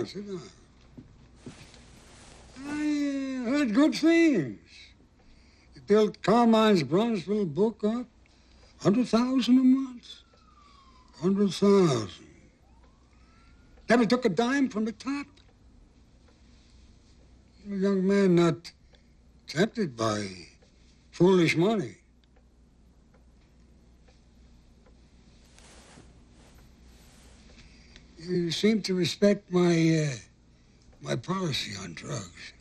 down, sit down. I heard good things. You built Carmine's Bronzeville book up. 100,000 a month. 100,000. Never took a dime from the top. A young man not tempted by foolish money. You seem to respect my policy on drugs.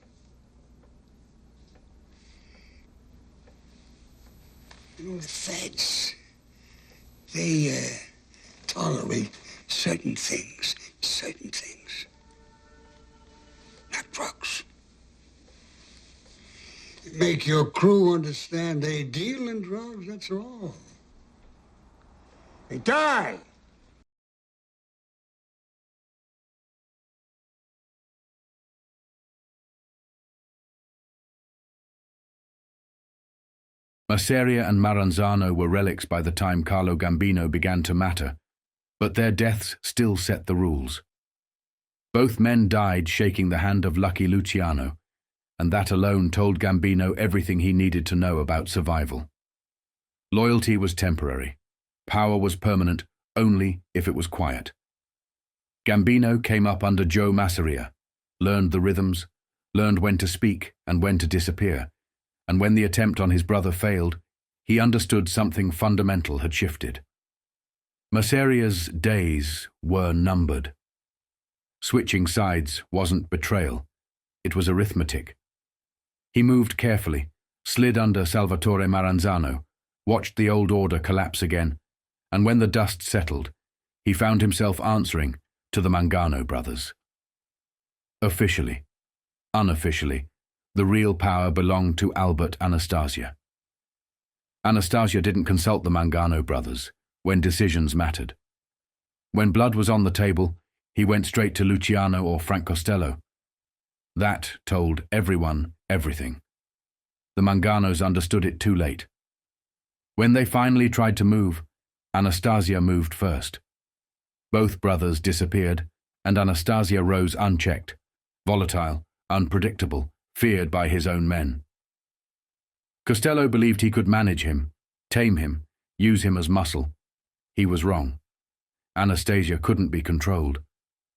You know, the feds, they tolerate certain things. Not drugs. You make your crew understand they deal in drugs, that's all. They die. Masseria and Maranzano were relics by the time Carlo Gambino began to matter, but their deaths still set the rules. Both men died shaking the hand of Lucky Luciano, and that alone told Gambino everything he needed to know about survival. Loyalty was temporary. Power was permanent only if it was quiet. Gambino came up under Joe Masseria, learned the rhythms, learned when to speak and when to disappear, and when the attempt on his brother failed, he understood something fundamental had shifted. Masseria's days were numbered. Switching sides wasn't betrayal, it was arithmetic. He moved carefully, slid under Salvatore Maranzano, watched the old order collapse again, and when the dust settled, he found himself answering to the Mangano brothers. Officially, unofficially, the real power belonged to Albert Anastasia. Anastasia didn't consult the Mangano brothers when decisions mattered. When blood was on the table, he went straight to Luciano or Frank Costello. That told everyone everything. The Manganos understood it too late. When they finally tried to move, Anastasia moved first. Both brothers disappeared, and Anastasia rose unchecked, volatile, unpredictable, feared by his own men. Costello believed he could manage him, tame him, use him as muscle. He was wrong. Anastasia couldn't be controlled.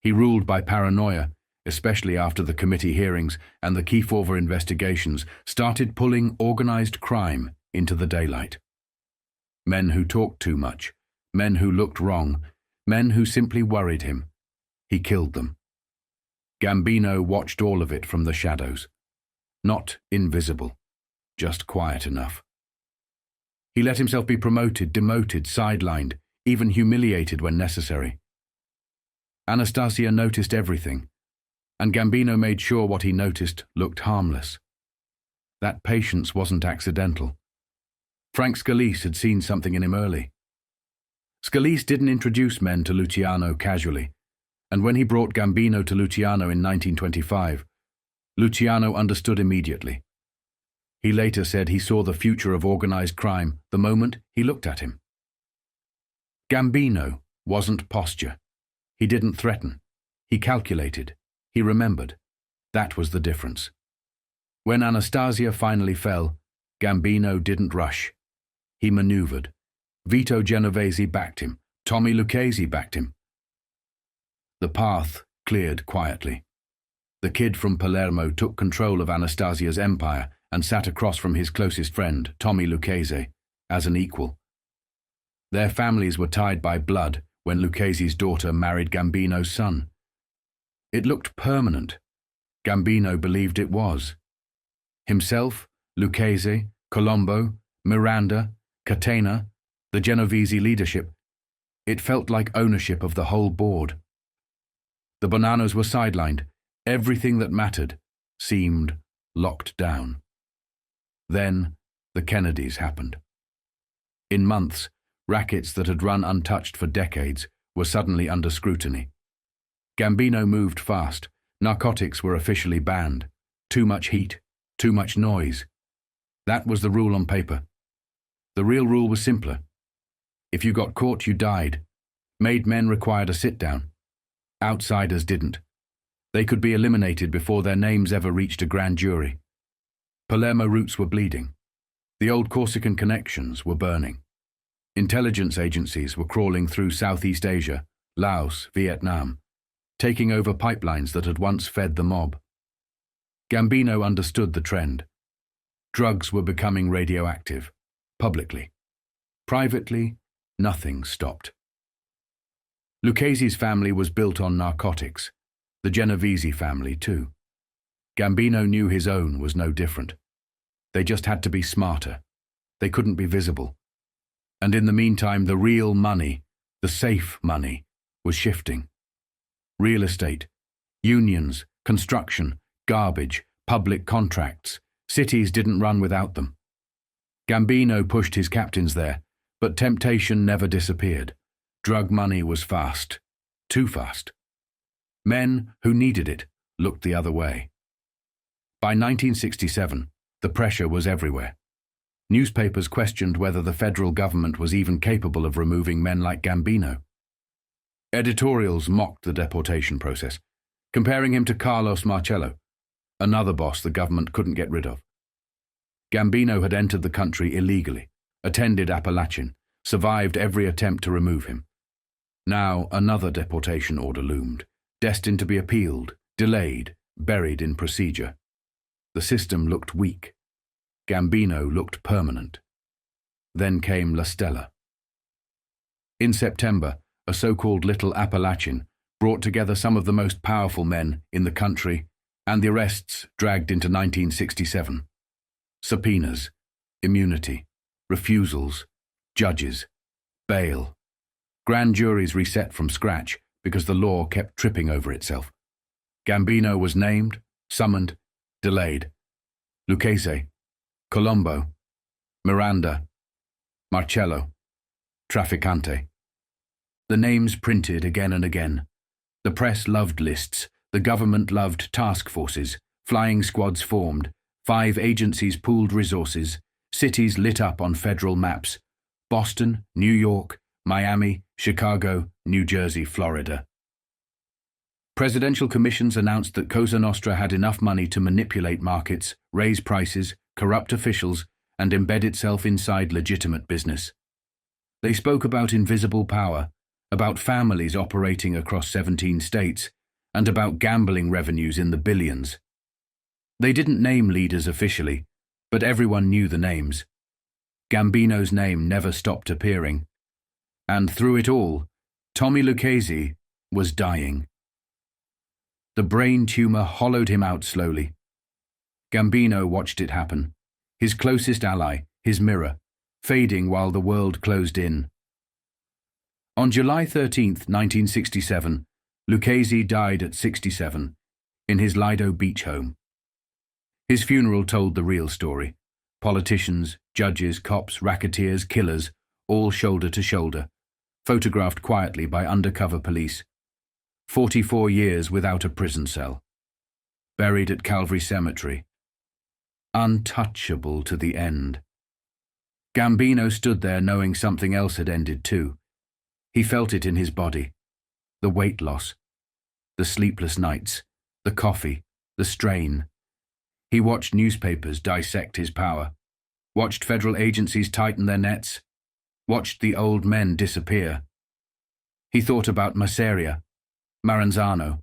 He ruled by paranoia, especially after the committee hearings and the Kiefover investigations started pulling organized crime into the daylight. Men who talked too much, men who looked wrong, men who simply worried him. He killed them. Gambino watched all of it from the shadows. Not invisible, just quiet enough. He let himself be promoted, demoted, sidelined, even humiliated when necessary. Anastasia noticed everything, and Gambino made sure what he noticed looked harmless. That patience wasn't accidental. Frank Scalise had seen something in him early. Scalise didn't introduce men to Luciano casually, and when he brought Gambino to Luciano in 1925, Luciano understood immediately. He later said he saw the future of organized crime the moment he looked at him. Gambino wasn't posture. He didn't threaten. He calculated. He remembered. That was the difference. When Anastasia finally fell, Gambino didn't rush. He maneuvered. Vito Genovese backed him. Tommy Lucchese backed him. The path cleared quietly. The kid from Palermo took control of Anastasia's empire and sat across from his closest friend, Tommy Lucchese, as an equal. Their families were tied by blood when Lucchese's daughter married Gambino's son. It looked permanent. Gambino believed it was. Himself, Lucchese, Colombo, Miranda, Catena, the Genovese leadership. It felt like ownership of the whole board. The Bonannos were sidelined. Everything that mattered seemed locked down. Then the Kennedys happened. In months, rackets that had run untouched for decades were suddenly under scrutiny. Gambino moved fast. Narcotics were officially banned. Too much heat, too much noise. That was the rule on paper. The real rule was simpler. If you got caught, you died. Made men required a sit-down. Outsiders didn't. They could be eliminated before their names ever reached a grand jury. Palermo roots were bleeding. The old Corsican connections were burning. Intelligence agencies were crawling through Southeast Asia, Laos, Vietnam, taking over pipelines that had once fed the mob. Gambino understood the trend. Drugs were becoming radioactive, publicly. Privately, nothing stopped. Lucchese's family was built on narcotics, the Genovese family too. Gambino knew his own was no different. They just had to be smarter. They couldn't be visible. And in the meantime, the real money, the safe money, was shifting. Real estate, unions, construction, garbage, public contracts. Cities didn't run without them. Gambino pushed his captains there, but temptation never disappeared. Drug money was fast, too fast. Men who needed it looked the other way. By 1967, the pressure was everywhere. Newspapers questioned whether the federal government was even capable of removing men like Gambino. Editorials mocked the deportation process, comparing him to Carlos Marcello, another boss the government couldn't get rid of. Gambino had entered the country illegally, attended Appalachian, survived every attempt to remove him. Now another deportation order loomed, destined to be appealed, delayed, buried in procedure. The system looked weak. Gambino looked permanent. Then came La Stella. In September, a so-called Little Appalachian brought together some of the most powerful men in the country, and the arrests dragged into 1967. Subpoenas, immunity, refusals, judges, bail. Grand juries reset from scratch because the law kept tripping over itself. Gambino was named, summoned, delayed. Lucchese, Colombo, Miranda, Marcello, Trafficante. The names printed again and again. The press loved lists, the government loved task forces, flying squads formed, 5 agencies pooled resources, cities lit up on federal maps: Boston, New York, Miami, Chicago, New Jersey, Florida. Presidential commissions announced that Cosa Nostra had enough money to manipulate markets, raise prices, corrupt officials, and embed itself inside legitimate business. They spoke about invisible power, about families operating across 17 states, and about gambling revenues in the billions. They didn't name leaders officially, but everyone knew the names. Gambino's name never stopped appearing. And through it all, Tommy Lucchese was dying. The brain tumor hollowed him out slowly. Gambino watched it happen, his closest ally, his mirror, fading while the world closed in. On July 13, 1967, Lucchese died at 67, in his Lido Beach home. His funeral told the real story. Politicians, judges, cops, racketeers, killers, all shoulder to shoulder, photographed quietly by undercover police. 44 years without a prison cell. Buried at Calvary Cemetery. Untouchable to the end. Gambino stood there knowing something else had ended too. He felt it in his body. The weight loss. The sleepless nights. The coffee. The strain. He watched newspapers dissect his power. Watched federal agencies tighten their nets. Watched the old men disappear. He thought about Masseria, Maranzano,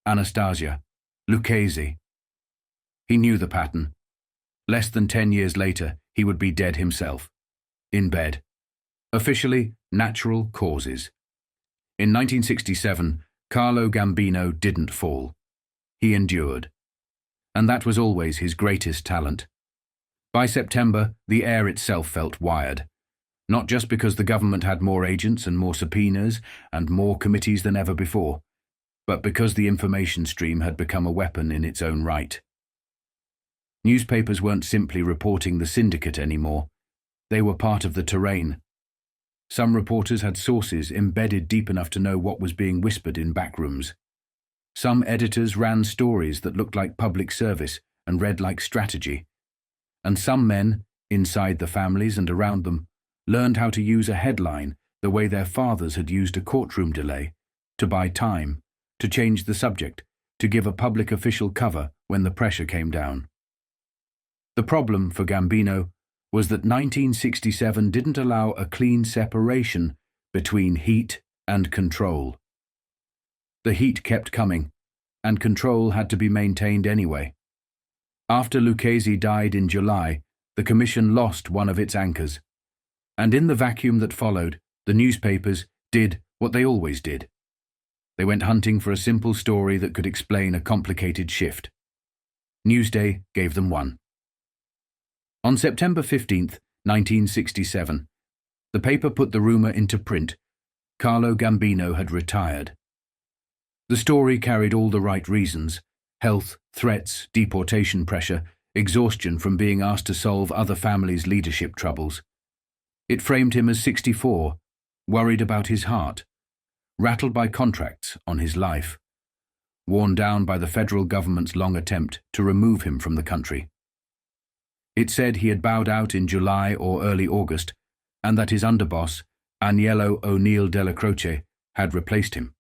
Anastasia, Lucchese. He knew the pattern. Less than 10 years later, he would be dead himself. In bed. Officially, natural causes. In 1967, Carlo Gambino didn't fall. He endured. And that was always his greatest talent. By September, the air itself felt wired. Not just because the government had more agents and more subpoenas and more committees than ever before, but because the information stream had become a weapon in its own right. Newspapers weren't simply reporting the syndicate anymore. They were part of the terrain. Some reporters had sources embedded deep enough to know what was being whispered in back rooms. Some editors ran stories that looked like public service and read like strategy. And some men, inside the families and around them, learned how to use a headline the way their fathers had used a courtroom delay, to buy time, to change the subject, to give a public official cover when the pressure came down. The problem for Gambino was that 1967 didn't allow a clean separation between heat and control. The heat kept coming, and control had to be maintained anyway. After Lucchese died in July, the commission lost one of its anchors. And in the vacuum that followed, the newspapers did what they always did. They went hunting for a simple story that could explain a complicated shift. Newsday gave them one. On September 15th, 1967, the paper put the rumor into print. Carlo Gambino had retired. The story carried all the right reasons: health, threats, deportation pressure, exhaustion from being asked to solve other families' leadership troubles. It framed him as 64, worried about his heart, rattled by contracts on his life, worn down by the federal government's long attempt to remove him from the country. It said he had bowed out in July or early August, and that his underboss, Agnello O'Neill Della Croce, had replaced him.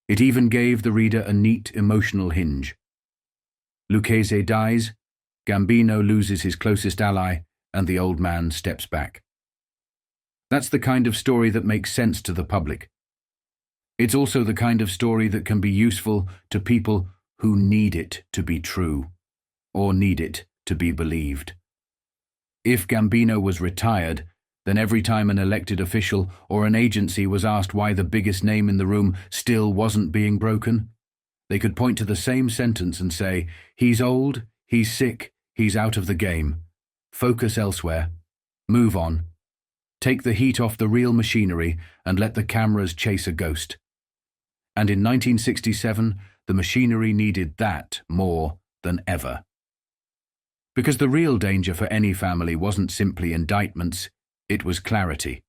It even gave the reader a neat emotional hinge. Lucchese dies, Gambino loses his closest ally, and the old man steps back. That's the kind of story that makes sense to the public. It's also the kind of story that can be useful to people who need it to be true, or need it to be believed. If Gambino was retired, then every time an elected official or an agency was asked why the biggest name in the room still wasn't being broken, they could point to the same sentence and say, "He's old, he's sick, he's out of the game. Focus elsewhere. Move on. Take the heat off the real machinery and let the cameras chase a ghost." And in 1967, the machinery needed that more than ever. Because the real danger for any family wasn't simply indictments, it was clarity.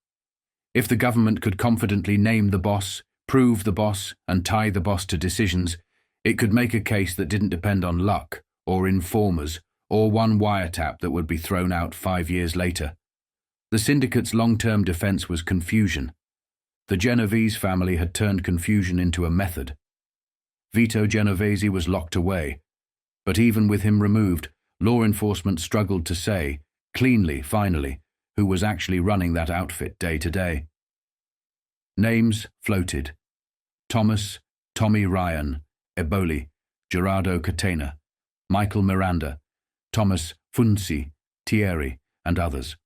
If the government could confidently name the boss, prove the boss, and tie the boss to decisions, it could make a case that didn't depend on luck, or informers, or one wiretap that would be thrown out 5 years later. The syndicate's long-term defense was confusion. The Genovese family had turned confusion into a method. Vito Genovese was locked away, but even with him removed, law enforcement struggled to say, cleanly, finally, who was actually running that outfit day to day. Names floated: Thomas, Tommy Ryan, Eboli, Gerardo Catena, Michael Miranda, Thomas Funzi, Thierry, and others.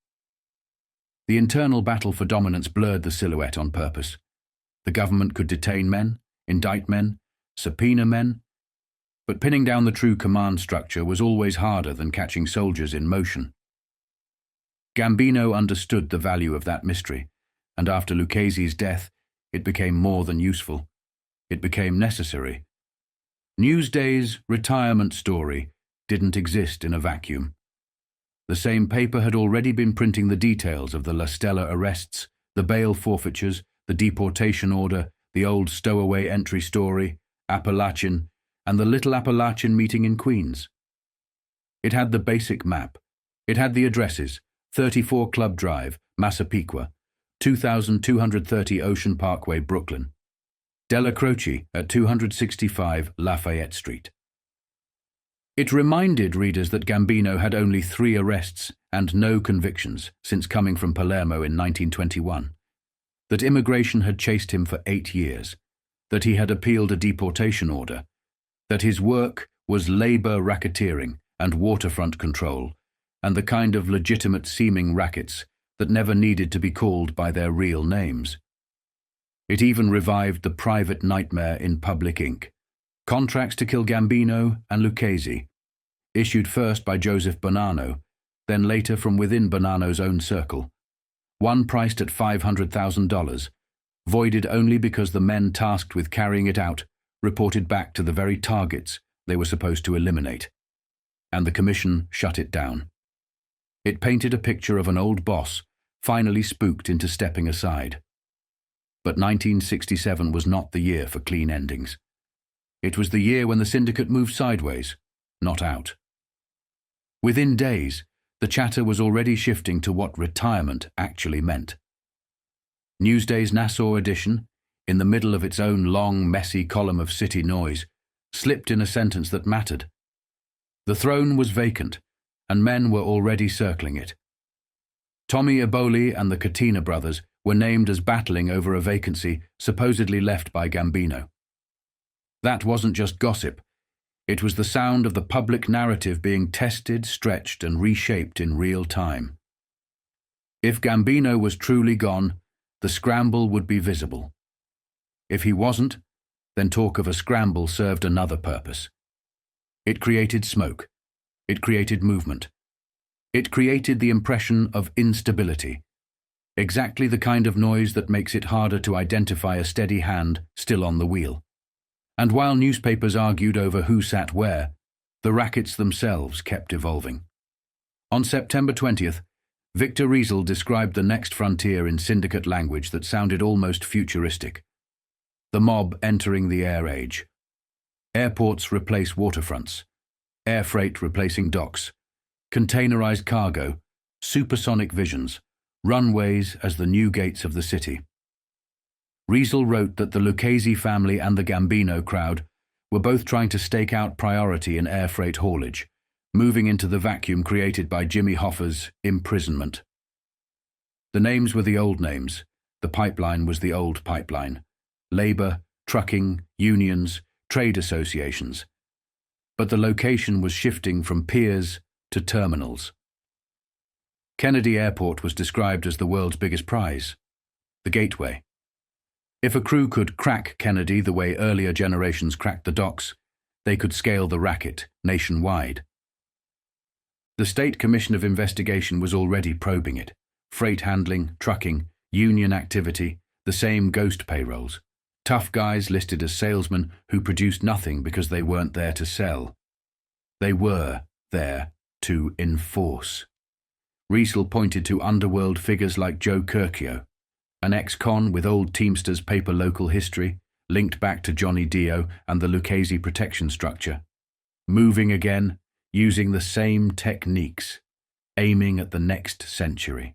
The internal battle for dominance blurred the silhouette on purpose. The government could detain men, indict men, subpoena men, but pinning down the true command structure was always harder than catching soldiers in motion. Gambino understood the value of that mystery, and after Lucchese's death, it became more than useful. It became necessary. Newsday's retirement story didn't exist in a vacuum. The same paper had already been printing the details of the La Stella arrests, the bail forfeitures, the deportation order, the old stowaway entry story, Appalachian, and the Little Appalachian meeting in Queens. It had the basic map. It had the addresses: 34 Club Drive, Massapequa, 2230 Ocean Parkway, Brooklyn, Della Croce at 265 Lafayette Street. It reminded readers that Gambino had only 3 arrests and no convictions since coming from Palermo in 1921, that immigration had chased him for 8 years, that he had appealed a deportation order, that his work was labor racketeering and waterfront control, and the kind of legitimate-seeming rackets that never needed to be called by their real names. It even revived the private nightmare in public ink: contracts to kill Gambino and Lucchese, issued first by Joseph Bonanno, then later from within Bonanno's own circle. One priced at $500,000, voided only because the men tasked with carrying it out reported back to the very targets they were supposed to eliminate, and the commission shut it down. It painted a picture of an old boss finally spooked into stepping aside. But 1967 was not the year for clean endings. It was the year when the syndicate moved sideways, not out. Within days, the chatter was already shifting to what retirement actually meant. Newsday's Nassau edition, in the middle of its own long, messy column of city noise, slipped in a sentence that mattered. The throne was vacant, and men were already circling it. Tommy Eboli and the Catena brothers were named as battling over a vacancy supposedly left by Gambino. That wasn't just gossip. It was the sound of the public narrative being tested, stretched, and reshaped in real time. If Gambino was truly gone, the scramble would be visible. If he wasn't, then talk of a scramble served another purpose. It created smoke. It created movement. It created the impression of instability, exactly the kind of noise that makes it harder to identify a steady hand still on the wheel. And while newspapers argued over who sat where, the rackets themselves kept evolving. On September 20th, Victor Riesel described the next frontier in syndicate language that sounded almost futuristic. The mob entering the air age. Airports replace waterfronts. Air freight replacing docks. Containerized cargo. Supersonic visions. Runways as the new gates of the city. Riesel wrote that the Lucchese family and the Gambino crowd were both trying to stake out priority in air freight haulage, moving into the vacuum created by Jimmy Hoffa's imprisonment. The names were the old names. The pipeline was the old pipeline. Labor, trucking, unions, trade associations. But the location was shifting from piers to terminals. Kennedy Airport was described as the world's biggest prize, the gateway. If a crew could crack Kennedy the way earlier generations cracked the docks, they could scale the racket nationwide. The State Commission of Investigation was already probing it. Freight handling, trucking, union activity, the same ghost payrolls. Tough guys listed as salesmen who produced nothing because they weren't there to sell. They were there to enforce. Riesel pointed to underworld figures like Joe Curcio, an ex-con with old Teamsters paper local history, linked back to Johnny Dio and the Lucchese protection structure. Moving again, using the same techniques, aiming at the next century.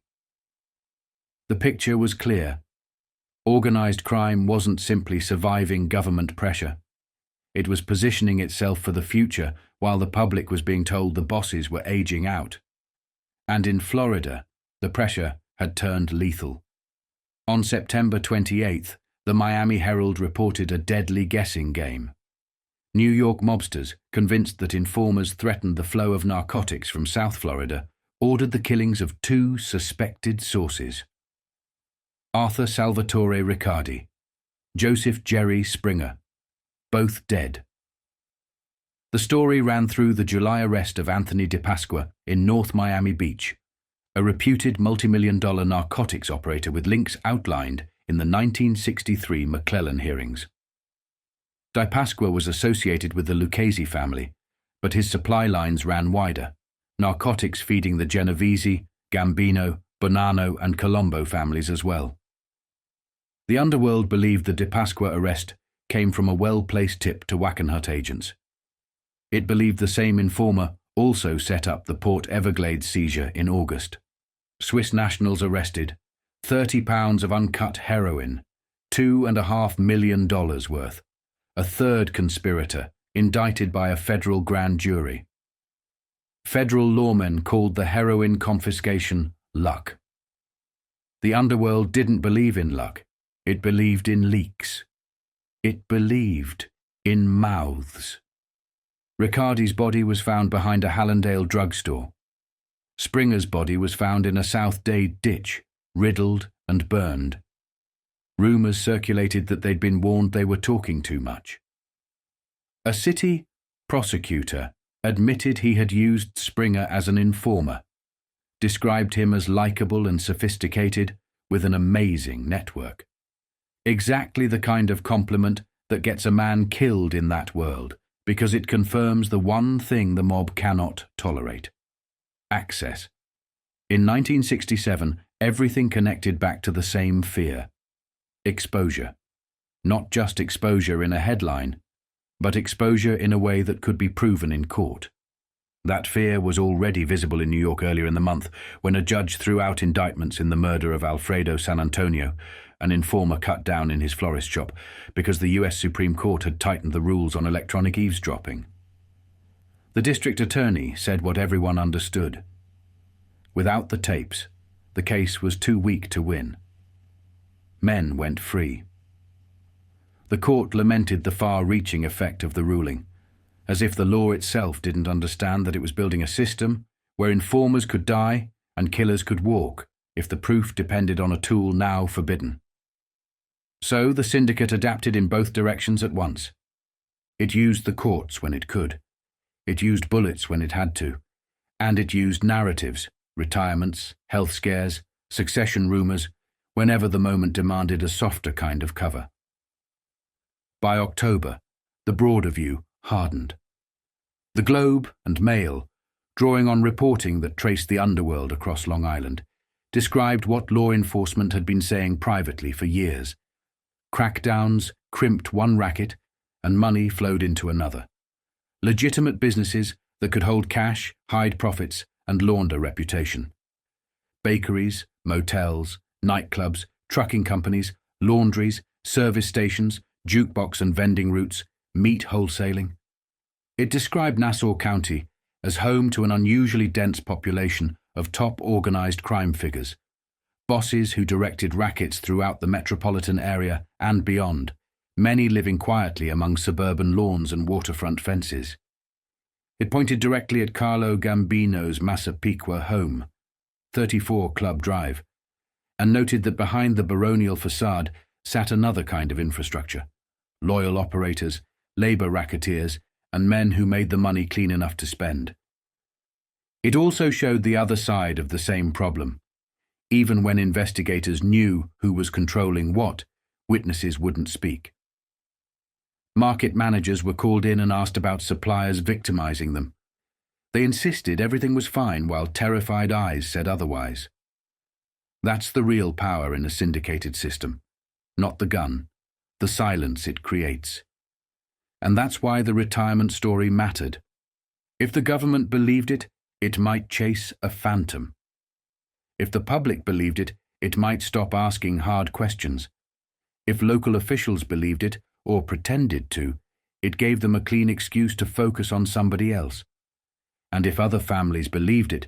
The picture was clear. Organized crime wasn't simply surviving government pressure. It was positioning itself for the future while the public was being told the bosses were aging out. And in Florida, the pressure had turned lethal. On September 28th, the Miami Herald reported a deadly guessing game. New York mobsters, convinced that informers threatened the flow of narcotics from South Florida, ordered the killings of 2 suspected sources. Arthur Salvatore Riccardi, Joseph Jerry Springer, both dead. The story ran through the July arrest of Anthony DePasqua in North Miami Beach, a reputed multi-million-dollar narcotics operator with links outlined in the 1963 McClellan hearings. DePasqua was associated with the Lucchese family, but his supply lines ran wider, narcotics feeding the Genovese, Gambino, Bonanno and Colombo families as well. The underworld believed the DePasqua arrest came from a well-placed tip to Wackenhut agents. It believed the same informer also set up the Port Everglades seizure in August. Swiss nationals arrested, 30 pounds of uncut heroin, $2.5 million worth. A third conspirator, indicted by a federal grand jury. Federal lawmen called the heroin confiscation luck. The underworld didn't believe in luck. It believed in leaks. It believed in mouths. Riccardi's body was found behind a Hallandale drugstore. Springer's body was found in a South Dade ditch, riddled and burned. Rumours circulated that they'd been warned they were talking too much. A city prosecutor admitted he had used Springer as an informer, described him as likable and sophisticated with an amazing network. Exactly the kind of compliment that gets a man killed in that world because it confirms the one thing the mob cannot tolerate: access. In 1967, everything connected back to the same fear: exposure. Not just exposure in a headline, but exposure in a way that could be proven in court. That fear was already visible in New York earlier in the month when a judge threw out indictments in the murder of Alfredo San Antonio an informer cut down in his florist shop because the US Supreme Court had tightened the rules on electronic eavesdropping. The district attorney said what everyone understood. Without the tapes, the case was too weak to win. Men went free. The court lamented the far-reaching effect of the ruling, as if the law itself didn't understand that it was building a system where informers could die and killers could walk if the proof depended on a tool now forbidden. So the syndicate adapted in both directions at once. It used the courts when it could. It used bullets when it had to. And it used narratives, retirements, health scares, succession rumors, whenever the moment demanded a softer kind of cover. By October, the broader view hardened. The Globe and Mail, drawing on reporting that traced the underworld across Long Island, described what law enforcement had been saying privately for years. Crackdowns crimped one racket and money flowed into another. Legitimate businesses that could hold cash, hide profits, and launder reputation. Bakeries, motels, nightclubs, trucking companies, laundries, service stations, jukebox and vending routes, meat wholesaling. It described Nassau County as home to an unusually dense population of top organized crime figures, bosses who directed rackets throughout the metropolitan area and beyond, many living quietly among suburban lawns and waterfront fences. It pointed directly at Carlo Gambino's Massapequa home, 34 Club Drive, and noted that behind the baronial facade sat another kind of infrastructure: loyal operators, labor racketeers, and men who made the money clean enough to spend. It also showed the other side of the same problem. Even when investigators knew who was controlling what, witnesses wouldn't speak. Market managers were called in and asked about suppliers victimizing them. They insisted everything was fine while terrified eyes said otherwise. That's the real power in a syndicated system, not the gun, the silence it creates. And that's why the retirement story mattered. If the government believed it, it might chase a phantom. If the public believed it, it might stop asking hard questions. If local officials believed it, or pretended to, it gave them a clean excuse to focus on somebody else. And if other families believed it,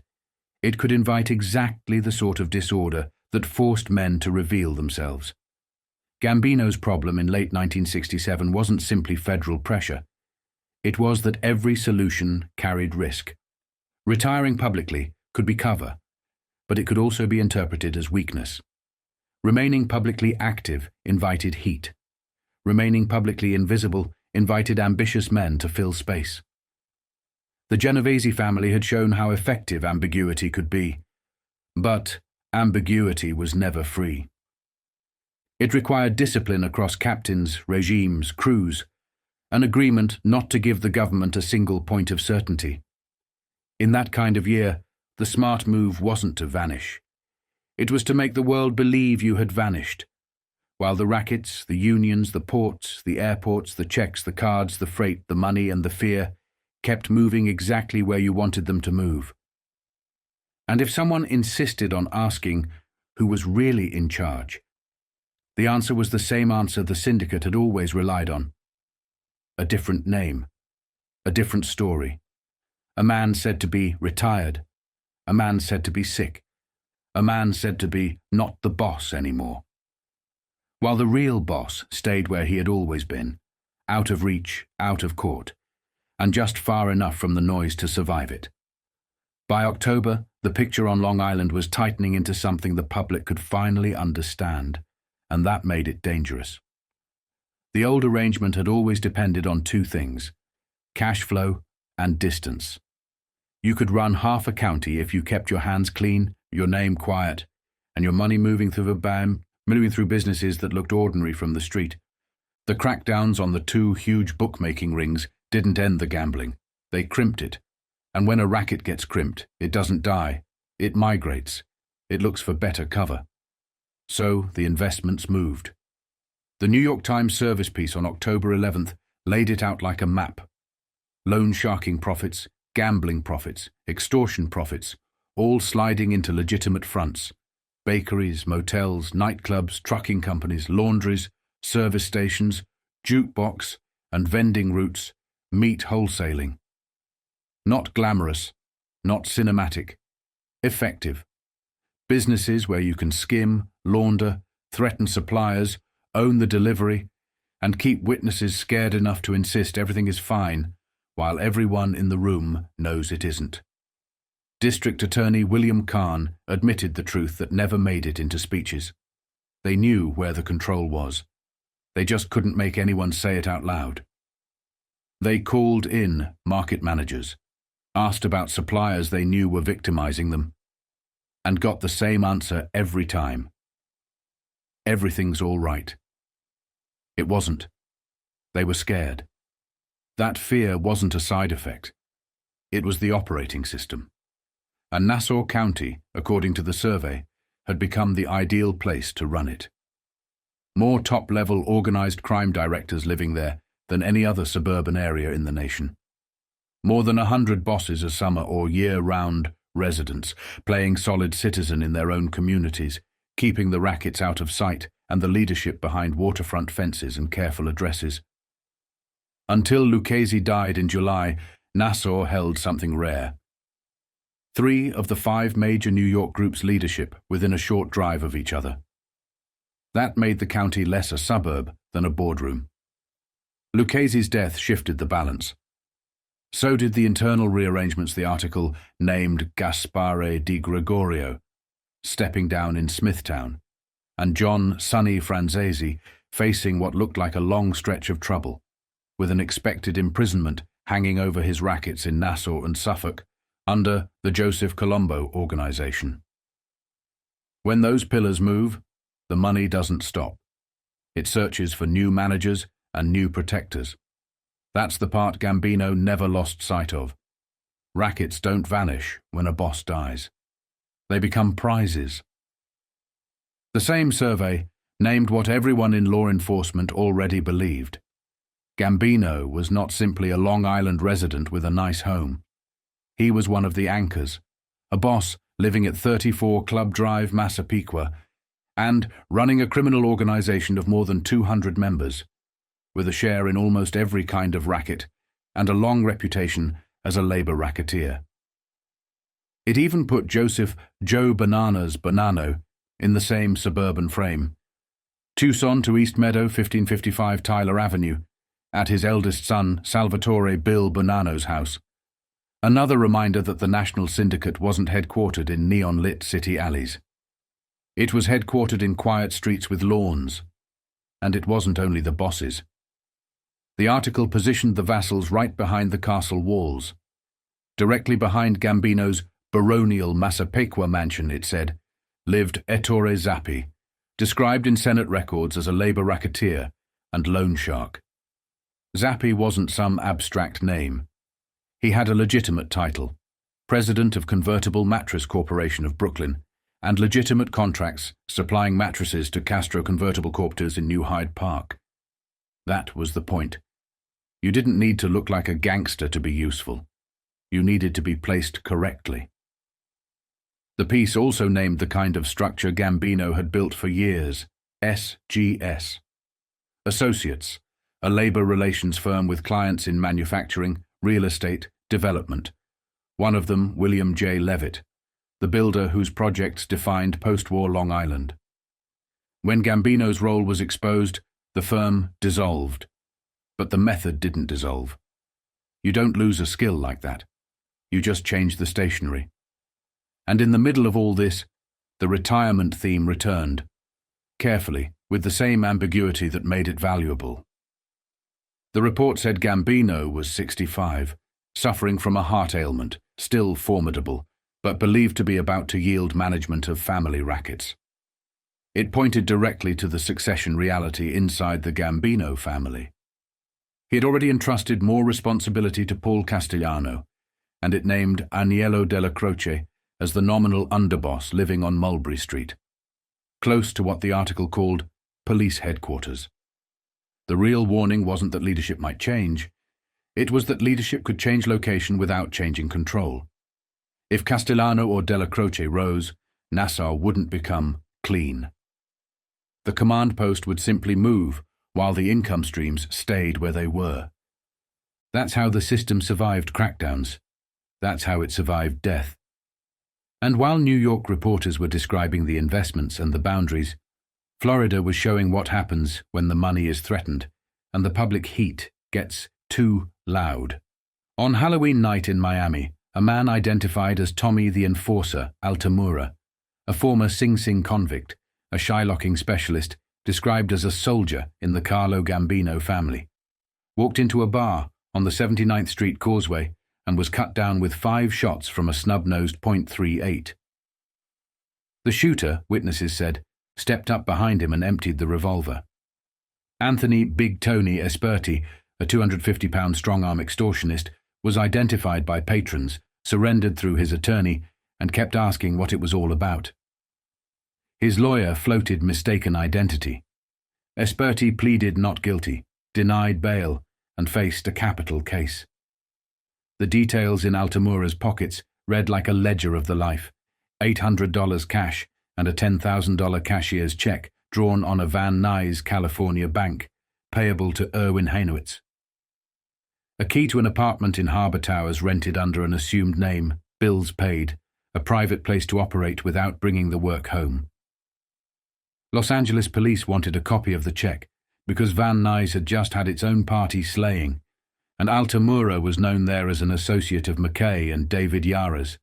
it could invite exactly the sort of disorder that forced men to reveal themselves. Gambino's problem in late 1967 wasn't simply federal pressure. It was that every solution carried risk. Retiring publicly could be cover, but it could also be interpreted as weakness. Remaining publicly active invited heat. Remaining publicly invisible invited ambitious men to fill space. The Genovese family had shown how effective ambiguity could be, but ambiguity was never free. It required discipline across captains, regimes, crews, an agreement not to give the government a single point of certainty. In that kind of year, the smart move wasn't to vanish. It was to make the world believe you had vanished, while the rackets, the unions, the ports, the airports, the checks, the cards, the freight, the money, and the fear kept moving exactly where you wanted them to move. And if someone insisted on asking who was really in charge, the answer was the same answer the syndicate had always relied on. A different name, a different story. A man said to be retired, a man said to be sick, a man said to be not the boss anymore. While the real boss stayed where he had always been, out of reach, out of court, and just far enough from the noise to survive it. By October, the picture on Long Island was tightening into something the public could finally understand, and that made it dangerous. The old arrangement had always depended on two things: cash flow and distance. You could run half a county if you kept your hands clean, your name quiet, and your money moving through businesses that looked ordinary from the street. The crackdowns on the two huge bookmaking rings didn't end the gambling. They crimped it. And when a racket gets crimped, it doesn't die. It migrates. It looks for better cover. So the investments moved. The New York Times service piece on October 11th laid it out like a map. Loan sharking profits, gambling profits, extortion profits, all sliding into legitimate fronts. bakeries, motels, nightclubs, trucking companies, laundries, service stations, jukebox, and vending routes, meat wholesaling. Not glamorous, not cinematic, effective. Businesses where you can skim, launder, threaten suppliers, own the delivery, and keep witnesses scared enough to insist everything is fine, while everyone in the room knows it isn't. District Attorney William Kahn admitted the truth that never made it into speeches. They knew where the control was. They just couldn't make anyone say it out loud. They called in market managers, asked about suppliers they knew were victimizing them, and got the same answer every time. Everything's all right. It wasn't. They were scared. That fear wasn't a side effect. It was the operating system. And Nassau County, according to the survey, had become the ideal place to run it. More top-level organized crime directors living there than any other suburban area in the nation. More than 100 bosses as summer or year-round residents, playing solid citizen in their own communities, keeping the rackets out of sight and the leadership behind waterfront fences and careful addresses. Until Lucchese died in July, Nassau held something rare. 3 of the 5 major New York groups' leadership within a short drive of each other. That made the county less a suburb than a boardroom. Lucchese's death shifted the balance. So did the internal rearrangements the article named Gaspare Di Gregorio, stepping down in Smithtown, and John Sonny Franzesi facing what looked like a long stretch of trouble, with an expected imprisonment hanging over his rackets in Nassau and Suffolk under the Joseph Colombo organization. When those pillars move, the money doesn't stop. It searches for new managers and new protectors. That's the part Gambino never lost sight of. Rackets don't vanish when a boss dies. They become prizes. The same survey named what everyone in law enforcement already believed. Gambino was not simply a Long Island resident with a nice home. He was one of the anchors, a boss living at 34 Club Drive, Massapequa, and running a criminal organization of more than 200 members, with a share in almost every kind of racket and a long reputation as a labor racketeer. It even put Joseph Joe Bananas Bonanno in the same suburban frame. Tucson to East Meadow, 1555 Tyler Avenue, at his eldest son Salvatore Bill Bonanno's house. Another reminder that the national syndicate wasn't headquartered in neon-lit city alleys. It was headquartered in quiet streets with lawns, and it wasn't only the bosses. The article positioned the vassals right behind the castle walls. Directly behind Gambino's baronial Massapequa mansion, it said, lived Ettore Zappi, described in Senate records as a labor racketeer and loan shark. Zappi wasn't some abstract name. He had a legitimate title, President of Convertible Mattress Corporation of Brooklyn, and legitimate contracts supplying mattresses to Castro Convertible Corptors in New Hyde Park. That was the point. You didn't need to look like a gangster to be useful. You needed to be placed correctly. The piece also named the kind of structure Gambino had built for years, SGS. Associates, a labor relations firm with clients in manufacturing, real estate, development. One of them, William J. Levitt, the builder whose projects defined post-war Long Island. When Gambino's role was exposed, the firm dissolved. But the method didn't dissolve. You don't lose a skill like that. You just change the stationery. And in the middle of all this, the retirement theme returned, carefully, with the same ambiguity that made it valuable. The report said Gambino was 65, suffering from a heart ailment, still formidable, but believed to be about to yield management of family rackets. It pointed directly to the succession reality inside the Gambino family. He had already entrusted more responsibility to Paul Castellano, and it named Agnello della Croce as the nominal underboss living on Mulberry Street, close to what the article called police headquarters. The real warning wasn't that leadership might change. It was that leadership could change location without changing control. If Castellano or Della Croce rose, Nassau wouldn't become clean. The command post would simply move while the income streams stayed where they were. That's how the system survived crackdowns. That's how it survived death. And while New York reporters were describing the investments and the boundaries, Florida was showing what happens when the money is threatened and the public heat gets too loud. On Halloween night in Miami, a man identified as Tommy the Enforcer Altamura, a former Sing Sing convict, a shylocking specialist described as a soldier in the Carlo Gambino family, walked into a bar on the 79th Street Causeway and was cut down with 5 shots from a snub-nosed .38. The shooter, witnesses said, stepped up behind him and emptied the revolver. Anthony Big Tony Esperti, a 250-pound strong-arm extortionist, was identified by patrons, surrendered through his attorney, and kept asking what it was all about. His lawyer floated mistaken identity. Esperti pleaded not guilty, denied bail, and faced a capital case. The details in Altamura's pockets read like a ledger of the life: $800 cash and a $10,000 cashier's check drawn on a Van Nuys, California bank, payable to Erwin Hainowitz. A key to an apartment in Harbor Towers rented under an assumed name, bills paid, a private place to operate without bringing the work home. Los Angeles police wanted a copy of the check because Van Nuys had just had its own party slaying, and Altamura was known there as an associate of McKay and David Yara's.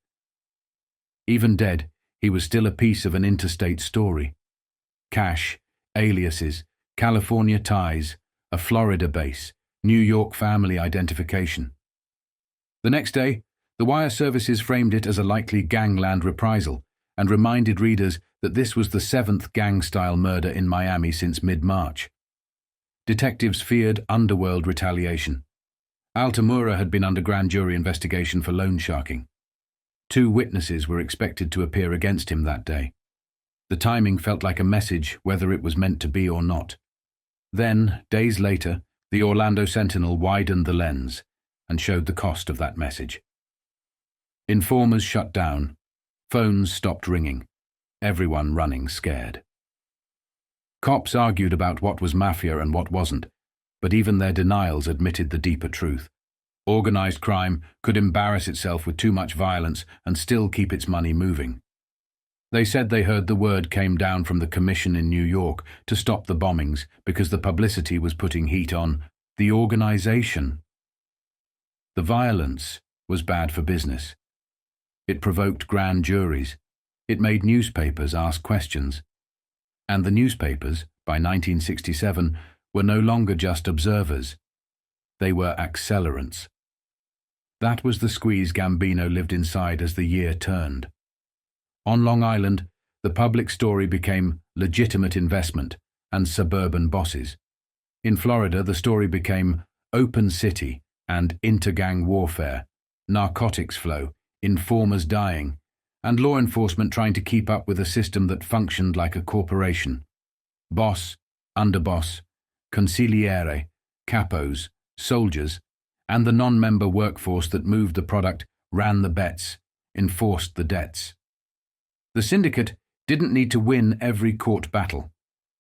Even dead, he was still a piece of an interstate story. Cash, aliases, California ties, a Florida base, New York family identification. The next day, the wire services framed it as a likely gangland reprisal and reminded readers that this was the 7th gang-style murder in Miami since mid-March. Detectives feared underworld retaliation. Altamura had been under grand jury investigation for loan sharking. 2 witnesses were expected to appear against him that day. The timing felt like a message, whether it was meant to be or not. Then, days later, the Orlando Sentinel widened the lens and showed the cost of that message. Informers shut down. Phones stopped ringing. Everyone running scared. Cops argued about what was mafia and what wasn't, but even their denials admitted the deeper truth. Organized crime could embarrass itself with too much violence and still keep its money moving. They said they heard the word came down from the commission in New York to stop the bombings because the publicity was putting heat on the organization. The violence was bad for business. It provoked grand juries. It made newspapers ask questions. And the newspapers, by 1967, were no longer just observers. They were accelerants. That was the squeeze Gambino lived inside as the year turned. On Long Island, the public story became legitimate investment and suburban bosses. In Florida, the story became open city and intergang warfare, narcotics flow, informers dying, and law enforcement trying to keep up with a system that functioned like a corporation. Boss, underboss, consigliere, capos, soldiers, and the non-member workforce that moved the product ran the bets, enforced the debts. The syndicate didn't need to win every court battle.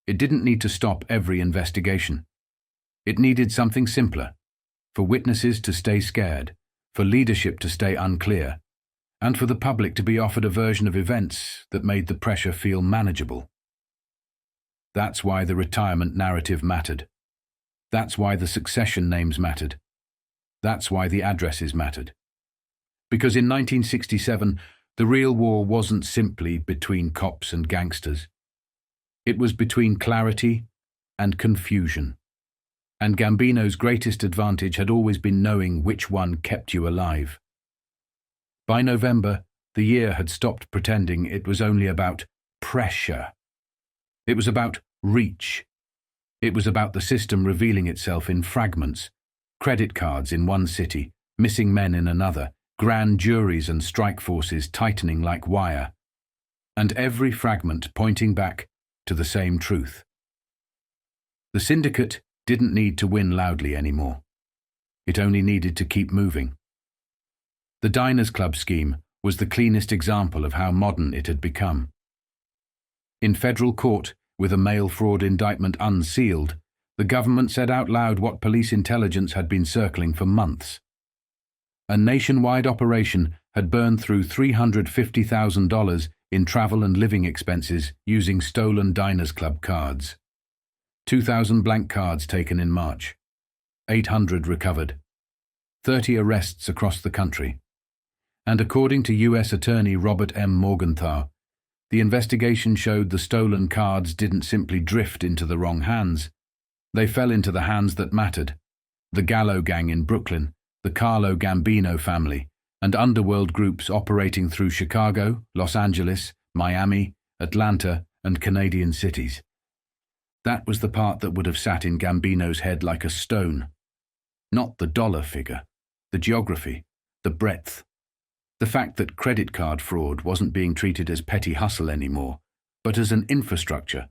It didn't need to stop every investigation. It needed something simpler, for witnesses to stay scared, for leadership to stay unclear, and for the public to be offered a version of events that made the pressure feel manageable. That's why the retirement narrative mattered. That's why the succession names mattered. That's why the addresses mattered. Because in 1967, the real war wasn't simply between cops and gangsters. It was between clarity and confusion. And Gambino's greatest advantage had always been knowing which one kept you alive. By November, the year had stopped pretending it was only about pressure. It was about reach. It was about the system revealing itself in fragments, credit cards in one city, missing men in another, grand juries and strike forces tightening like wire, and every fragment pointing back to the same truth. The syndicate didn't need to win loudly anymore. It only needed to keep moving. The Diners Club scheme was the cleanest example of how modern it had become. In federal court, with a mail fraud indictment unsealed, the government said out loud what police intelligence had been circling for months. A nationwide operation had burned through $350,000 in travel and living expenses using stolen Diners Club cards. 2,000 blank cards taken in March. 800 recovered. 30 arrests across the country. And according to U.S. Attorney Robert M. Morgenthau, the investigation showed the stolen cards didn't simply drift into the wrong hands. They fell into the hands that mattered: the Gallo gang in Brooklyn, the Carlo Gambino family, and underworld groups operating through Chicago, Los Angeles, Miami, Atlanta, and Canadian cities. That was the part that would have sat in Gambino's head like a stone. Not the dollar figure, the geography, the breadth. The fact that credit card fraud wasn't being treated as petty hustle anymore, but as an infrastructure,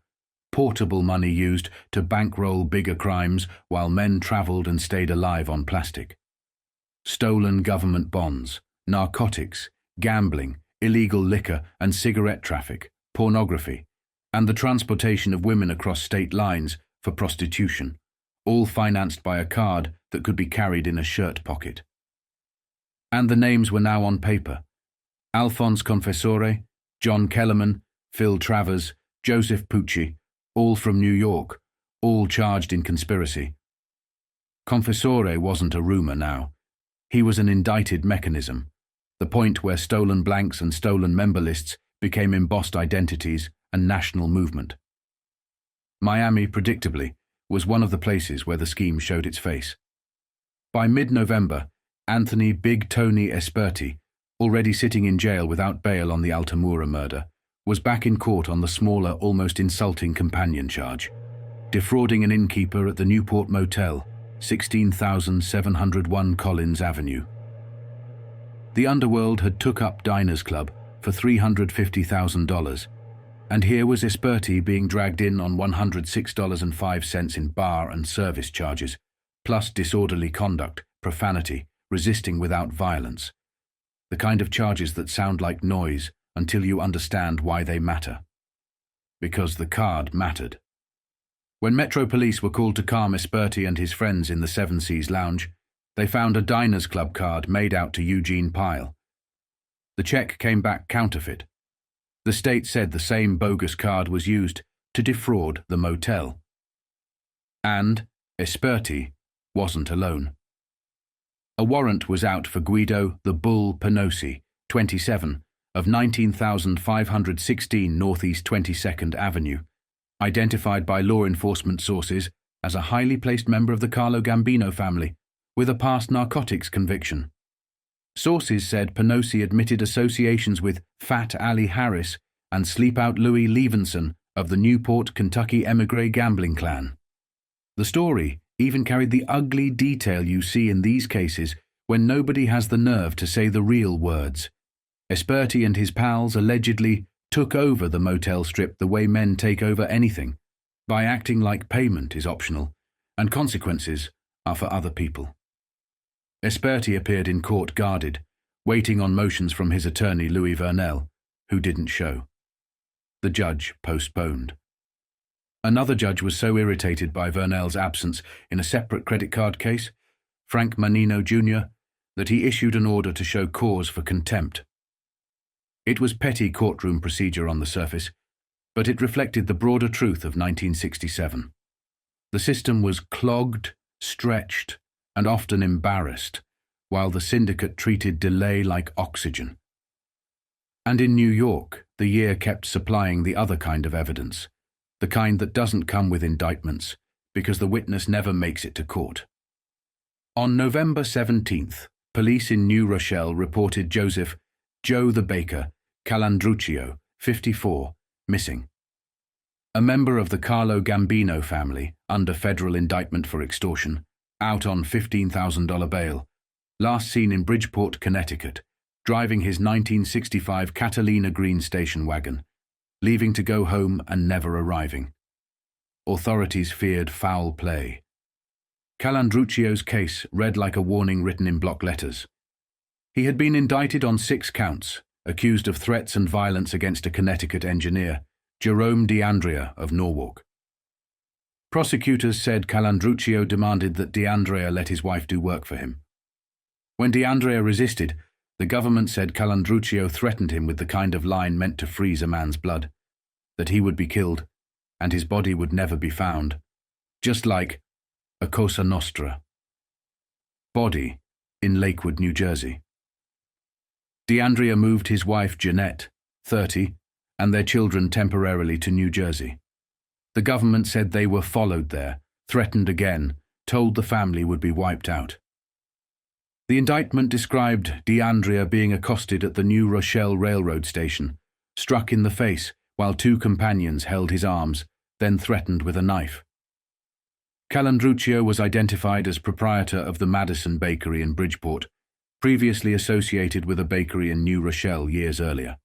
portable money used to bankroll bigger crimes while men traveled and stayed alive on plastic. Stolen government bonds, narcotics, gambling, illegal liquor and cigarette traffic, pornography, and the transportation of women across state lines for prostitution, all financed by a card that could be carried in a shirt pocket. And the names were now on paper: Alphonse Confessore, John Kellerman, Phil Travers, Joseph Pucci, all from New York, all charged in conspiracy. Confessore wasn't a rumor now. He was an indicted mechanism, the point where stolen blanks and stolen member lists became embossed identities and national movement. Miami, predictably, was one of the places where the scheme showed its face. By mid-November, Anthony Big Tony Esperti, already sitting in jail without bail on the Altamura murder, was back in court on the smaller, almost insulting companion charge: defrauding an innkeeper at the Newport Motel, 16,701 Collins Avenue. The underworld had took up Diners Club for $350,000, and here was Esperti being dragged in on $106.05 in bar and service charges, plus disorderly conduct, profanity, resisting without violence. The kind of charges that sound like noise until you understand why they matter. Because the card mattered. When Metro Police were called to calm Esperti and his friends in the Seven Seas Lounge, they found a Diners Club card made out to Eugene Pyle. The check came back counterfeit. The state said the same bogus card was used to defraud the motel. And Esperti wasn't alone. A warrant was out for Guido the Bull Penosi, 27, of 19,516 Northeast 22nd Avenue, identified by law enforcement sources as a highly placed member of the Carlo Gambino family with a past narcotics conviction. Sources said Penosi admitted associations with Fat Ali Harris and Sleepout Louis Levinson of the Newport, Kentucky emigre gambling clan. The story even carried the ugly detail you see in these cases when nobody has the nerve to say the real words. Esperti and his pals allegedly took over the motel strip the way men take over anything, by acting like payment is optional and consequences are for other people. Esperti appeared in court guarded, waiting on motions from his attorney Louis Vernel, who didn't show. The judge postponed. Another judge was so irritated by Vernel's absence in a separate credit card case, Frank Manino Jr., that he issued an order to show cause for contempt. It was petty courtroom procedure on the surface, but it reflected the broader truth of 1967. The system was clogged, stretched, and often embarrassed, while the syndicate treated delay like oxygen. And in New York, the year kept supplying the other kind of evidence, the kind that doesn't come with indictments, because the witness never makes it to court. On November 17th, police in New Rochelle reported Joseph Joe the Baker Calandruccio, 54, missing. A member of the Carlo Gambino family, under federal indictment for extortion, out on $15,000 bail, last seen in Bridgeport, Connecticut, driving his 1965 Catalina Green station wagon, leaving to go home and never arriving. Authorities feared foul play. Calandruccio's case read like a warning written in block letters. He had been indicted on 6 counts, accused of threats and violence against a Connecticut engineer, Jerome D'Andrea of Norwalk. Prosecutors said Calandruccio demanded that D'Andrea let his wife do work for him. When D'Andrea resisted, the government said Calandruccio threatened him with the kind of line meant to freeze a man's blood, that he would be killed and his body would never be found, just like a Cosa Nostra. Body in Lakewood, New Jersey. D'Andrea moved his wife Jeanette, 30, and their children temporarily to New Jersey. The government said they were followed there, threatened again, told the family would be wiped out. The indictment described D'Andrea being accosted at the New Rochelle railroad station, struck in the face while two companions held his arms, then threatened with a knife. Calandruccio was identified as proprietor of the Madison Bakery in Bridgeport, previously associated with a bakery in New Rochelle years earlier.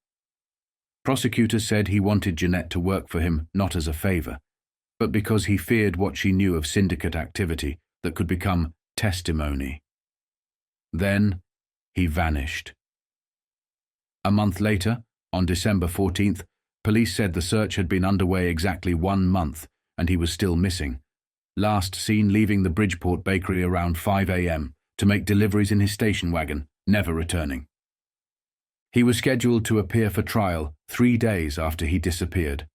Prosecutors said he wanted Jeanette to work for him not as a favor, but because he feared what she knew of syndicate activity that could become testimony. Then he vanished. A month later, on December 14th, police said the search had been underway exactly 1 month and he was still missing. Last seen leaving the Bridgeport bakery around 5 a.m. to make deliveries in his station wagon, never returning. He was scheduled to appear for trial 3 days after he disappeared.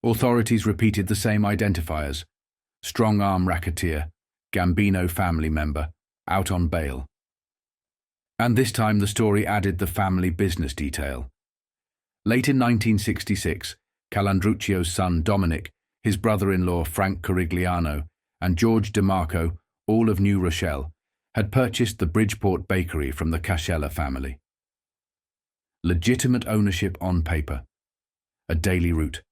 Authorities repeated the same identifiers: strong-arm racketeer, Gambino family member, out on bail. And this time the story added the family business detail. Late in 1966, Calandruccio's son Dominic, his brother-in-law Frank Corigliano, and George DeMarco, all of New Rochelle, had purchased the Bridgeport bakery from the Cascella family. Legitimate ownership on paper, a daily route,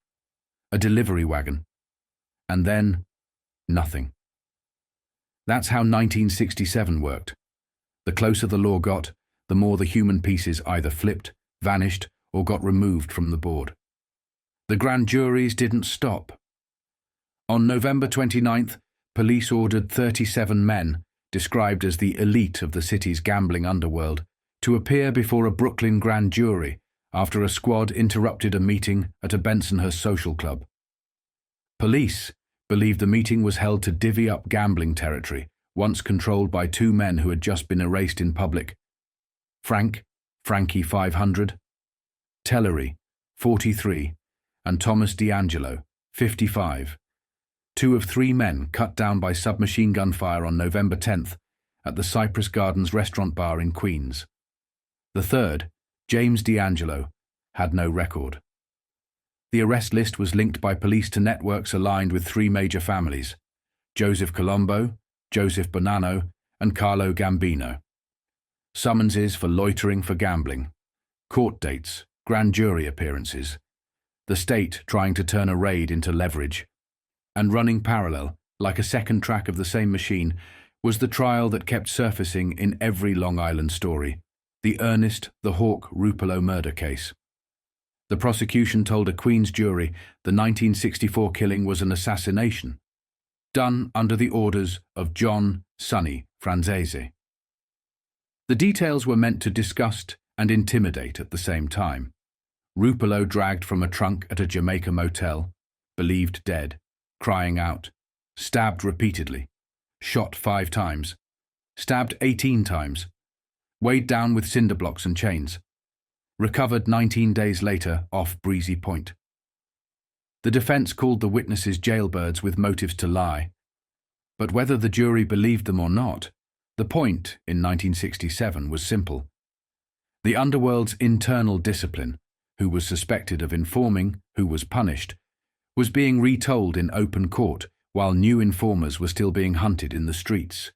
a delivery wagon, and then nothing. That's how 1967 worked. The closer the law got, the more the human pieces either flipped, vanished, or got removed from the board. The grand juries didn't stop. On November 29th, police ordered 37 men, described as the elite of the city's gambling underworld, to appear before a Brooklyn grand jury after a squad interrupted a meeting at a Bensonhurst social club. Police believed the meeting was held to divvy up gambling territory, once controlled by two men who had just been erased in public: Frankie 500, Tellery, 43, and Thomas D'Angelo, 55. 2 of 3 men cut down by submachine gun fire on November 10th at the Cypress Gardens restaurant bar in Queens. The third, James D'Angelo, had no record. The arrest list was linked by police to networks aligned with 3 major families: Joseph Colombo, Joseph Bonanno, and Carlo Gambino. Summonses for loitering for gambling, court dates, grand jury appearances, the state trying to turn a raid into leverage. And running parallel, like a second track of the same machine, was the trial that kept surfacing in every Long Island story: the Ernest the Hawk Rupolo murder case. The prosecution told a Queens jury the 1964 killing was an assassination, done under the orders of John Sonny Franzese. The details were meant to disgust and intimidate at the same time. Rupolo dragged from a trunk at a Jamaica motel, believed dead, crying out, stabbed repeatedly, shot 5 times, stabbed 18 times, weighed down with cinder blocks and chains, recovered 19 days later off Breezy Point. The defense called the witnesses jailbirds with motives to lie, but whether the jury believed them or not, the point in 1967 was simple. The underworld's internal discipline, who was suspected of informing, who was punished, was being retold in open court while new informers were still being hunted in the streets.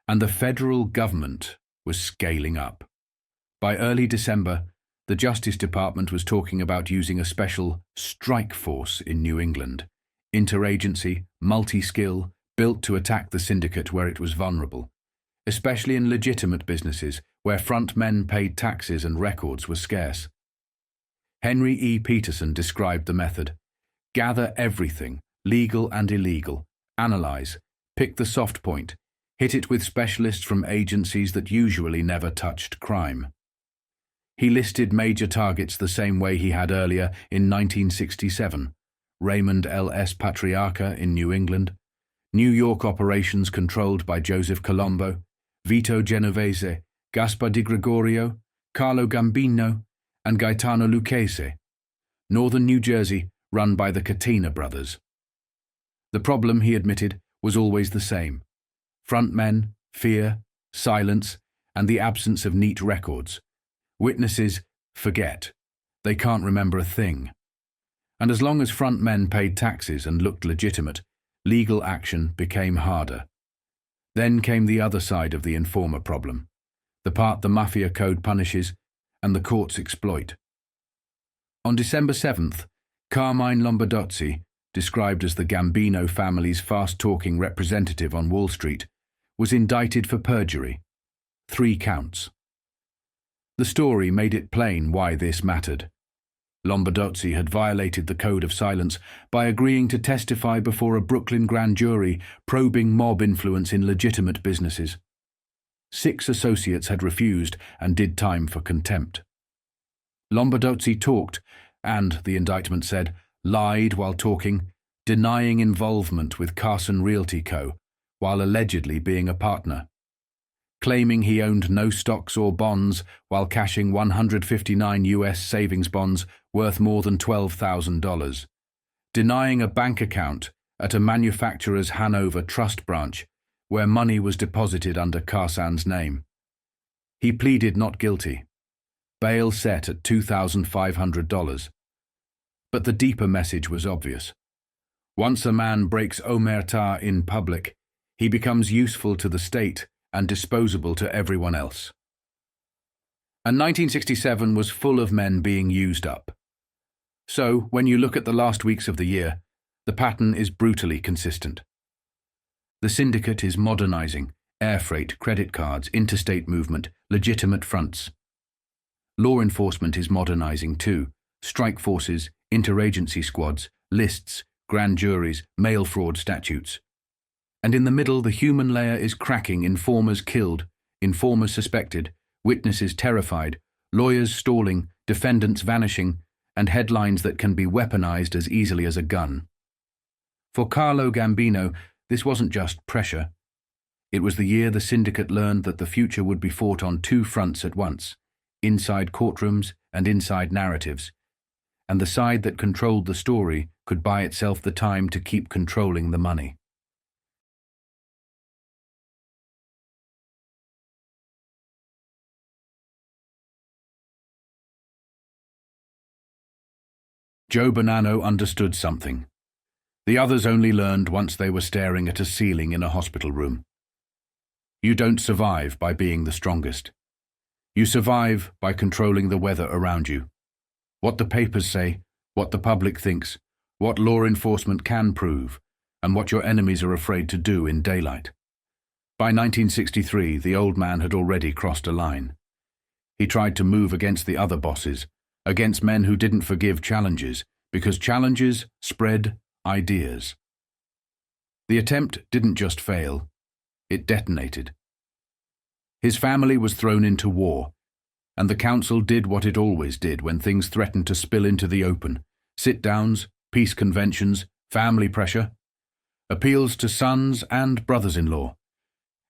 And the federal government was scaling up. By early December, the Justice Department was talking about using a special strike force in New England, interagency, multi-skill, built to attack the syndicate where it was vulnerable, especially in legitimate businesses where frontmen paid taxes and records were scarce. Henry E. Peterson described the method: gather everything, legal and illegal, analyze, pick the soft point, hit it with specialists from agencies that usually never touched crime. He listed major targets the same way he had earlier in 1967. Raymond L.S. Patriarca in New England, New York operations controlled by Joseph Colombo, Vito Genovese, Gaspar di Gregorio, Carlo Gambino, and Gaetano Lucchese. Northern New Jersey, run by the Catena brothers. The problem, he admitted, was always the same. Frontmen, fear, silence, and the absence of neat records. Witnesses forget. They can't remember a thing. And as long as frontmen paid taxes and looked legitimate, legal action became harder. Then came the other side of the informer problem, the part the Mafia Code punishes and the courts exploit. On December 7th, Carmine Lombardozzi, described as the Gambino family's fast-talking representative on Wall Street, was indicted for perjury. 3 counts. The story made it plain why this mattered. Lombardozzi had violated the code of silence by agreeing to testify before a Brooklyn grand jury probing mob influence in legitimate businesses. 6 associates had refused and did time for contempt. Lombardozzi talked and, the indictment said, lied while talking, denying involvement with Carson Realty Co., while allegedly being a partner. Claiming he owned no stocks or bonds while cashing 159 U.S. savings bonds worth more than $12,000. Denying a bank account at a manufacturer's Hanover trust branch where money was deposited under Carson's name. He pleaded not guilty. Bail set at $2,500. But the deeper message was obvious. Once a man breaks omerta in public, he becomes useful to the state and disposable to everyone else. And 1967 was full of men being used up. So, when you look at the last weeks of the year, the pattern is brutally consistent. The syndicate is modernizing: air freight, credit cards, interstate movement, legitimate fronts. Law enforcement is modernizing too: strike forces, interagency squads, lists, grand juries, mail fraud statutes. And in the middle, the human layer is cracking: informers killed, informers suspected, witnesses terrified, lawyers stalling, defendants vanishing, and headlines that can be weaponized as easily as a gun. For Carlo Gambino, this wasn't just pressure. It was the year the syndicate learned that the future would be fought on 2 fronts at once: inside courtrooms and inside narratives. And the side that controlled the story could buy itself the time to keep controlling the money. Joe Bonanno understood something. The others only learned once they were staring at a ceiling in a hospital room. You don't survive by being the strongest. You survive by controlling the weather around you. What the papers say, what the public thinks, what law enforcement can prove, and what your enemies are afraid to do in daylight. By 1963, the old man had already crossed a line. He tried to move against the other bosses, against men who didn't forgive challenges, because challenges spread ideas. The attempt didn't just fail, it detonated. His family was thrown into war, and the council did what it always did when things threatened to spill into the open: sit-downs, peace conventions, family pressure, appeals to sons and brothers-in-law,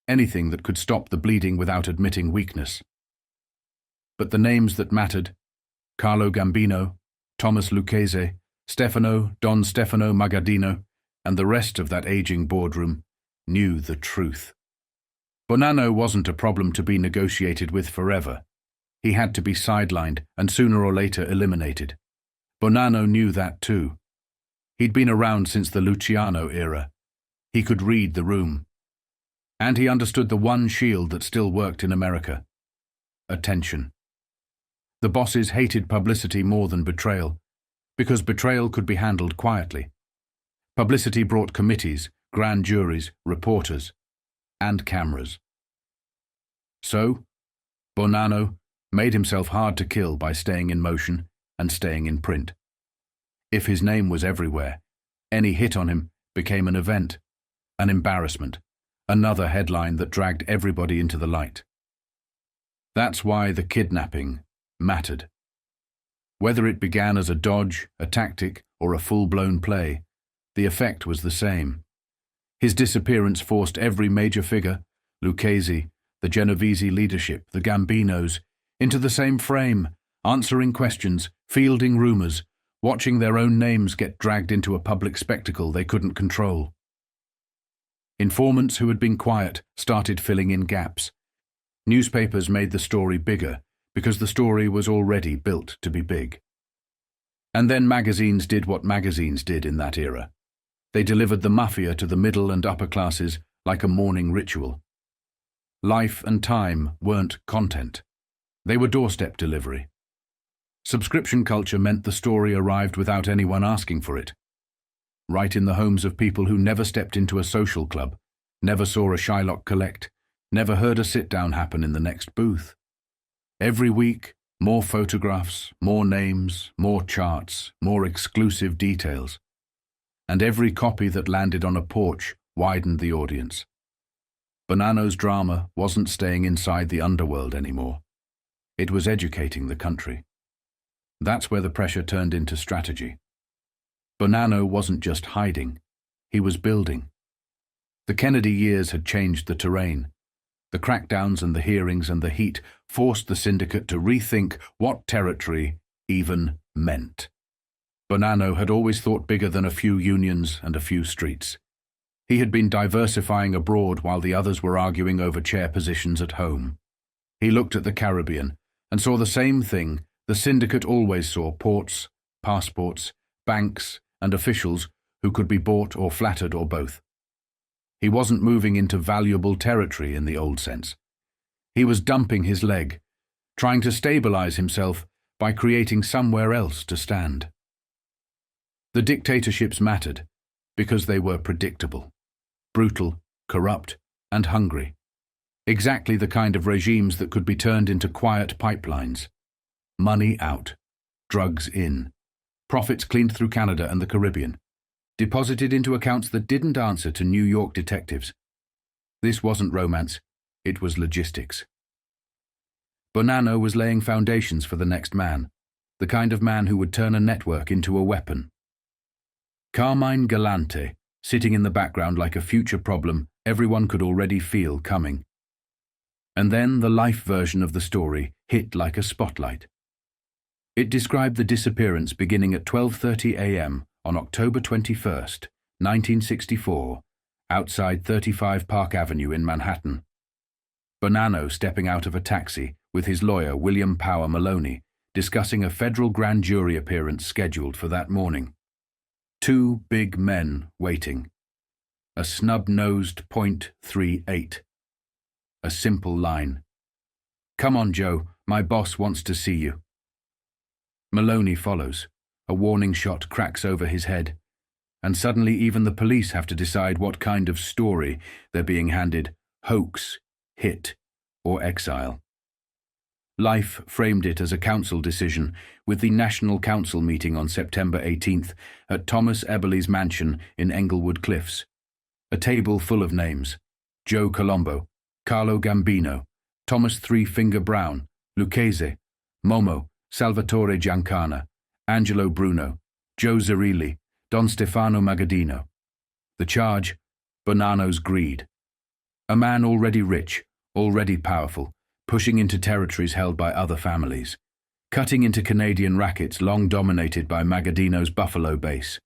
anything that could stop the bleeding without admitting weakness. But the names that mattered: Carlo Gambino, Thomas Lucchese, Don Stefano Magaddino, and the rest of that aging boardroom, knew the truth. Bonanno wasn't a problem to be negotiated with forever. He had to be sidelined and sooner or later eliminated. Bonanno knew that too. He'd been around since the Luciano era. He could read the room. And he understood the one shield that still worked in America: attention. The bosses hated publicity more than betrayal, because betrayal could be handled quietly. Publicity brought committees, grand juries, reporters, and cameras. So, Bonanno made himself hard to kill by staying in motion and staying in print. If his name was everywhere, any hit on him became an event, an embarrassment, another headline that dragged everybody into the light. That's why the kidnapping mattered. Whether it began as a dodge, a tactic, or a full-blown play, the effect was the same. His disappearance forced every major figure, Lucchese, the Genovese leadership, the Gambinos, into the same frame, answering questions, fielding rumors, watching their own names get dragged into a public spectacle they couldn't control. Informants who had been quiet started filling in gaps. Newspapers made the story bigger, because the story was already built to be big. And then magazines did what magazines did in that era. They delivered the mafia to the middle and upper classes like a morning ritual. Life and time weren't content. They were doorstep delivery. Subscription culture meant the story arrived without anyone asking for it. Right in the homes of people who never stepped into a social club, never saw a Shylock collect, never heard a sit-down happen in the next booth. Every week, more photographs, more names, more charts, more exclusive details. And every copy that landed on a porch widened the audience. Bonanno's drama wasn't staying inside the underworld anymore. It was educating the country. That's where the pressure turned into strategy. Bonanno wasn't just hiding, he was building. The Kennedy years had changed the terrain. The crackdowns and the hearings and the heat forced the syndicate to rethink what territory even meant. Bonanno had always thought bigger than a few unions and a few streets. He had been diversifying abroad while the others were arguing over chair positions at home. He looked at the Caribbean and saw the same thing the syndicate always saw: ports, passports, banks, and officials who could be bought or flattered or both. He wasn't moving into valuable territory in the old sense. He was dumping his leg, trying to stabilize himself by creating somewhere else to stand. The dictatorships mattered because they were predictable, brutal, corrupt, and hungry. Exactly the kind of regimes that could be turned into quiet pipelines. Money out, drugs in, profits cleaned through Canada and the Caribbean, deposited into accounts that didn't answer to New York detectives. This wasn't romance, it was logistics. Bonanno was laying foundations for the next man, the kind of man who would turn a network into a weapon. Carmine Galante, sitting in the background like a future problem everyone could already feel coming. And then the life version of the story hit like a spotlight. It described the disappearance beginning at 12:30 a.m. on October 21st, 1964, outside 35 Park Avenue in Manhattan. Bonanno stepping out of a taxi with his lawyer William Power Maloney, discussing a federal grand jury appearance scheduled for that morning. Two big men waiting. A snub-nosed .38. A simple line. "Come on, Joe, my boss wants to see you." Maloney follows. A warning shot cracks over his head. And suddenly even the police have to decide what kind of story they're being handed: hoax, hit, or exile. Life framed it as a council decision, with the National Council meeting on September 18th at Thomas Eberly's mansion in Englewood Cliffs. A table full of names: Joe Colombo, Carlo Gambino, Thomas Three Finger Brown, Lucchese, Momo, Salvatore Giancana, Angelo Bruno, Joe Zerilli, Don Stefano Magaddino. The charge: Bonanno's greed. A man already rich, already powerful, pushing into territories held by other families, cutting into Canadian rackets long dominated by Magaddino's Buffalo base,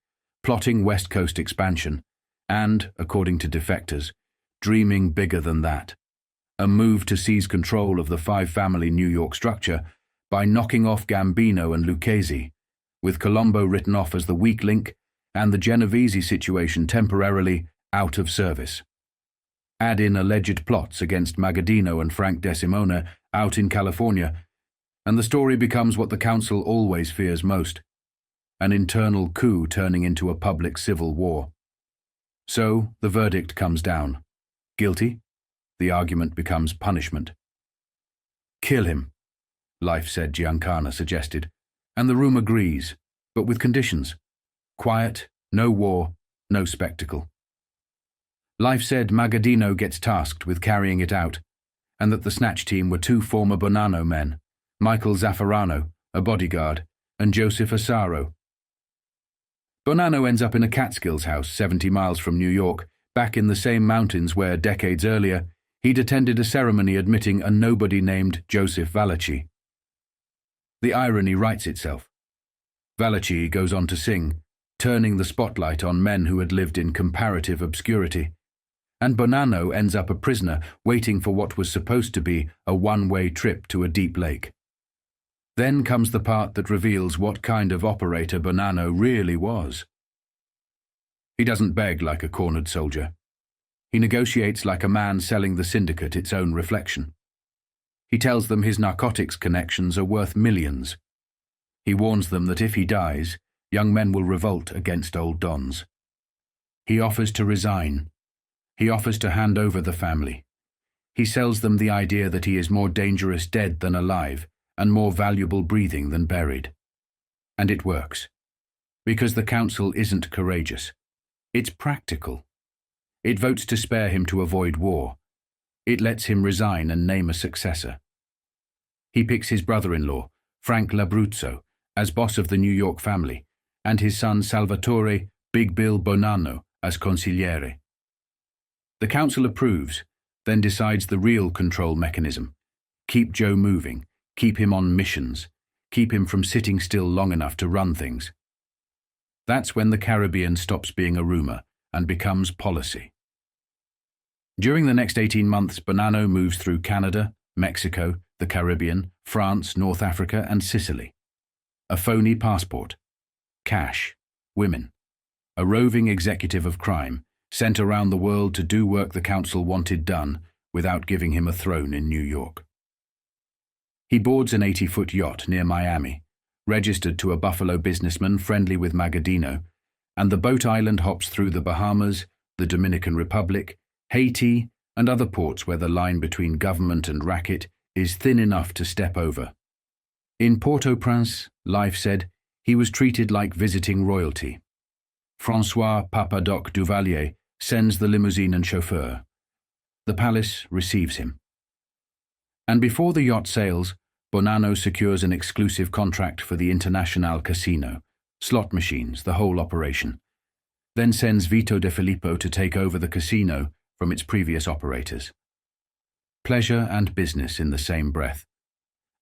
plotting West Coast expansion, and, according to defectors, dreaming bigger than that. A move to seize control of the five-family New York structure by knocking off Gambino and Lucchese, with Colombo written off as the weak link and the Genovese situation temporarily out of service. Add in alleged plots against Magaddino and Frank DeSimone out in California, and the story becomes what the council always fears most: an internal coup turning into a public civil war. So the verdict comes down. Guilty? The argument becomes punishment. "Kill him," Life said Giancana suggested, and the room agrees, but with conditions. Quiet, no war, no spectacle. Life said Magaddino gets tasked with carrying it out, and that the snatch team were two former Bonanno men, Michael Zaffarano, a bodyguard, and Joseph Asaro. Bonanno ends up in a Catskills house 70 miles from New York, back in the same mountains where, decades earlier, he'd attended a ceremony admitting a nobody named Joseph Valachi. The irony writes itself. Valachi goes on to sing, turning the spotlight on men who had lived in comparative obscurity, and Bonanno ends up a prisoner waiting for what was supposed to be a one-way trip to a deep lake. Then comes the part that reveals what kind of operator Bonanno really was. He doesn't beg like a cornered soldier. He negotiates like a man selling the syndicate its own reflection. He tells them his narcotics connections are worth millions. He warns them that if he dies, young men will revolt against old dons. He offers to resign. He offers to hand over the family. He sells them the idea that he is more dangerous dead than alive, and more valuable breathing than buried. And it works. Because the council isn't courageous. It's practical. It votes to spare him to avoid war. It lets him resign and name a successor. He picks his brother-in-law, Frank Labruzzo, as boss of the New York family, and his son Salvatore Big Bill Bonanno as consigliere. The council approves, then decides the real control mechanism. Keep Joe moving, keep him on missions, keep him from sitting still long enough to run things. That's when the Caribbean stops being a rumor and becomes policy. During the next 18 months, Bonanno moves through Canada, Mexico, the Caribbean, France, North Africa, and Sicily. A phony passport, cash, women, a roving executive of crime, sent around the world to do work the council wanted done without giving him a throne in New York. He boards an 80-foot yacht near Miami, registered to a Buffalo businessman friendly with Magadino, and the boat island hops through the Bahamas, the Dominican Republic, Haiti, and other ports where the line between government and racket is thin enough to step over. In Port-au-Prince, Life said, he was treated like visiting royalty. François Papadoc Duvalier sends the limousine and chauffeur. The palace receives him. And before the yacht sails, Bonanno secures an exclusive contract for the International Casino, slot machines, the whole operation, then sends Vito De Filippo to take over the casino from its previous operators. Pleasure and business in the same breath.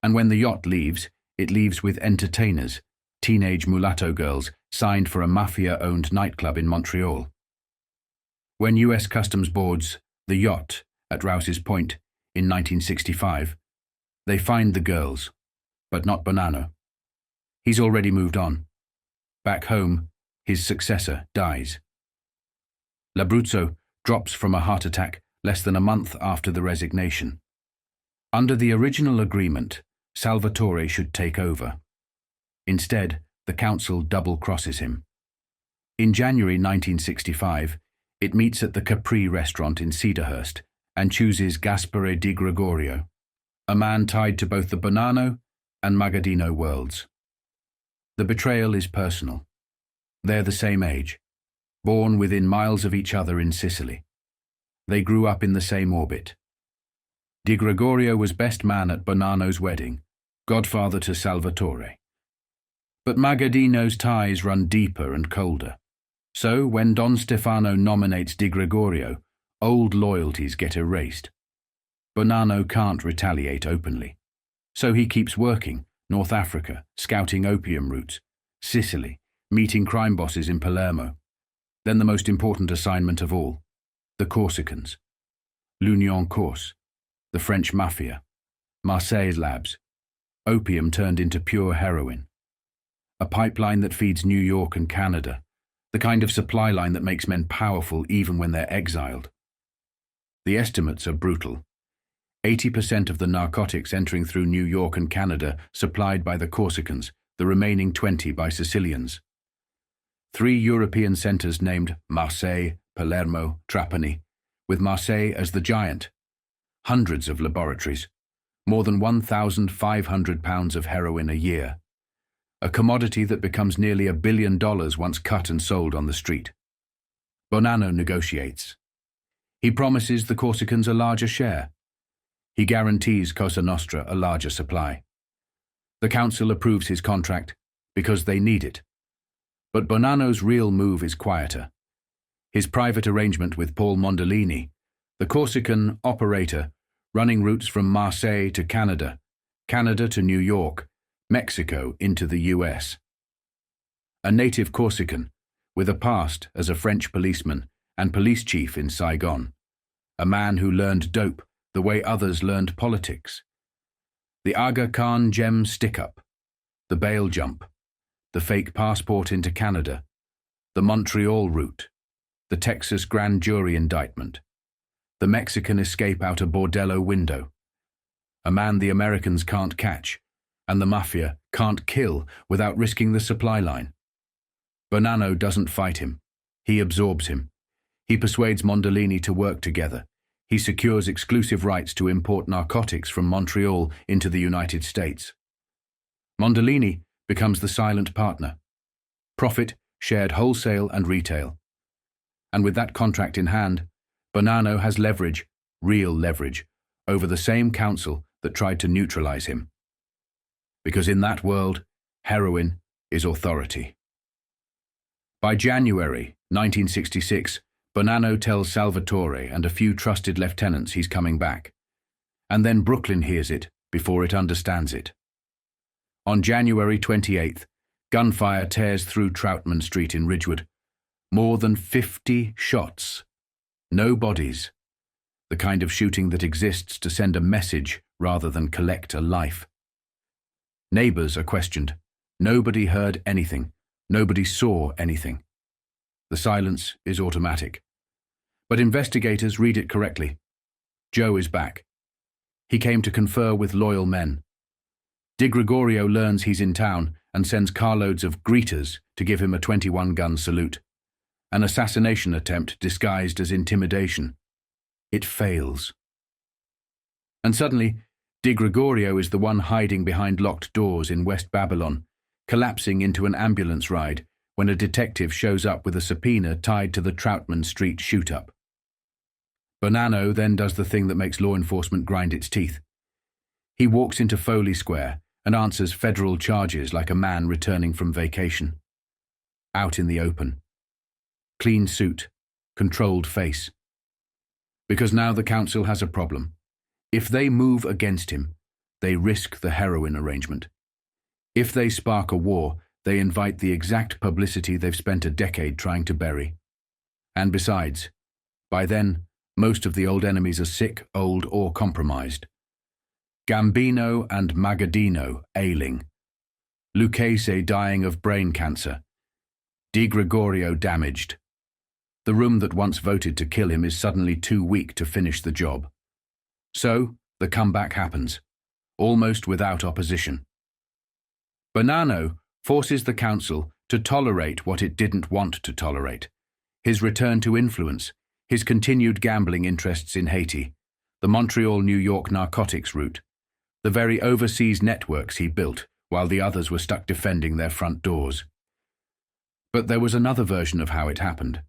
And when the yacht leaves, it leaves with entertainers, teenage mulatto girls signed for a mafia-owned nightclub in Montreal. When U.S. Customs boards the yacht at Rouse's Point in 1965, they find the girls, but not Bonanno. He's already moved on. Back home, his successor dies. Labruzzo drops from a heart attack less than a month after the resignation. Under the original agreement, Salvatore should take over. Instead, the council double-crosses him. In January 1965, it meets at the Capri restaurant in Cedarhurst and chooses Gaspare Di Gregorio, a man tied to both the Bonanno and Magadino worlds. The betrayal is personal. They're the same age, born within miles of each other in Sicily. They grew up in the same orbit. Di Gregorio was best man at Bonanno's wedding, godfather to Salvatore. But Magadino's ties run deeper and colder. So, when Don Stefano nominates Di Gregorio, old loyalties get erased. Bonanno can't retaliate openly. So he keeps working, North Africa, scouting opium routes, Sicily, meeting crime bosses in Palermo. Then the most important assignment of all, the Corsicans. L'Union Corse, the French Mafia, Marseille labs, opium turned into pure heroin. A pipeline that feeds New York and Canada, the kind of supply line that makes men powerful even when they're exiled. The estimates are brutal. 80% of the narcotics entering through New York and Canada supplied by the Corsicans, the remaining 20% by Sicilians. 3 European centers named Marseille, Palermo, Trapani, with Marseille as the giant. Hundreds of laboratories, more than 1,500 pounds of heroin a year. A commodity that becomes nearly $1 billion once cut and sold on the street. Bonanno negotiates. He promises the Corsicans a larger share. He guarantees Cosa Nostra a larger supply. The council approves his contract because they need it. But Bonanno's real move is quieter. His private arrangement with Paul Mondolini, the Corsican operator running routes from Marseille to Canada, Canada to New York, Mexico into the US. A native Corsican, with a past as a French policeman and police chief in Saigon. A man who learned dope the way others learned politics. The Aga Khan gem stick-up, the bail jump, the fake passport into Canada, the Montreal route, the Texas grand jury indictment, the Mexican escape out a bordello window. A man the Americans can't catch, and the Mafia can't kill without risking the supply line. Bonanno doesn't fight him. He absorbs him. He persuades Mondolini to work together. He secures exclusive rights to import narcotics from Montreal into the United States. Mondolini becomes the silent partner. Profit shared wholesale and retail. And with that contract in hand, Bonanno has leverage, real leverage, over the same council that tried to neutralize him. Because in that world, heroin is authority. By January 1966, Bonanno tells Salvatore and a few trusted lieutenants he's coming back. And then Brooklyn hears it before it understands it. On January 28th, gunfire tears through Troutman Street in Ridgewood. More than 50 shots. No bodies. The kind of shooting that exists to send a message rather than collect a life. Neighbors are questioned. Nobody heard anything. Nobody saw anything. The silence is automatic. But investigators read it correctly. Joe is back. He came to confer with loyal men. Di Gregorio learns he's in town and sends carloads of greeters to give him a 21-gun salute. An assassination attempt disguised as intimidation. It fails. And suddenly, Di Gregorio is the one hiding behind locked doors in West Babylon, collapsing into an ambulance ride when a detective shows up with a subpoena tied to the Troutman Street shoot-up. Bonanno then does the thing that makes law enforcement grind its teeth. He walks into Foley Square and answers federal charges like a man returning from vacation. Out in the open. Clean suit, controlled face. Because now the council has a problem. If they move against him, they risk the heroin arrangement. If they spark a war, they invite the exact publicity they've spent a decade trying to bury. And besides, by then, most of the old enemies are sick, old, or compromised. Gambino and Magaddino ailing. Lucchese dying of brain cancer. Di Gregorio damaged. The room that once voted to kill him is suddenly too weak to finish the job. So, the comeback happens, almost without opposition. Bonanno forces the council to tolerate what it didn't want to tolerate. His return to influence, his continued gambling interests in Haiti, the Montreal-New York narcotics route, the very overseas networks he built while the others were stuck defending their front doors. But there was another version of how it happened,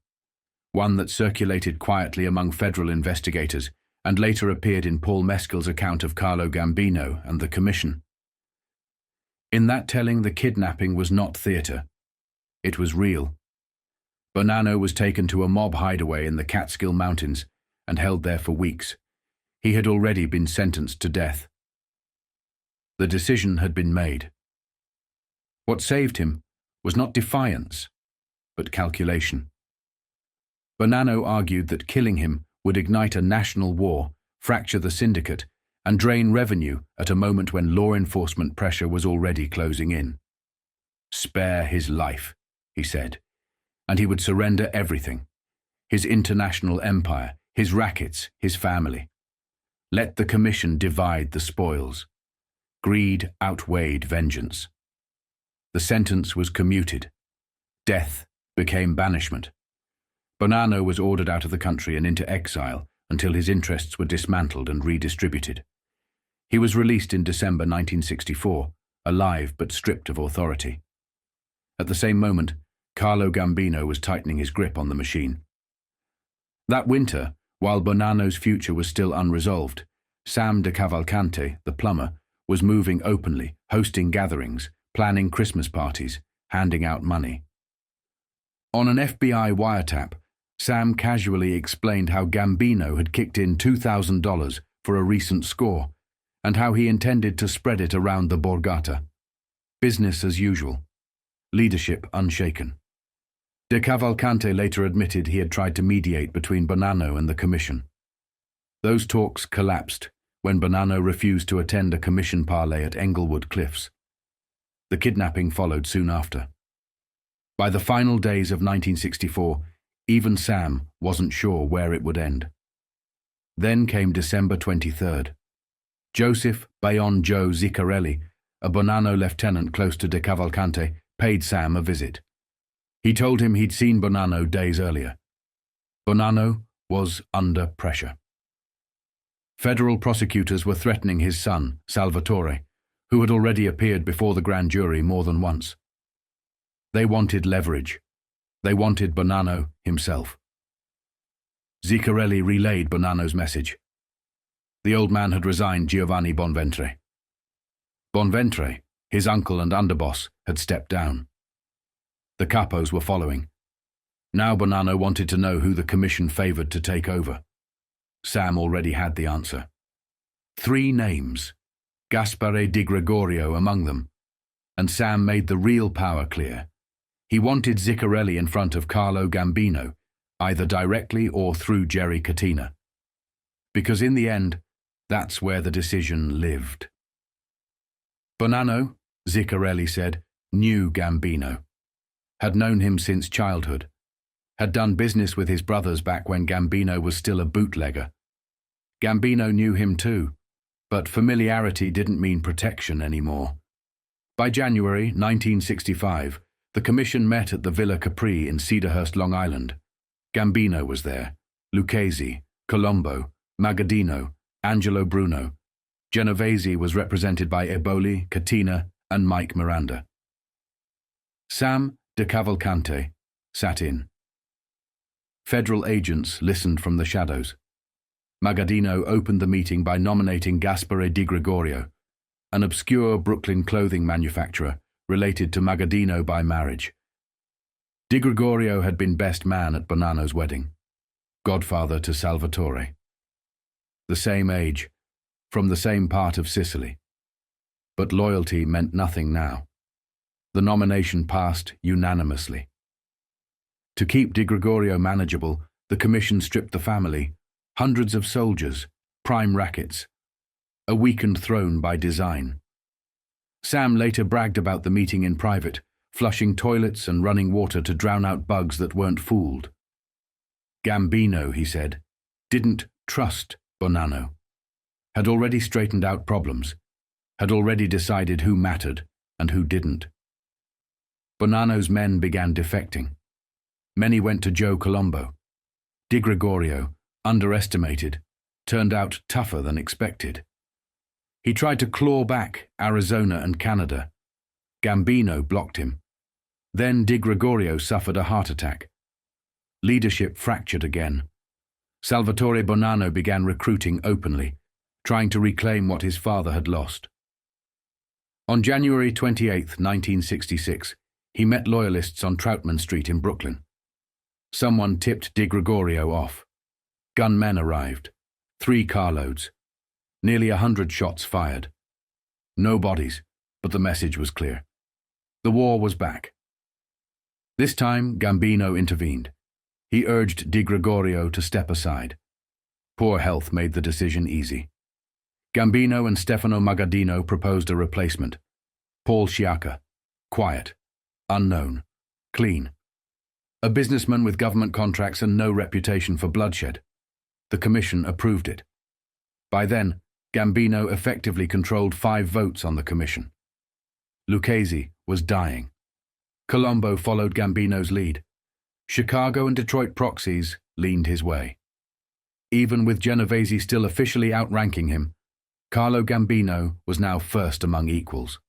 one that circulated quietly among federal investigators and later appeared in Paul Mescal's account of Carlo Gambino and the Commission. In that telling, the kidnapping was not theatre. It was real. Bonanno was taken to a mob hideaway in the Catskill Mountains and held there for weeks. He had already been sentenced to death. The decision had been made. What saved him was not defiance, but calculation. Bonanno argued that killing him would ignite a national war, fracture the syndicate, and drain revenue at a moment when law enforcement pressure was already closing in. Spare his life, he said, and he would surrender everything. His international empire, his rackets, his family. Let the Commission divide the spoils. Greed outweighed vengeance. The sentence was commuted. Death became banishment. Bonanno was ordered out of the country and into exile until his interests were dismantled and redistributed. He was released in December 1964, alive but stripped of authority. At the same moment, Carlo Gambino was tightening his grip on the machine. That winter, while Bonanno's future was still unresolved, Sam de Cavalcante, the plumber, was moving openly, hosting gatherings, planning Christmas parties, handing out money. On an FBI wiretap, Sam casually explained how Gambino had kicked in $2,000 for a recent score, and how he intended to spread it around the borgata. Business as usual. Leadership unshaken. De Cavalcante later admitted he had tried to mediate between Bonanno and the commission. Those talks collapsed when Bonanno refused to attend a commission parley at Englewood Cliffs. The kidnapping followed soon after. By the final days of 1964, even Sam wasn't sure where it would end. Then came December 23rd. Joseph Bayon Joe Ziccarelli, a Bonanno lieutenant close to De Cavalcante, paid Sam a visit. He told him he'd seen Bonanno days earlier. Bonanno was under pressure. Federal prosecutors were threatening his son, Salvatore, who had already appeared before the grand jury more than once. They wanted leverage. They wanted Bonanno himself. Ziccarelli relayed Bonanno's message. The old man had resigned Giovanni Bonventre. Bonventre, his uncle and underboss, had stepped down. The capos were following. Now Bonanno wanted to know who the commission favored to take over. Sam already had the answer. 3 names, Gaspare Di Gregorio among them, and Sam made the real power clear. He wanted Ziccarelli in front of Carlo Gambino, either directly or through Jerry Catena. Because in the end, that's where the decision lived. Bonanno, Ziccarelli said, knew Gambino, had known him since childhood, had done business with his brothers back when Gambino was still a bootlegger. Gambino knew him too, but familiarity didn't mean protection anymore. By January 1965, the commission met at the Villa Capri in Cedarhurst, Long Island. Gambino was there, Lucchese, Colombo, Magaddino, Angelo Bruno. Genovese was represented by Eboli, Catena, and Mike Miranda. Sam De Cavalcante sat in. Federal agents listened from the shadows. Magaddino opened the meeting by nominating Gaspare Di Gregorio, an obscure Brooklyn clothing manufacturer related to Magaddino by marriage. Di Gregorio had been best man at Bonanno's wedding, godfather to Salvatore. The same age, from the same part of Sicily. But loyalty meant nothing now. The nomination passed unanimously. To keep Di Gregorio manageable, the commission stripped the family, hundreds of soldiers, prime rackets, a weakened throne by design. Sam later bragged about the meeting in private, flushing toilets and running water to drown out bugs that weren't fooled. Gambino, he said, didn't trust Bonanno, had already straightened out problems, had already decided who mattered and who didn't. Bonanno's men began defecting. Many went to Joe Colombo. Di Gregorio, underestimated, turned out tougher than expected. He tried to claw back Arizona and Canada. Gambino blocked him. Then Di Gregorio suffered a heart attack. Leadership fractured again. Salvatore Bonanno began recruiting openly, trying to reclaim what his father had lost. On January 28, 1966, he met loyalists on Troutman Street in Brooklyn. Someone tipped Di Gregorio off. Gunmen arrived, 3 carloads, nearly 100 shots fired. No bodies, but the message was clear. The war was back. This time, Gambino intervened. He urged Di Gregorio to step aside. Poor health made the decision easy. Gambino and Stefano Magaddino proposed a replacement. Paul Sciacca, quiet, unknown, clean. A businessman with government contracts and no reputation for bloodshed. The commission approved it. By then, Gambino effectively controlled 5 votes on the commission. Lucchese was dying. Colombo followed Gambino's lead. Chicago and Detroit proxies leaned his way. Even with Genovese still officially outranking him, Carlo Gambino was now first among equals.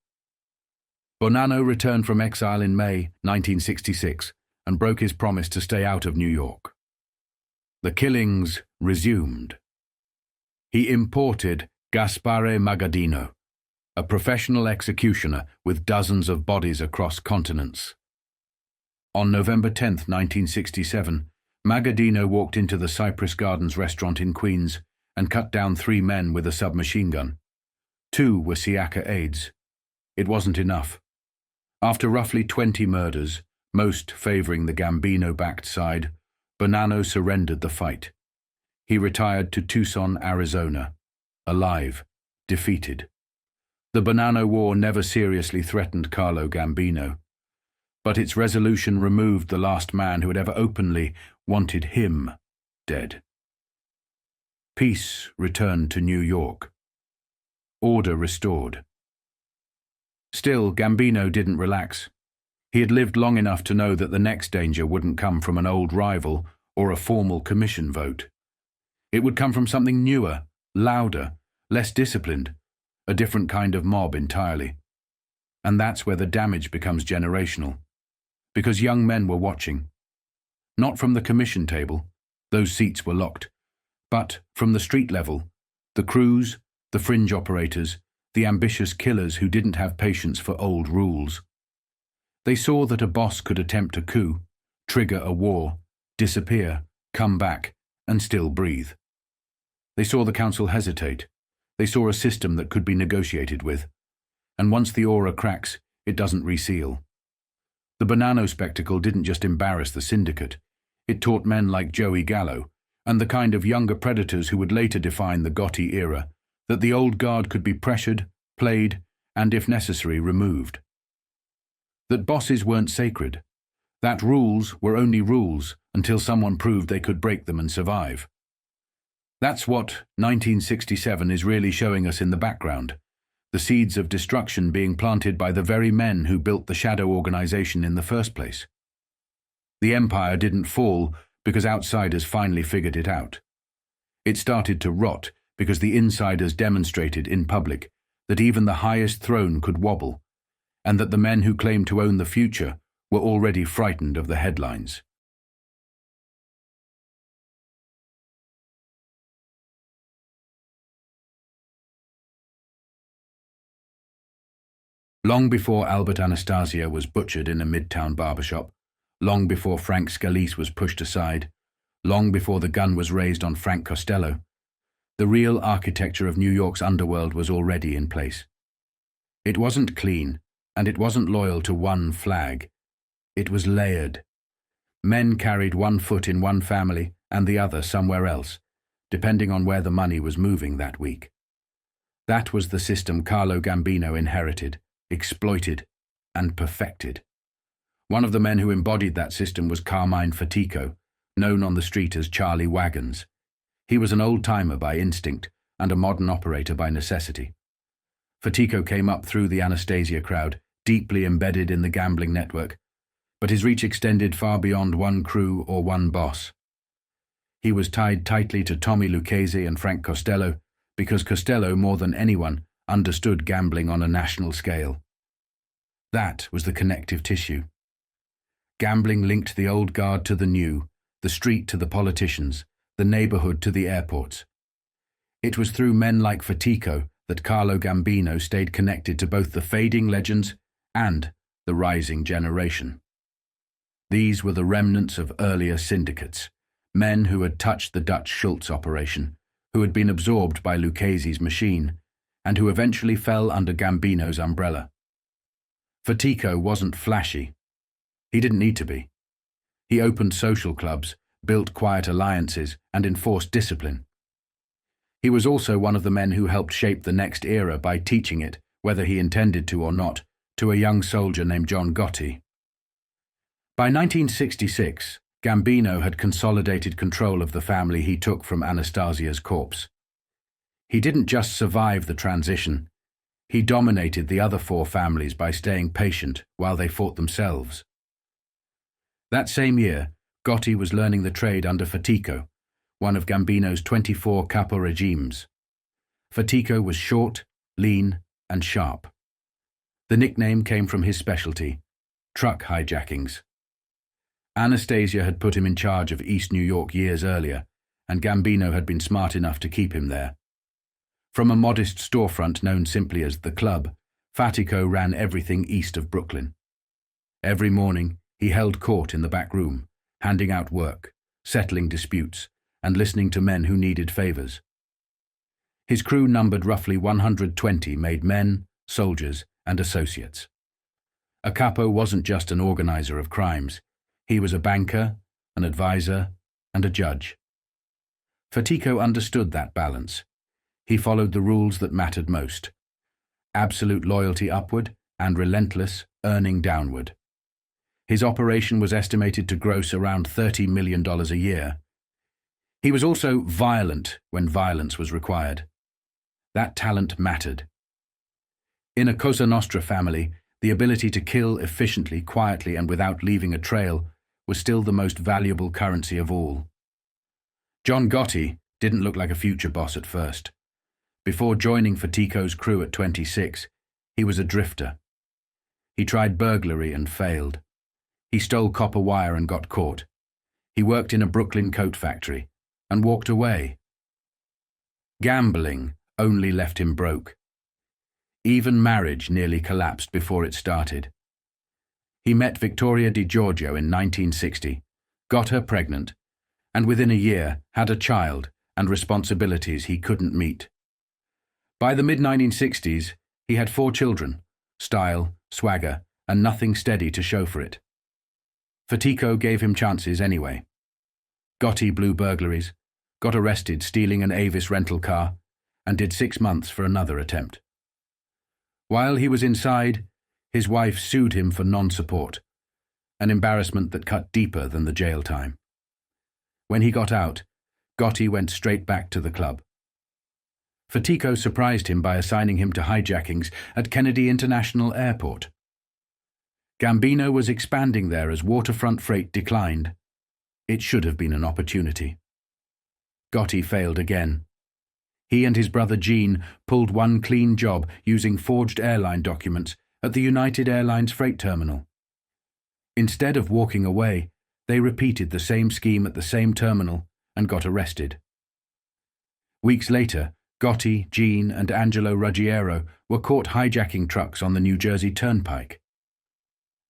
Bonanno returned from exile in May 1966 and broke his promise to stay out of New York. The killings resumed. He imported Gaspare Magaddino, a professional executioner with dozens of bodies across continents. On November 10, 1967, Magaddino walked into the Cypress Gardens restaurant in Queens and cut down 3 men with a submachine gun. 2 were Siaka aides. It wasn't enough. After roughly 20 murders, most favoring the Gambino-backed side, Bonanno surrendered the fight. He retired to Tucson, Arizona, alive, defeated. The Bonanno War never seriously threatened Carlo Gambino, but its resolution removed the last man who had ever openly wanted him dead. Peace returned to New York. Order restored. Still, Gambino didn't relax. He had lived long enough to know that the next danger wouldn't come from an old rival or a formal commission vote. It would come from something newer, louder, less disciplined, a different kind of mob entirely. And that's where the damage becomes generational. Because young men were watching. Not from the commission table, those seats were locked, but from the street level, the crews, the fringe operators, the ambitious killers who didn't have patience for old rules. They saw that a boss could attempt a coup, trigger a war, disappear, come back, and still breathe. They saw the council hesitate. They saw a system that could be negotiated with. And once the aura cracks, it doesn't reseal. The Bonanno spectacle didn't just embarrass the syndicate. It taught men like Joey Gallo, and the kind of younger predators who would later define the Gotti era, that the old guard could be pressured, played, and if necessary, removed. That bosses weren't sacred. That rules were only rules until someone proved they could break them and survive. That's what 1967 is really showing us in the background, the seeds of destruction being planted by the very men who built the shadow organization in the first place. The empire didn't fall because outsiders finally figured it out. It started to rot because the insiders demonstrated in public that even the highest throne could wobble, and that the men who claimed to own the future were already frightened of the headlines. Long before Albert Anastasia was butchered in a midtown barbershop, long before Frank Scalise was pushed aside, long before the gun was raised on Frank Costello, the real architecture of New York's underworld was already in place. It wasn't clean, and it wasn't loyal to one flag. It was layered. Men carried one foot in one family and the other somewhere else, depending on where the money was moving that week. That was the system Carlo Gambino inherited, exploited, and perfected. One of the men who embodied that system was Carmine Fatico, known on the street as Charlie Wagons. He was an old-timer by instinct and a modern operator by necessity. Fatico came up through the Anastasia crowd, deeply embedded in the gambling network, but his reach extended far beyond one crew or one boss. He was tied tightly to Tommy Lucchese and Frank Costello because Costello, more than anyone, understood gambling on a national scale. That was the connective tissue. Gambling linked the old guard to the new, the street to the politicians, the neighborhood to the airports. It was through men like Fatico that Carlo Gambino stayed connected to both the fading legends and the rising generation. These were the remnants of earlier syndicates, men who had touched the Dutch Schultz operation, who had been absorbed by Lucchese's machine, and who eventually fell under Gambino's umbrella. Fatico wasn't flashy. He didn't need to be. He opened social clubs, built quiet alliances, and enforced discipline. He was also one of the men who helped shape the next era by teaching it, whether he intended to or not, to a young soldier named John Gotti. By 1966, Gambino had consolidated control of the family he took from Anastasia's corpse. He didn't just survive the transition. He dominated the other 4 families by staying patient while they fought themselves. That same year, Gotti was learning the trade under Fatico, one of Gambino's 24 capo regimes. Fatico was short, lean, and sharp. The nickname came from his specialty, truck hijackings. Anastasia had put him in charge of East New York years earlier, and Gambino had been smart enough to keep him there. From a modest storefront known simply as The Club, Faraco ran everything east of Brooklyn. Every morning, he held court in the back room, handing out work, settling disputes, and listening to men who needed favors. His crew numbered roughly 120 made men, soldiers, and associates. A capo wasn't just an organizer of crimes. He was a banker, an advisor, and a judge. Faraco understood that balance. He followed the rules that mattered most: absolute loyalty upward and relentless earning downward. His operation was estimated to gross around $30 million a year. He was also violent when violence was required. That talent mattered. In a Cosa Nostra family, the ability to kill efficiently, quietly, and without leaving a trail was still the most valuable currency of all. John Gotti didn't look like a future boss at first. Before joining Faraco's crew at 26, he was a drifter. He tried burglary and failed. He stole copper wire and got caught. He worked in a Brooklyn coat factory and walked away. Gambling only left him broke. Even marriage nearly collapsed before it started. He met Victoria Di Giorgio in 1960, got her pregnant, and within a year had a child and responsibilities he couldn't meet. By the mid-1960s, he had 4 children, style, swagger, and nothing steady to show for it. Faraco gave him chances anyway. Gotti blew burglaries, got arrested stealing an Avis rental car, and did 6 months for another attempt. While he was inside, his wife sued him for non-support, an embarrassment that cut deeper than the jail time. When he got out, Gotti went straight back to the club. Faraco surprised him by assigning him to hijackings at Kennedy International Airport. Gambino was expanding there as waterfront freight declined. It should have been an opportunity. Gotti failed again. He and his brother Gene pulled one clean job using forged airline documents at the United Airlines freight terminal. Instead of walking away, they repeated the same scheme at the same terminal and got arrested. Weeks later, Gotti, Gene, and Angelo Ruggiero were caught hijacking trucks on the New Jersey Turnpike.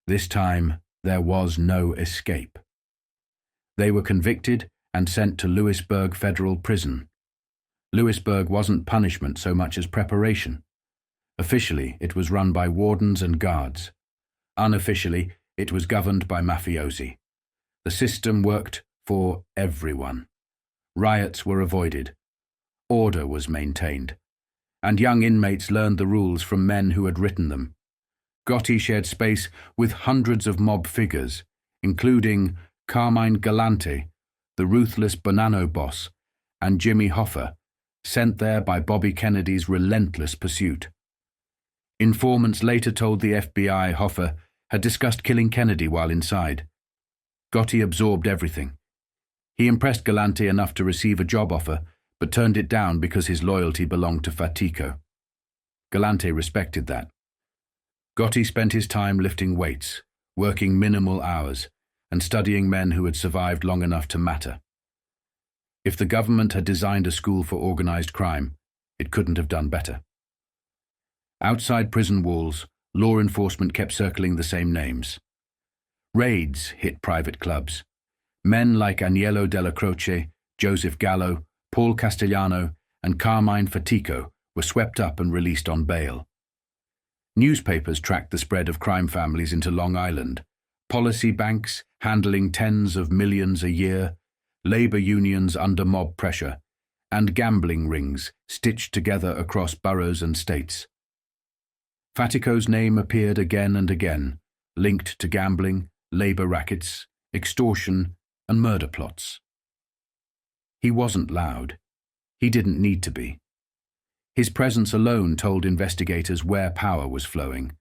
This time, there was no escape. They were convicted and sent to Lewisburg Federal Prison. Lewisburg wasn't punishment so much as preparation. Officially, it was run by wardens and guards. Unofficially, it was governed by mafiosi. The system worked for everyone. Riots were avoided. Order was maintained. And young inmates learned the rules from men who had written them. Gotti shared space with hundreds of mob figures, including Carmine Galante, the ruthless Bonanno boss, and Jimmy Hoffa, sent there by Bobby Kennedy's relentless pursuit. Informants later told the FBI Hoffa had discussed killing Kennedy while inside. Gotti absorbed everything. He impressed Galante enough to receive a job offer, but turned it down because his loyalty belonged to Faraco. Galante respected that. Gotti spent his time lifting weights, working minimal hours, and studying men who had survived long enough to matter. If the government had designed a school for organized crime, it couldn't have done better. Outside prison walls, law enforcement kept circling the same names. Raids hit private clubs. Men like Agnello Della Croce, Joseph Gallo, Paul Castellano, and Carmine Faraco were swept up and released on bail. Newspapers tracked the spread of crime families into Long Island, policy banks handling tens of millions a year, labor unions under mob pressure, and gambling rings stitched together across boroughs and states. Faraco's name appeared again and again, linked to gambling, labor rackets, extortion, and murder plots. He wasn't loud. He didn't need to be. His presence alone told investigators where power was flowing.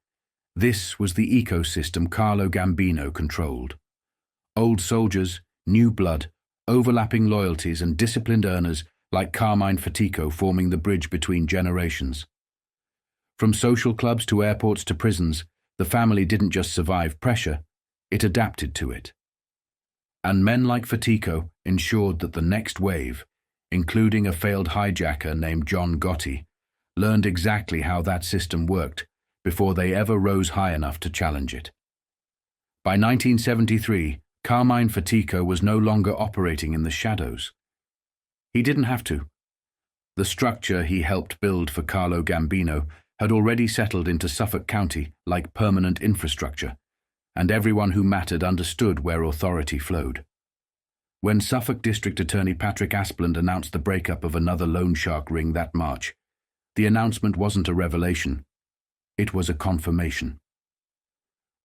This was the ecosystem Carlo Gambino controlled. Old soldiers, new blood, overlapping loyalties, and disciplined earners like Carmine Faraco forming the bridge between generations. From social clubs to airports to prisons, the family didn't just survive pressure, it adapted to it. And men like Faraco ensured that the next wave, including a failed hijacker named John Gotti, learned exactly how that system worked before they ever rose high enough to challenge it. By 1973, Carmine Fatico was no longer operating in the shadows. He didn't have to. The structure he helped build for Carlo Gambino had already settled into Suffolk County like permanent infrastructure, and everyone who mattered understood where authority flowed. When Suffolk District Attorney Patrick Aspland announced the breakup of another loan shark ring that March, the announcement wasn't a revelation. It was a confirmation.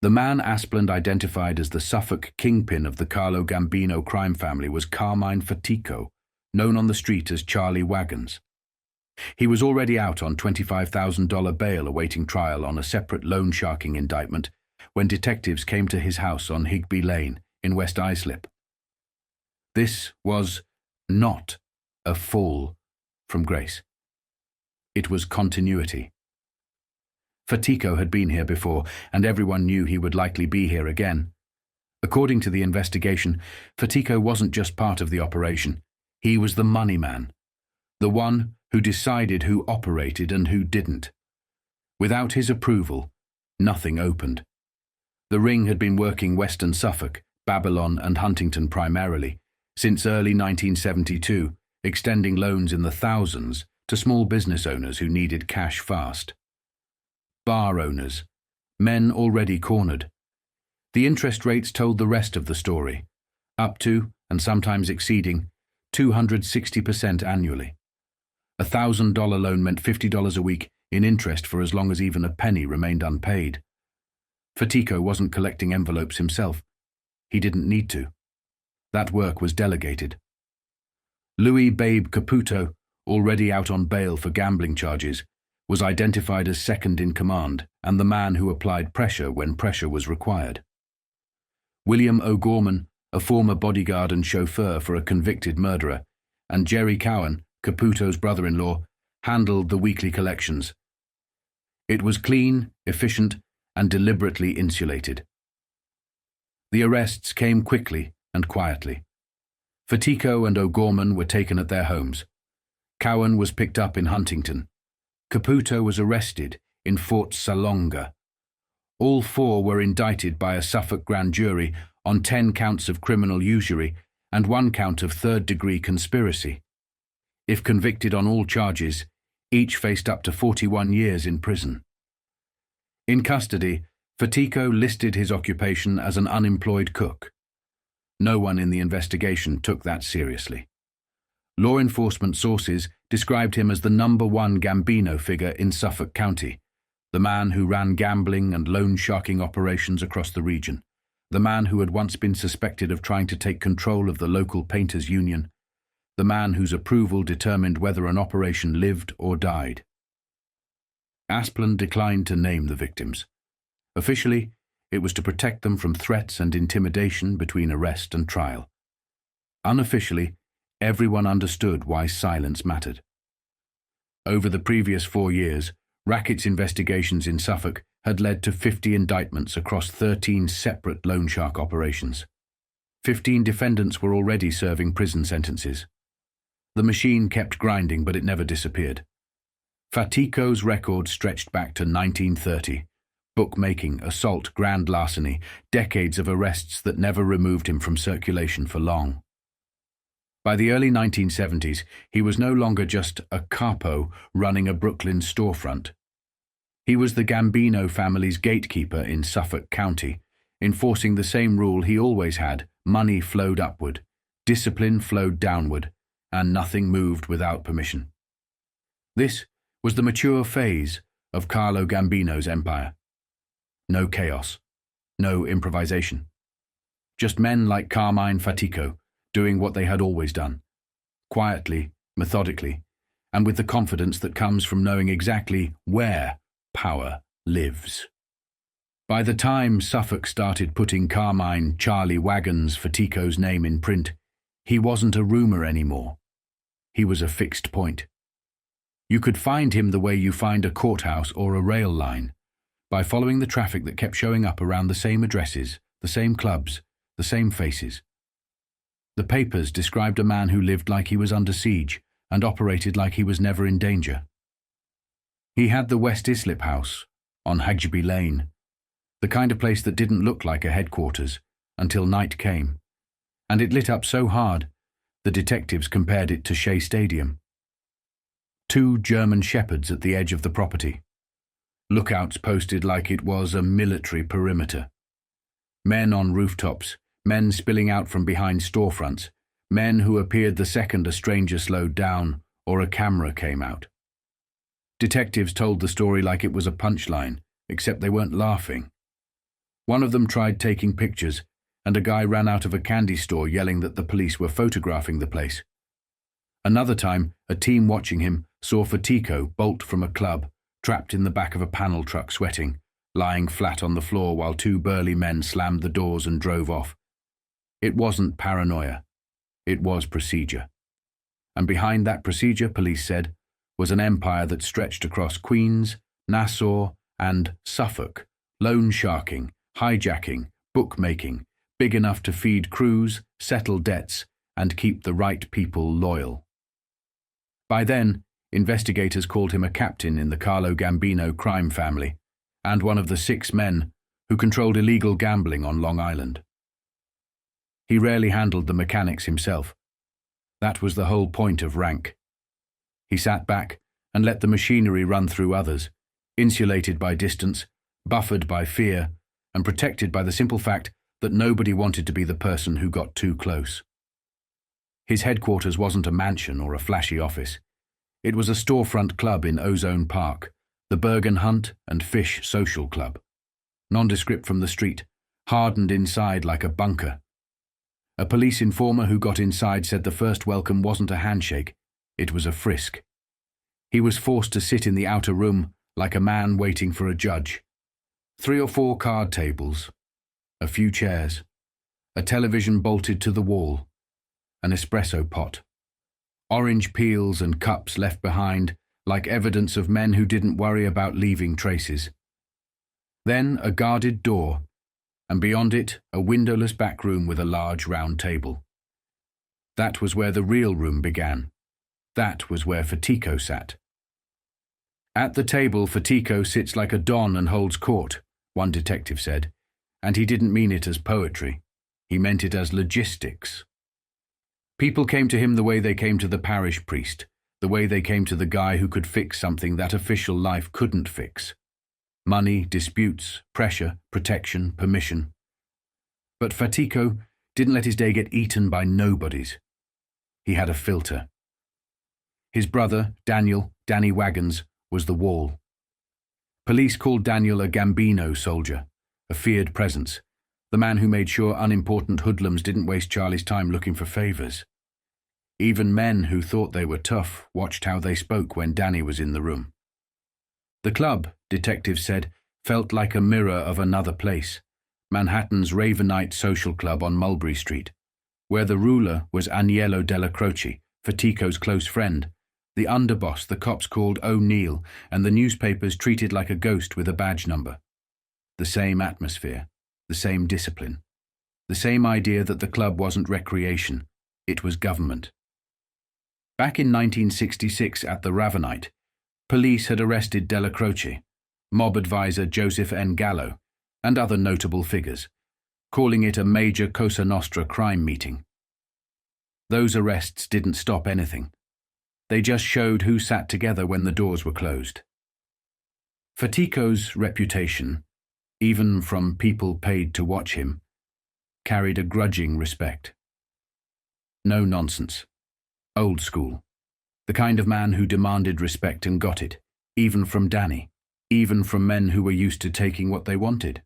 The man Aspland identified as the Suffolk kingpin of the Carlo Gambino crime family was Carmine Fatico, known on the street as Charlie Wagons. He was already out on $25,000 bail awaiting trial on a separate loan sharking indictment when detectives came to his house on Higby Lane in West Islip. This was not a fall from grace. It was continuity. Fatico had been here before, and everyone knew he would likely be here again. According to the investigation, Fatico wasn't just part of the operation. He was the money man, the one who decided who operated and who didn't. Without his approval, nothing opened. The ring had been working Western Suffolk, Babylon and Huntington primarily, since early 1972, extending loans in the thousands to small business owners who needed cash fast. Bar owners, men already cornered. The interest rates told the rest of the story, up to, and sometimes exceeding, 260% annually. A $1,000 loan meant $50 a week in interest for as long as even a penny remained unpaid. Fatico wasn't collecting envelopes himself. He didn't need to. That work was delegated. Louis Babe Caputo, already out on bail for gambling charges, was identified as second in command and the man who applied pressure when pressure was required. William O'Gorman, a former bodyguard and chauffeur for a convicted murderer, and Jerry Cowan, Caputo's brother-in-law, handled the weekly collections. It was clean, efficient, and deliberately insulated. The arrests came quickly and quietly. Fatico and O'Gorman were taken at their homes. Cowan was picked up in Huntington. Caputo was arrested in Fort Salonga. All four were indicted by a Suffolk grand jury on 10 counts of criminal usury and 1 count of third-degree conspiracy. If convicted on all charges, each faced up to 41 years in prison. In custody, Fatico listed his occupation as an unemployed cook. No one in the investigation took that seriously. Law enforcement sources described him as the #1 Gambino figure in Suffolk County, the man who ran gambling and loan sharking operations across the region, the man who had once been suspected of trying to take control of the local painters' union, the man whose approval determined whether an operation lived or died. Aspland declined to name the victims. Officially, it was to protect them from threats and intimidation between arrest and trial. Unofficially, everyone understood why silence mattered. Over the previous 4 years, rackets investigations in Suffolk had led to 50 indictments across 13 separate loan shark operations. 15 defendants were already serving prison sentences. The machine kept grinding, but it never disappeared. Fatico's record stretched back to 1930. Bookmaking, assault, grand larceny, decades of arrests that never removed him from circulation for long. By the early 1970s, he was no longer just a capo running a Brooklyn storefront. He was the Gambino family's gatekeeper in Suffolk County, enforcing the same rule he always had: money flowed upward, discipline flowed downward, and nothing moved without permission. This was the mature phase of Carlo Gambino's empire. No chaos, no improvisation. Just men like Carmine Fatico, doing what they had always done, quietly, methodically, and with the confidence that comes from knowing exactly where power lives. By the time Suffolk started putting Carmine Charlie Wagons Fatico's name in print, he wasn't a rumor anymore. He was a fixed point. You could find him the way you find a courthouse or a rail line, by following the traffic that kept showing up around the same addresses, the same clubs, the same faces. The papers described a man who lived like he was under siege and operated like he was never in danger. He had the West Islip House on Hageby Lane, the kind of place that didn't look like a headquarters until night came, and it lit up so hard the detectives compared it to Shea Stadium. 2 German shepherds at the edge of the property. Lookouts posted like it was a military perimeter. Men on rooftops, men spilling out from behind storefronts, men who appeared the second a stranger slowed down or a camera came out. Detectives told the story like it was a punchline, except they weren't laughing. One of them tried taking pictures, and a guy ran out of a candy store yelling that the police were photographing the place. Another time, a team watching him saw Faraco bolt from a club, trapped in the back of a panel truck sweating, lying flat on the floor while 2 burly men slammed the doors and drove off. It wasn't paranoia. It was procedure. And behind that procedure, police said, was an empire that stretched across Queens, Nassau, and Suffolk, loan sharking, hijacking, bookmaking, big enough to feed crews, settle debts, and keep the right people loyal. By then, investigators called him a captain in the Carlo Gambino crime family, and one of the 6 men who controlled illegal gambling on Long Island. He rarely handled the mechanics himself. That was the whole point of rank. He sat back and let the machinery run through others, insulated by distance, buffered by fear, and protected by the simple fact that nobody wanted to be the person who got too close. His headquarters wasn't a mansion or a flashy office. It was a storefront club in Ozone Park, the Bergen Hunt and Fish Social Club. Nondescript from the street, hardened inside like a bunker. A police informer who got inside said the first welcome wasn't a handshake, it was a frisk. He was forced to sit in the outer room like a man waiting for a judge. 3 or 4 card tables, a few chairs, a television bolted to the wall, an espresso pot, orange peels and cups left behind like evidence of men who didn't worry about leaving traces. Then a guarded door, and beyond it a windowless back room with a large round table. That was where the real room began. That was where Faraco sat. At the table, Faraco sits like a don and holds court, one detective said, and he didn't mean it as poetry. He meant it as logistics. People came to him the way they came to the parish priest, the way they came to the guy who could fix something that official life couldn't fix. Money, disputes, pressure, protection, permission. But Faraco didn't let his day get eaten by nobodies. He had a filter. His brother, Danny Wagons, was the wall. Police called Daniel a Gambino soldier, a feared presence, the man who made sure unimportant hoodlums didn't waste Charlie's time looking for favors. Even men who thought they were tough watched how they spoke when Danny was in the room. The club, detectives said, felt like a mirror of another place, Manhattan's Ravenite social club on Mulberry Street, where the ruler was Agnello Della Croce, Faraco's close friend, the underboss the cops called O'Neill, and the newspapers treated like a ghost with a badge number. The same atmosphere, the same discipline, the same idea that the club wasn't recreation, it was government. Back in 1966 at the Ravenite, police had arrested Della Croce, mob advisor Joseph N. Gallo, and other notable figures, calling it a major Cosa Nostra crime meeting. Those arrests didn't stop anything. They just showed who sat together when the doors were closed. Faraco's reputation, even from people paid to watch him, carried a grudging respect. No nonsense. Old school. The kind of man who demanded respect and got it, even from Danny, even from men who were used to taking what they wanted.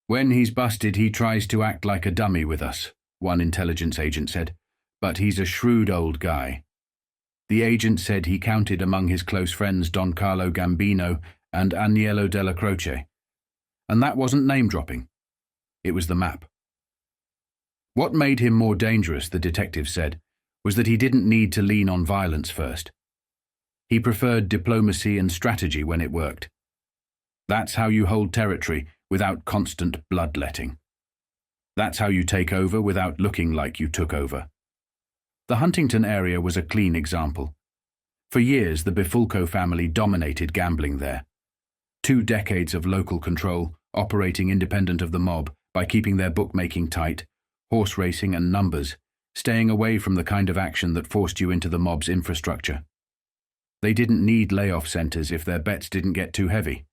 When he's busted, he tries to act like a dummy with us, one intelligence agent said, but he's a shrewd old guy. The agent said he counted among his close friends Don Carlo Gambino and Agnello Della Croce. And that wasn't name-dropping. It was the map. What made him more dangerous, the detective said, was that he didn't need to lean on violence first. He preferred diplomacy and strategy when it worked. That's how you hold territory without constant bloodletting. That's how you take over without looking like you took over. The Huntington area was a clean example. For years, the Bifulco family dominated gambling there. 2 decades of local control, operating independent of the mob by keeping their bookmaking tight, horse racing and numbers, staying away from the kind of action that forced you into the mob's infrastructure. They didn't need layoff centers if their bets didn't get too heavy.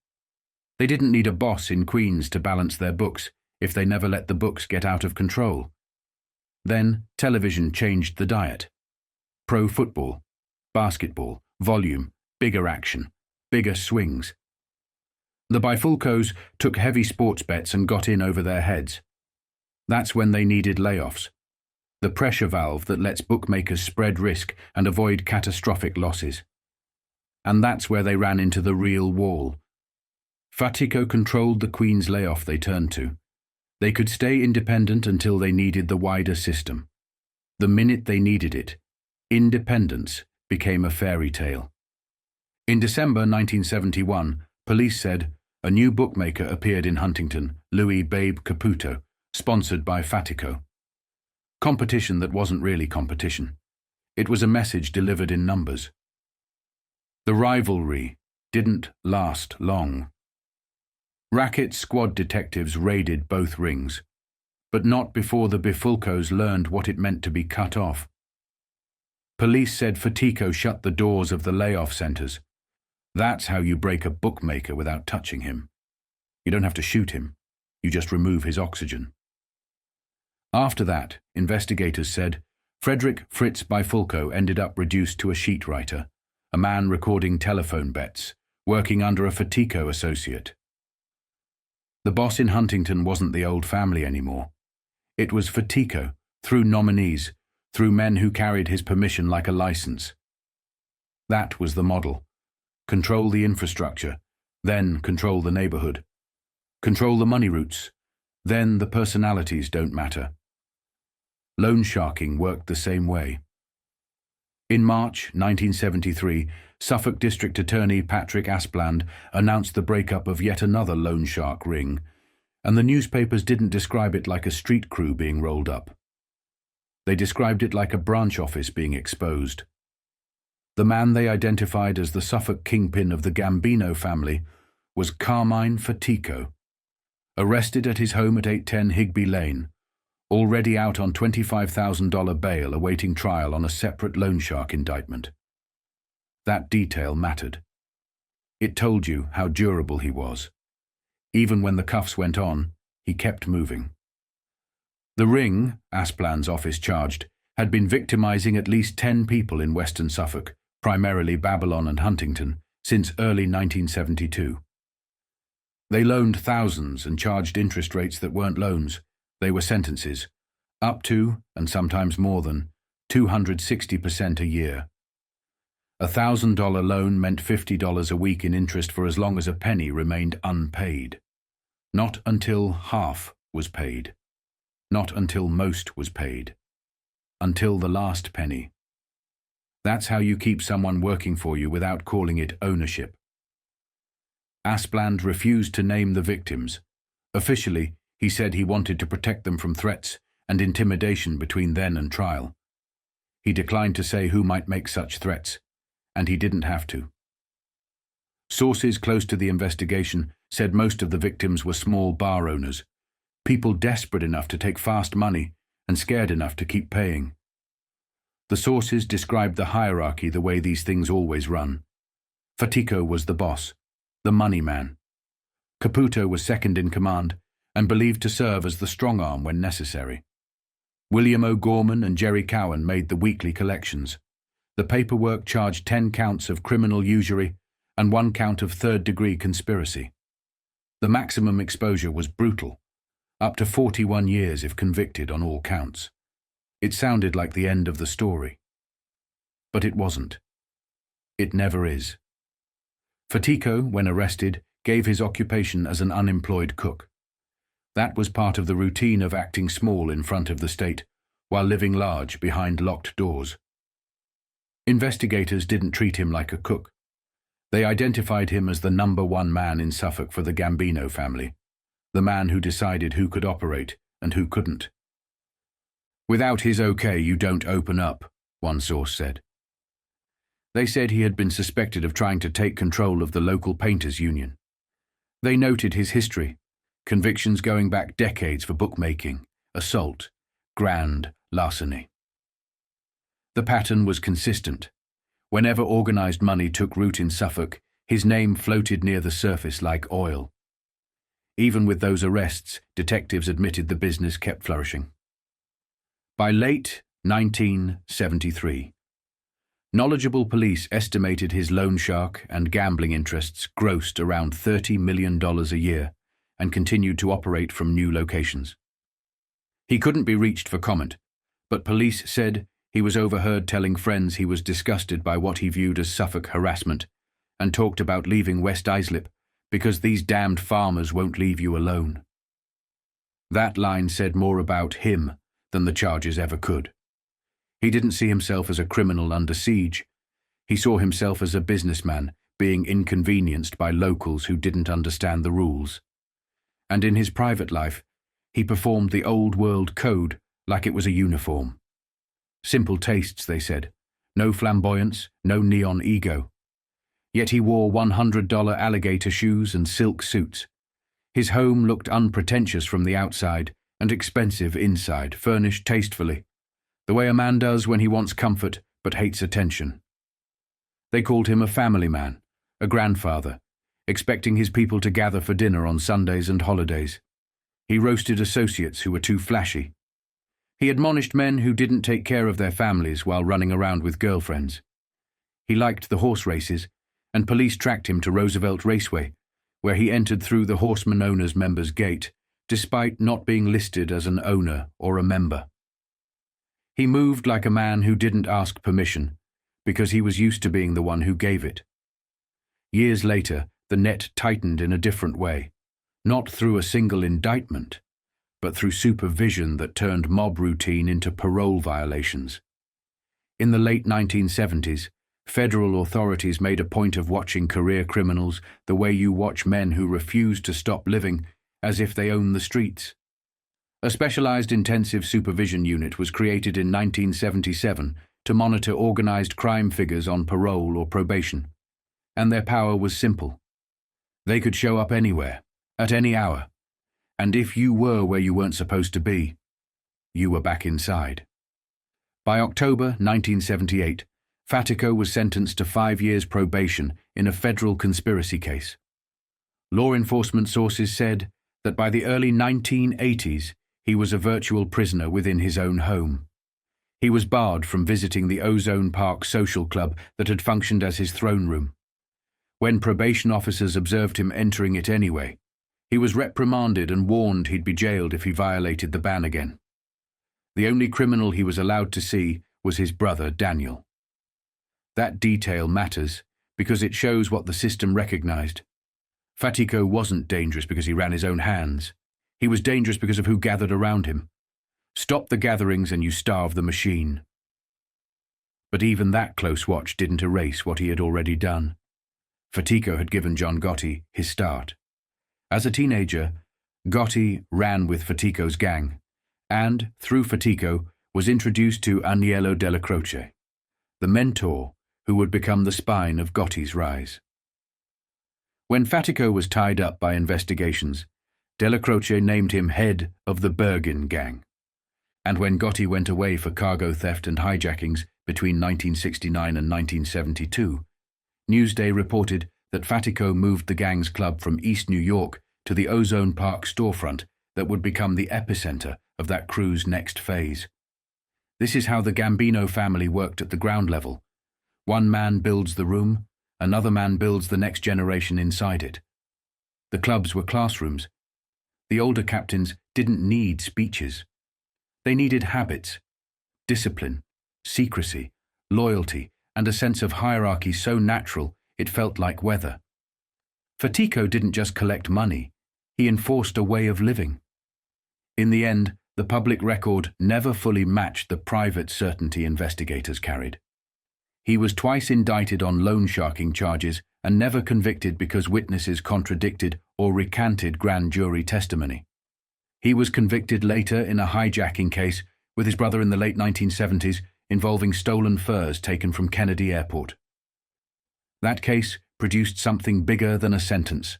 They didn't need a boss in Queens to balance their books if they never let the books get out of control. Then television changed the diet. Pro football, basketball, volume, bigger action, bigger swings. The Bifulcos took heavy sports bets and got in over their heads. That's when they needed layoffs. The pressure valve that lets bookmakers spread risk and avoid catastrophic losses. And that's where they ran into the real wall. Faraco controlled the Queen's layoff they turned to. They could stay independent until they needed the wider system. The minute they needed it, independence became a fairy tale. In December 1971, police said a new bookmaker appeared in Huntington, Louis Babe Caputo, sponsored by Faraco. Competition that wasn't really competition. It was a message delivered in numbers. The rivalry didn't last long. Racket squad detectives raided both rings, but not before the Bifulcos learned what it meant to be cut off. Police said Faraco shut the doors of the layoff centers. That's how you break a bookmaker without touching him. You don't have to shoot him, you just remove his oxygen. After that, investigators said Frederick Fritz Bifulco ended up reduced to a sheetwriter, a man recording telephone bets, working under a Faraco associate. The boss in Huntington wasn't the old family anymore. It was Faraco, through nominees, through men who carried his permission like a license. That was the model. Control the infrastructure, then control the neighborhood. Control the money routes, then the personalities don't matter. Loan sharking worked the same way. In March 1973, Suffolk District Attorney Patrick Aspland announced the breakup of yet another loan shark ring, and the newspapers didn't describe it like a street crew being rolled up. They described it like a branch office being exposed. The man they identified as the Suffolk kingpin of the Gambino family was Carmine Faraco, arrested at his home at 810 Higby Lane, already out on $25,000 bail awaiting trial on a separate loan shark indictment. That detail mattered. It told you how durable he was. Even when the cuffs went on, he kept moving. The ring, Aspland's office charged, had been victimizing at least 10 people in Western Suffolk, primarily Babylon and Huntington, since early 1972. They loaned thousands and charged interest rates that weren't loans. They were sentences, up to, and sometimes more than, 260% a year. A $1,000 loan meant $50 a week in interest for as long as a penny remained unpaid. Not until half was paid. Not until most was paid. Until the last penny. That's how you keep someone working for you without calling it ownership. Aspland refused to name the victims. Officially, he said he wanted to protect them from threats and intimidation between then and trial. He declined to say who might make such threats, and he didn't have to. Sources close to the investigation said most of the victims were small bar owners, people desperate enough to take fast money and scared enough to keep paying. The sources described the hierarchy the way these things always run. Faraco was the boss, the money man. Caputo was second in command and believed to serve as the strong arm when necessary. William O'Gorman and Jerry Cowan made the weekly collections. The paperwork charged 10 counts of criminal usury and 1 count of third-degree conspiracy. The maximum exposure was brutal, up to 41 years if convicted on all counts. It sounded like the end of the story. But it wasn't. It never is. Faraco, when arrested, gave his occupation as an unemployed cook. That was part of the routine of acting small in front of the state, while living large behind locked doors. Investigators didn't treat him like a cook. They identified him as the #1 man in Suffolk for the Gambino family, the man who decided who could operate and who couldn't. Without his okay, you don't open up, one source said. They said he had been suspected of trying to take control of the local painters' union. They noted his history, convictions going back decades for bookmaking, assault, grand larceny. The pattern was consistent. Whenever organized money took root in Suffolk, his name floated near the surface like oil. Even with those arrests, detectives admitted the business kept flourishing. By late 1973, knowledgeable police estimated his loan shark and gambling interests grossed around $30 million a year and continued to operate from new locations. He couldn't be reached for comment, but police said he was overheard telling friends he was disgusted by what he viewed as Suffolk harassment and talked about leaving West Islip because these damned farmers won't leave you alone. That line said more about him than the charges ever could. He didn't see himself as a criminal under siege. He saw himself as a businessman being inconvenienced by locals who didn't understand the rules. And in his private life, he performed the old world code like it was a uniform. Simple tastes, they said. No flamboyance, no neon ego. Yet he wore $100 alligator shoes and silk suits. His home looked unpretentious from the outside and expensive inside, furnished tastefully, the way a man does when he wants comfort but hates attention. They called him a family man, a grandfather, expecting his people to gather for dinner on Sundays and holidays. He roasted associates who were too flashy. He admonished men who didn't take care of their families while running around with girlfriends. He liked the horse races, and police tracked him to Roosevelt Raceway, where he entered through the Horseman Owners Members Gate, despite not being listed as an owner or a member. He moved like a man who didn't ask permission, because he was used to being the one who gave it. Years later, the net tightened in a different way, not through a single indictment, but through supervision that turned mob routine into parole violations. In the late 1970s, federal authorities made a point of watching career criminals the way you watch men who refuse to stop living, as if they own the streets. A specialized intensive supervision unit was created in 1977 to monitor organized crime figures on parole or probation, and their power was simple. They could show up anywhere, at any hour, and if you were where you weren't supposed to be, you were back inside. By October 1978, Faraco was sentenced to 5 years probation in a federal conspiracy case. Law enforcement sources said that by the early 1980s, he was a virtual prisoner within his own home. He was barred from visiting the Ozone Park social club that had functioned as his throne room. When probation officers observed him entering it anyway, he was reprimanded and warned he'd be jailed if he violated the ban again. The only criminal he was allowed to see was his brother, Daniel. That detail matters because it shows what the system recognized. Faraco wasn't dangerous because he ran his own hands. He was dangerous because of who gathered around him. Stop the gatherings and you starve the machine. But even that close watch didn't erase what he had already done. Faraco had given John Gotti his start. As a teenager, Gotti ran with Faraco's gang, and, through Faraco, was introduced to Agnello Della Croce, the mentor who would become the spine of Gotti's rise. When Faraco was tied up by investigations, Della Croce named him head of the Bergen gang, and when Gotti went away for cargo theft and hijackings between 1969 and 1972, Newsday reported that Faraco moved the gang's club from East New York to the Ozone Park storefront that would become the epicenter of that crew's next phase. This is how the Gambino family worked at the ground level. One man builds the room, another man builds the next generation inside it. The clubs were classrooms. The older captains didn't need speeches. They needed habits, discipline, secrecy, loyalty, and a sense of hierarchy so natural it felt like weather. Faraco didn't just collect money, he enforced a way of living. In the end, the public record never fully matched the private certainty investigators carried. He was twice indicted on loan sharking charges and never convicted because witnesses contradicted or recanted grand jury testimony. He was convicted later in a hijacking case with his brother in the late 1970s involving stolen furs taken from Kennedy Airport. That case produced something bigger than a sentence.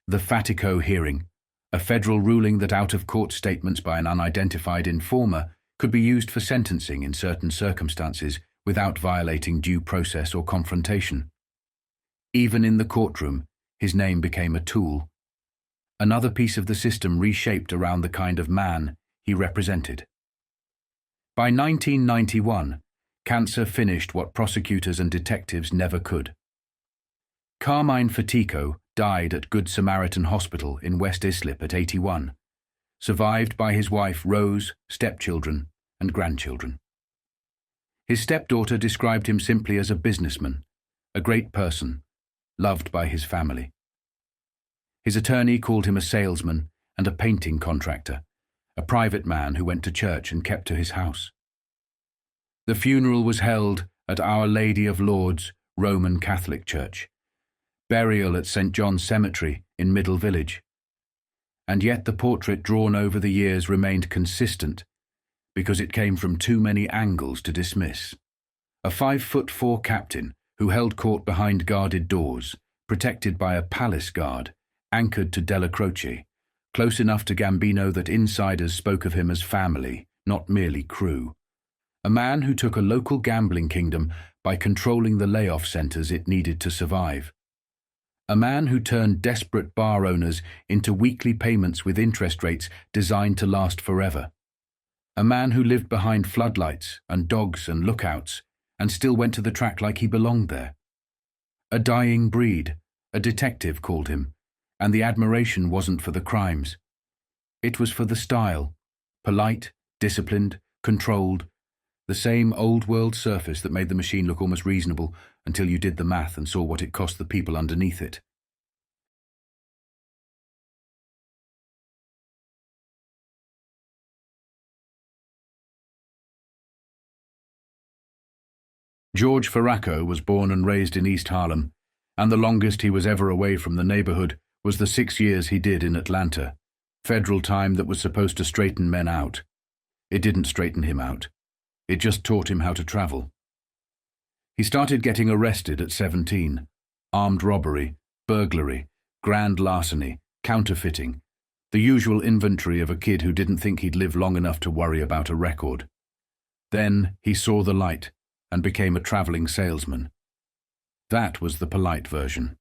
The Faraco hearing, a federal ruling that out-of-court statements by an unidentified informer could be used for sentencing in certain circumstances without violating due process or confrontation. Even in the courtroom, his name became a tool. Another piece of the system reshaped around the kind of man he represented. By 1991, cancer finished what prosecutors and detectives never could. Carmine Fatico died at Good Samaritan Hospital in West Islip at 81, survived by his wife Rose, stepchildren, and grandchildren. His stepdaughter described him simply as a businessman, a great person, loved by his family. His attorney called him a salesman and a painting contractor, a private man who went to church and kept to his house. The funeral was held at Our Lady of Lourdes Roman Catholic Church, burial at St. John's Cemetery in Middle Village. And yet the portrait drawn over the years remained consistent because it came from too many angles to dismiss. A 5'4" captain who held court behind guarded doors, protected by a palace guard, anchored to Della Croce, close enough to Gambino that insiders spoke of him as family, not merely crew. A man who took a local gambling kingdom by controlling the layoff centers it needed to survive. A man who turned desperate bar owners into weekly payments with interest rates designed to last forever. A man who lived behind floodlights and dogs and lookouts and still went to the track like he belonged there. A dying breed, a detective called him, and the admiration wasn't for the crimes. It was for the style, polite, disciplined, controlled, the same old-world surface that made the machine look almost reasonable until you did the math and saw what it cost the people underneath it. George Faraco was born and raised in East Harlem, and the longest he was ever away from the neighborhood was the 6 years he did in Atlanta, federal time that was supposed to straighten men out. It didn't straighten him out. It just taught him how to travel. He started getting arrested at 17. Armed robbery, burglary, grand larceny, counterfeiting, the usual inventory of a kid who didn't think he'd live long enough to worry about a record. Then he saw the light and became a traveling salesman. That was the polite version.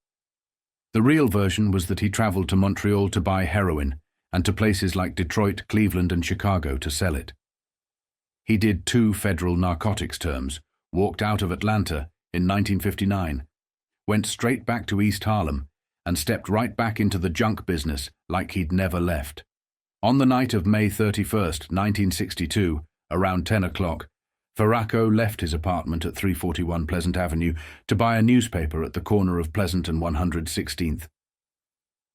The real version was that he traveled to Montreal to buy heroin and to places like Detroit, Cleveland, and Chicago to sell it. He did 2 federal narcotics terms, walked out of Atlanta in 1959, went straight back to East Harlem, and stepped right back into the junk business like he'd never left. On the night of May 31st, 1962, around 10 o'clock, Faraco left his apartment at 341 Pleasant Avenue to buy a newspaper at the corner of Pleasant and 116th.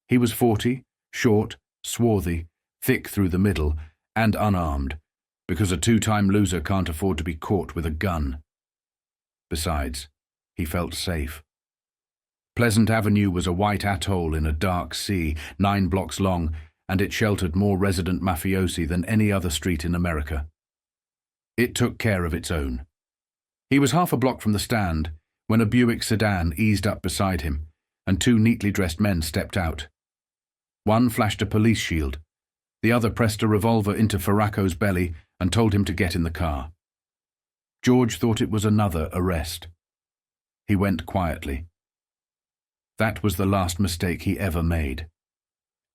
He was 40, short, swarthy, thick through the middle, and unarmed, because a 2-time loser can't afford to be caught with a gun. Besides, he felt safe. Pleasant Avenue was a white atoll in a dark sea, 9 blocks long, and it sheltered more resident mafiosi than any other street in America. It took care of its own. He was half a block from the stand when a Buick sedan eased up beside him, and 2 neatly dressed men stepped out. One flashed a police shield. The other pressed a revolver into Faraco's belly and told him to get in the car. George thought it was another arrest. He went quietly. That was the last mistake he ever made.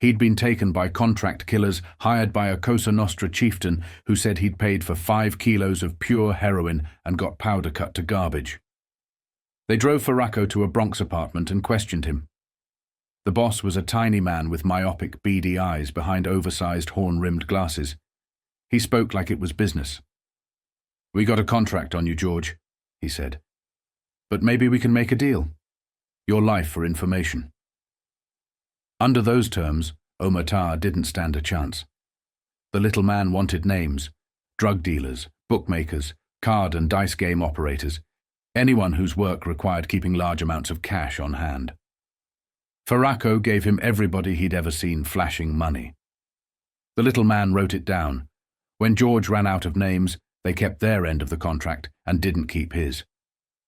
He'd been taken by contract killers hired by a Cosa Nostra chieftain who said he'd paid for 5 kilos of pure heroin and got powder cut to garbage. They drove Faraco to a Bronx apartment and questioned him. The boss was a tiny man with myopic, beady eyes behind oversized horn-rimmed glasses. He spoke like it was business. "We got a contract on you, George," he said. "But maybe we can make a deal. Your life for information." Under those terms, Omerta didn't stand a chance. The little man wanted names: drug dealers, bookmakers, card and dice game operators, anyone whose work required keeping large amounts of cash on hand. Faraco gave him everybody he'd ever seen flashing money. The little man wrote it down. When George ran out of names, they kept their end of the contract and didn't keep his.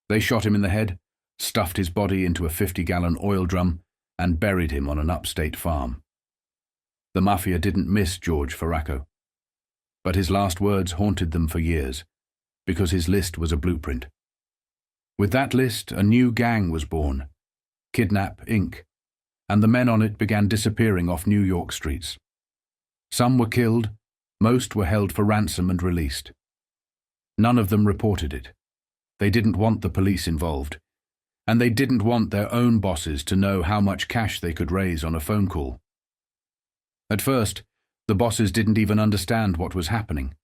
They shot him in the head, stuffed his body into a 50-gallon oil drum, and buried him on an upstate farm. The Mafia didn't miss George Faraco, but his last words haunted them for years, because his list was a blueprint. With that list, a new gang was born, Kidnap Inc., and the men on it began disappearing off New York streets. Some were killed, most were held for ransom and released. None of them reported it. They didn't want the police involved, and they didn't want their own bosses to know how much cash they could raise on a phone call. At first, the bosses didn't even understand what was happening.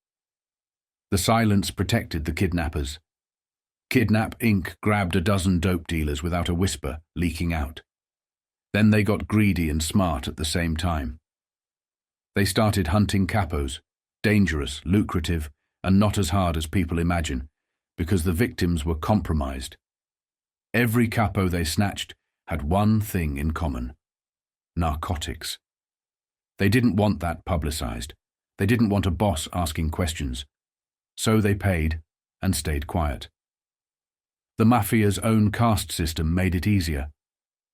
The silence protected the kidnappers. Kidnap Inc. grabbed a dozen dope dealers without a whisper leaking out. Then they got greedy and smart at the same time. They started hunting capos, dangerous, lucrative, and not as hard as people imagine, because the victims were compromised. Every capo they snatched had one thing in common: narcotics. They didn't want that publicized. They didn't want a boss asking questions. So they paid and stayed quiet. The Mafia's own caste system made it easier.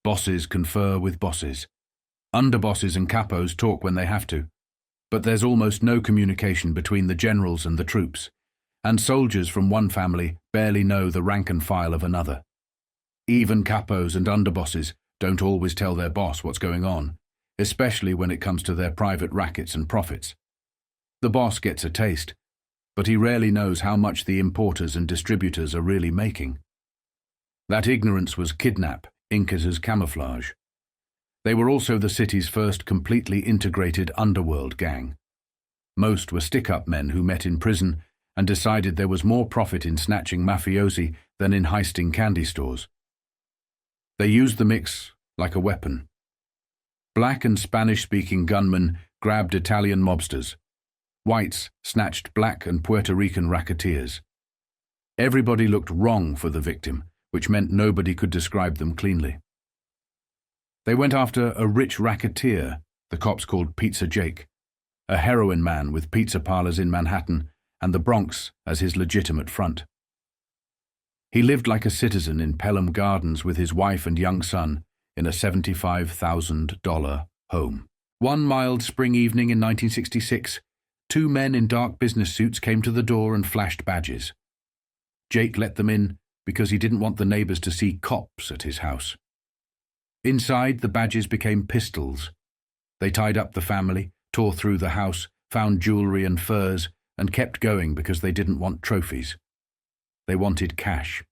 Bosses confer with bosses. Underbosses and capos talk when they have to. But there's almost no communication between the generals and the troops, and soldiers from one family barely know the rank and file of another. Even capos and underbosses don't always tell their boss what's going on, especially when it comes to their private rackets and profits. The boss gets a taste, but he rarely knows how much the importers and distributors are really making. That ignorance was Kidnap Inc.'s camouflage. They were also the city's first completely integrated underworld gang. Most were stick-up men who met in prison and decided there was more profit in snatching mafiosi than in heisting candy stores. They used the mix like a weapon. Black and Spanish-speaking gunmen grabbed Italian mobsters. Whites snatched black and Puerto Rican racketeers. Everybody looked wrong for the victim, which meant nobody could describe them cleanly. They went after a rich racketeer the cops called Pizza Jake, a heroin man with pizza parlors in Manhattan and the Bronx as his legitimate front. He lived like a citizen in Pelham Gardens with his wife and young son in a $75,000 home. One mild spring evening in 1966, two men in dark business suits came to the door and flashed badges. Jake let them in because he didn't want the neighbors to see cops at his house. Inside, the badges became pistols. They tied up the family, tore through the house, found jewelry and furs, and kept going because they didn't want trophies. They wanted cash.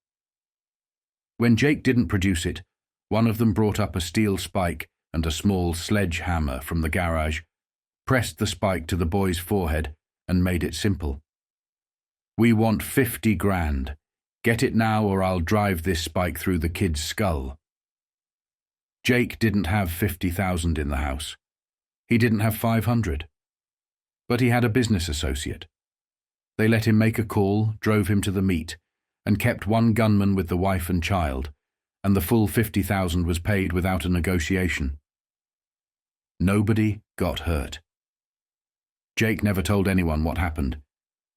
When Jake didn't produce it, one of them brought up a steel spike and a small sledgehammer from the garage, pressed the spike to the boy's forehead, and made it simple. "We want 50 grand. Get it now or I'll drive this spike through the kid's skull." Jake didn't have 50,000 in the house. He didn't have 500. But he had a business associate. They let him make a call, drove him to the meet, and kept one gunman with the wife and child, and the full 50,000 was paid without a negotiation. Nobody got hurt. Jake never told anyone what happened.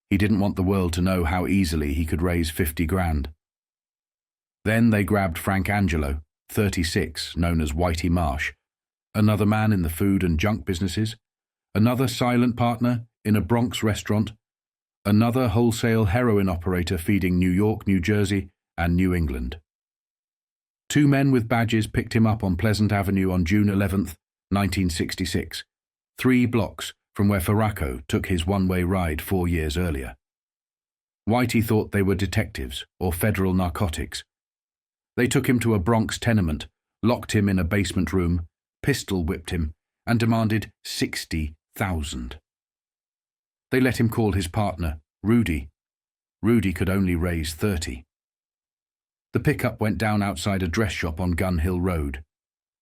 He didn't want the world to know how easily he could raise 50 grand. Then they grabbed Frank Angelo, 36, known as Whitey Marsh, another man in the food and junk businesses, another silent partner in a Bronx restaurant, another wholesale heroin operator feeding New York, New Jersey, and New England. Two men with badges picked him up on Pleasant Avenue on June 11, 1966, 3 blocks from where Faraco took his one-way ride 4 years earlier. Whitey thought they were detectives or federal narcotics. They took him to a Bronx tenement, locked him in a basement room, pistol-whipped him, and demanded 60,000. They let him call his partner, Rudy. Rudy could only raise 30. The pickup went down outside a dress shop on Gun Hill Road.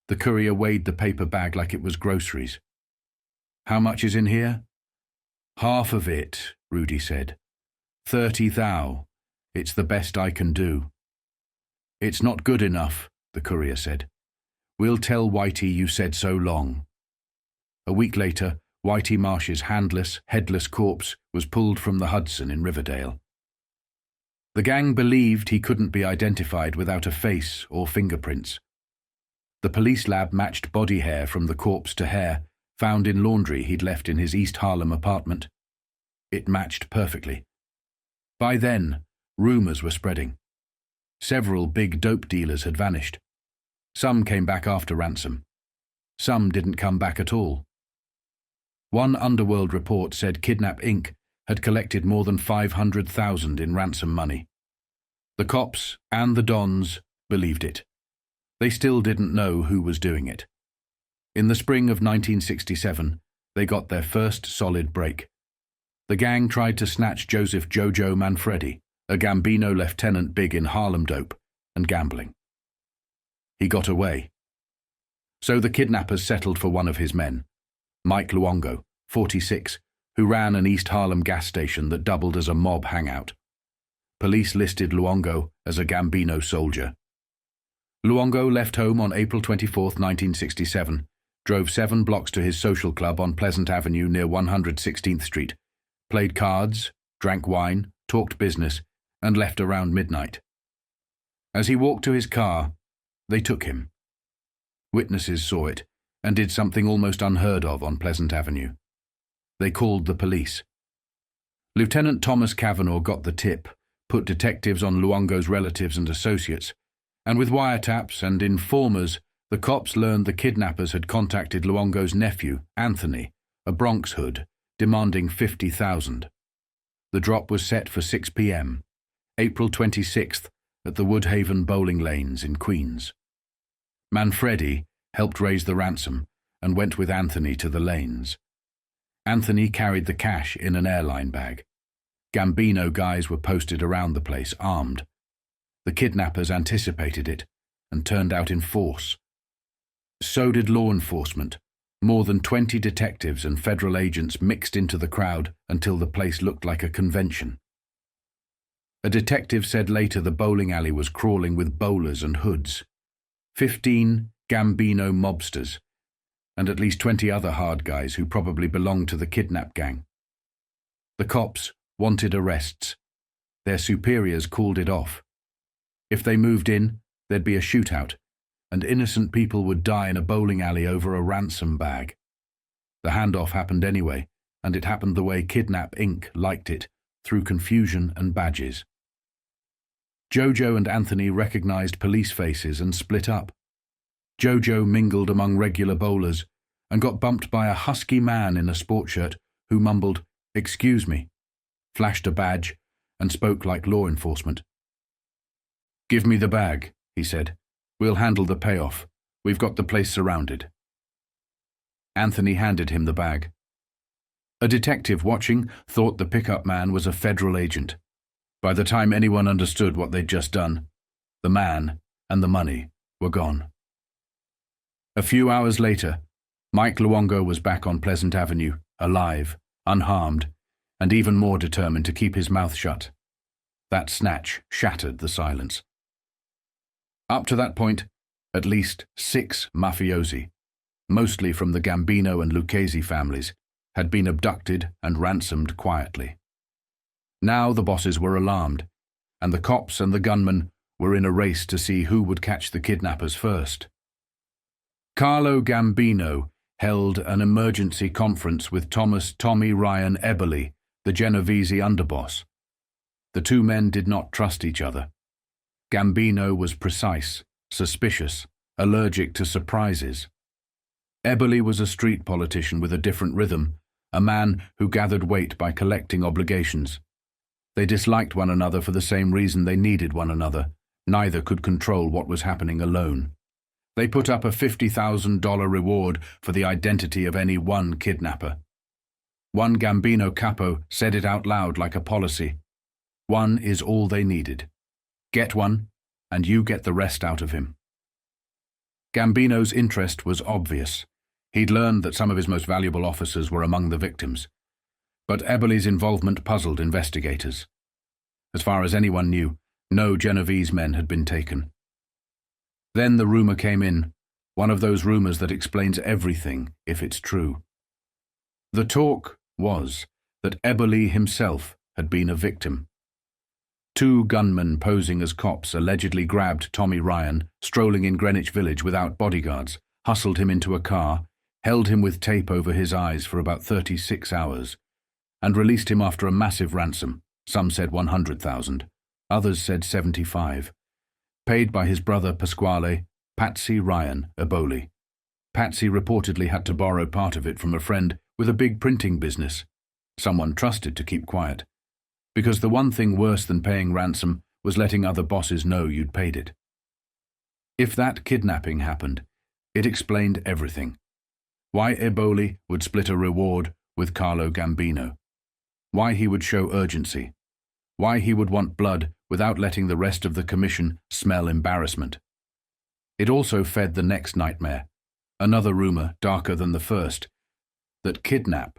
The courier weighed the paper bag like it was groceries. "How much is in here?" "Half of it," Rudy said. 30 thou. It's the best I can do." "It's not good enough," the courier said. "We'll tell Whitey you said so long." A week later, Whitey Marsh's handless, headless corpse was pulled from the Hudson in Riverdale. The gang believed he couldn't be identified without a face or fingerprints. The police lab matched body hair from the corpse to hair found in laundry he'd left in his East Harlem apartment. It matched perfectly. By then, rumors were spreading. Several big dope dealers had vanished. Some came back after ransom. Some didn't come back at all. One underworld report said Kidnap Inc. had collected more than $500,000 in ransom money. The cops and the dons believed it. They still didn't know who was doing it. In the spring of 1967, they got their first solid break. The gang tried to snatch Joseph Jojo Manfredi, a Gambino lieutenant big in Harlem dope and gambling. He got away. So the kidnappers settled for one of his men, Mike Luongo, 46, who ran an East Harlem gas station that doubled as a mob hangout. Police listed Luongo as a Gambino soldier. Luongo left home on April 24, 1967, drove 7 blocks to his social club on Pleasant Avenue near 116th Street, played cards, drank wine, talked business, and left around midnight. As he walked to his car, they took him. Witnesses saw it and did something almost unheard of on Pleasant Avenue. They called the police. Lieutenant Thomas Cavanaugh got the tip, put detectives on Luongo's relatives and associates, and with wiretaps and informers, the cops learned the kidnappers had contacted Luongo's nephew, Anthony, a Bronx hood, demanding $50,000. The drop was set for 6 p.m., April 26th, at the Woodhaven bowling lanes in Queens. Manfredi helped raise the ransom and went with Anthony to the lanes. Anthony carried the cash in an airline bag. Gambino guys were posted around the place, armed. The kidnappers anticipated it and turned out in force. So did law enforcement. More than 20 detectives and federal agents mixed into the crowd until the place looked like a convention. A detective said later the bowling alley was crawling with bowlers and hoods. 15 Gambino mobsters, and at least 20 other hard guys who probably belonged to the kidnap gang. The cops wanted arrests. Their superiors called it off. If they moved in, there'd be a shootout, and innocent people would die in a bowling alley over a ransom bag. The handoff happened anyway, and it happened the way Kidnap Inc. liked it, through confusion and badges. Jojo and Anthony recognized police faces and split up. Jojo mingled among regular bowlers and got bumped by a husky man in a sport shirt who mumbled, "Excuse me," flashed a badge, and spoke like law enforcement. "Give me the bag," he said. "We'll handle the payoff. We've got the place surrounded." Anthony handed him the bag. A detective watching thought the pickup man was a federal agent. By the time anyone understood what they'd just done, the man and the money were gone. A few hours later, Mike Luongo was back on Pleasant Avenue, alive, unharmed, and even more determined to keep his mouth shut. That snatch shattered the silence. Up to that point, at least 6 mafiosi, mostly from the Gambino and Lucchese families, had been abducted and ransomed quietly. Now the bosses were alarmed, and the cops and the gunmen were in a race to see who would catch the kidnappers first. Carlo Gambino held an emergency conference with Tommy Ryan Eberly, the Genovese underboss. The two men did not trust each other. Gambino was precise, suspicious, allergic to surprises. Eberly was a street politician with a different rhythm, a man who gathered weight by collecting obligations. They disliked one another for the same reason they needed one another. Neither could control what was happening alone. They put up a $50,000 reward for the identity of any one kidnapper. One Gambino capo said it out loud like a policy. One is all they needed. Get one, and you get the rest out of him. Gambino's interest was obvious. He'd learned that some of his most valuable officers were among the victims. But Eberly's involvement puzzled investigators. As far as anyone knew, no Genovese men had been taken. Then the rumor came in, one of those rumors that explains everything if it's true. The talk was that Eberly himself had been a victim. Two gunmen posing as cops allegedly grabbed Tommy Ryan, strolling in Greenwich Village without bodyguards, hustled him into a car, held him with tape over his eyes for about 36 hours, and released him after a massive ransom. Some said 100,000, others said 75, paid by his brother Pasquale, Patsy Ryan Eboli. Patsy reportedly had to borrow part of it from a friend with a big printing business, someone trusted to keep quiet, because the one thing worse than paying ransom was letting other bosses know you'd paid it. If that kidnapping happened, it explained everything. Why Eboli would split a reward with Carlo Gambino. Why he would show urgency. Why he would want blood without letting the rest of the commission smell embarrassment. It also fed the next nightmare, another rumor darker than the first, that Kidnap,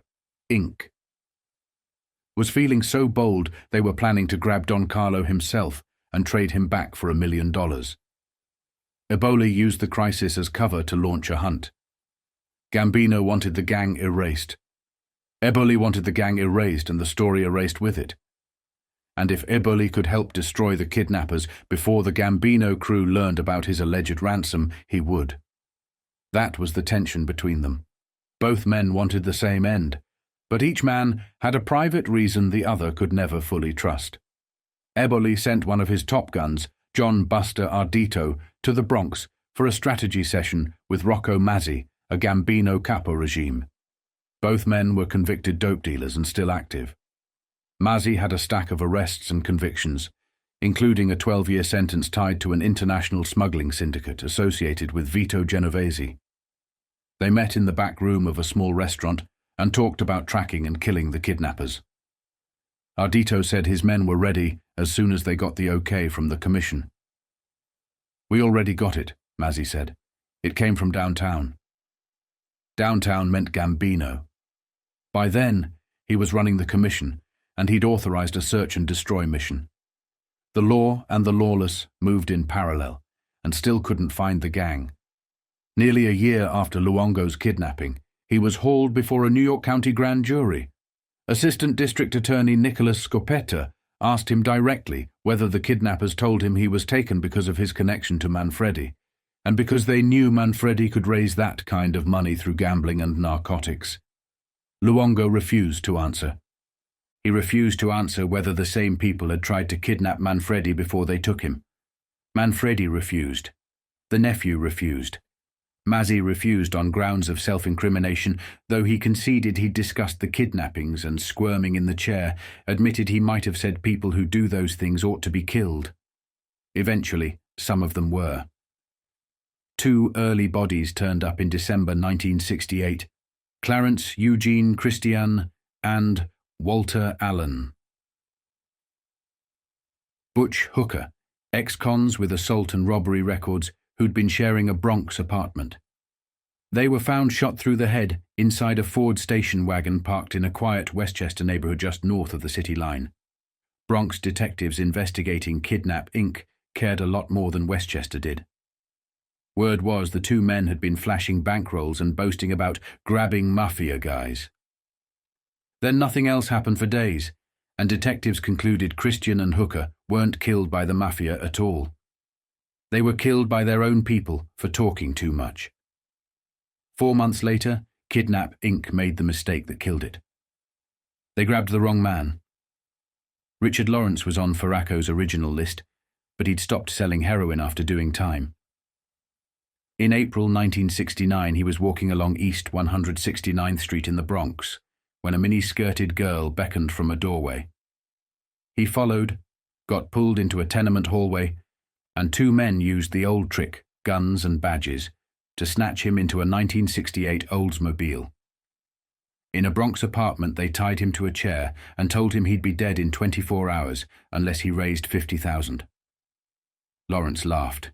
Inc. was feeling so bold they were planning to grab Don Carlo himself and trade him back for $1 million. Eboli used the crisis as cover to launch a hunt. Gambino wanted the gang erased. Eboli wanted the gang erased and the story erased with it. And if Eboli could help destroy the kidnappers before the Gambino crew learned about his alleged ransom, he would. That was the tension between them. Both men wanted the same end, but each man had a private reason the other could never fully trust. Eboli sent one of his top guns, John Buster Ardito, to the Bronx for a strategy session with Rocco Mazzi, a Gambino capo regime. Both men were convicted dope dealers and still active. Mazzi had a stack of arrests and convictions, including a 12-year sentence tied to an international smuggling syndicate associated with Vito Genovese. They met in the back room of a small restaurant and talked about tracking and killing the kidnappers. Ardito said his men were ready as soon as they got the okay from the commission. "We already got it," Mazzi said. "It came from downtown." Downtown meant Gambino. By then, he was running the commission, and he'd authorized a search and destroy mission. The law and the lawless moved in parallel, and still couldn't find the gang. Nearly a year after Luongo's kidnapping, he was hauled before a New York County grand jury. Assistant District Attorney Nicholas Scopetta asked him directly whether the kidnappers told him he was taken because of his connection to Manfredi, and because they knew Manfredi could raise that kind of money through gambling and narcotics. Luongo refused to answer. He refused to answer whether the same people had tried to kidnap Manfredi before they took him. Manfredi refused. The nephew refused. Mazzi refused on grounds of self-incrimination, though he conceded he'd discussed the kidnappings and, squirming in the chair, admitted he might have said people who do those things ought to be killed. Eventually, some of them were. 2 early bodies turned up in December 1968, Clarence Eugene Christian and Walter Allen. Butch Hooker, ex-cons with assault and robbery records who'd been sharing a Bronx apartment. They were found shot through the head inside a Ford station wagon parked in a quiet Westchester neighborhood just north of the city line. Bronx detectives investigating Kidnap Inc. cared a lot more than Westchester did. Word was the 2 men had been flashing bankrolls and boasting about grabbing mafia guys. Then nothing else happened for days, and detectives concluded Christian and Hooker weren't killed by the mafia at all. They were killed by their own people for talking too much. 4 months later, Kidnap Inc. made the mistake that killed it. They grabbed the wrong man. Richard Lawrence was on Faraco's original list, but he'd stopped selling heroin after doing time. In April 1969, he was walking along East 169th Street in the Bronx, when a mini-skirted girl beckoned from a doorway. He followed, got pulled into a tenement hallway, and 2 men used the old trick, guns and badges, to snatch him into a 1968 Oldsmobile. In a Bronx apartment, they tied him to a chair and told him he'd be dead in 24 hours unless he raised $50,000. Lawrence laughed.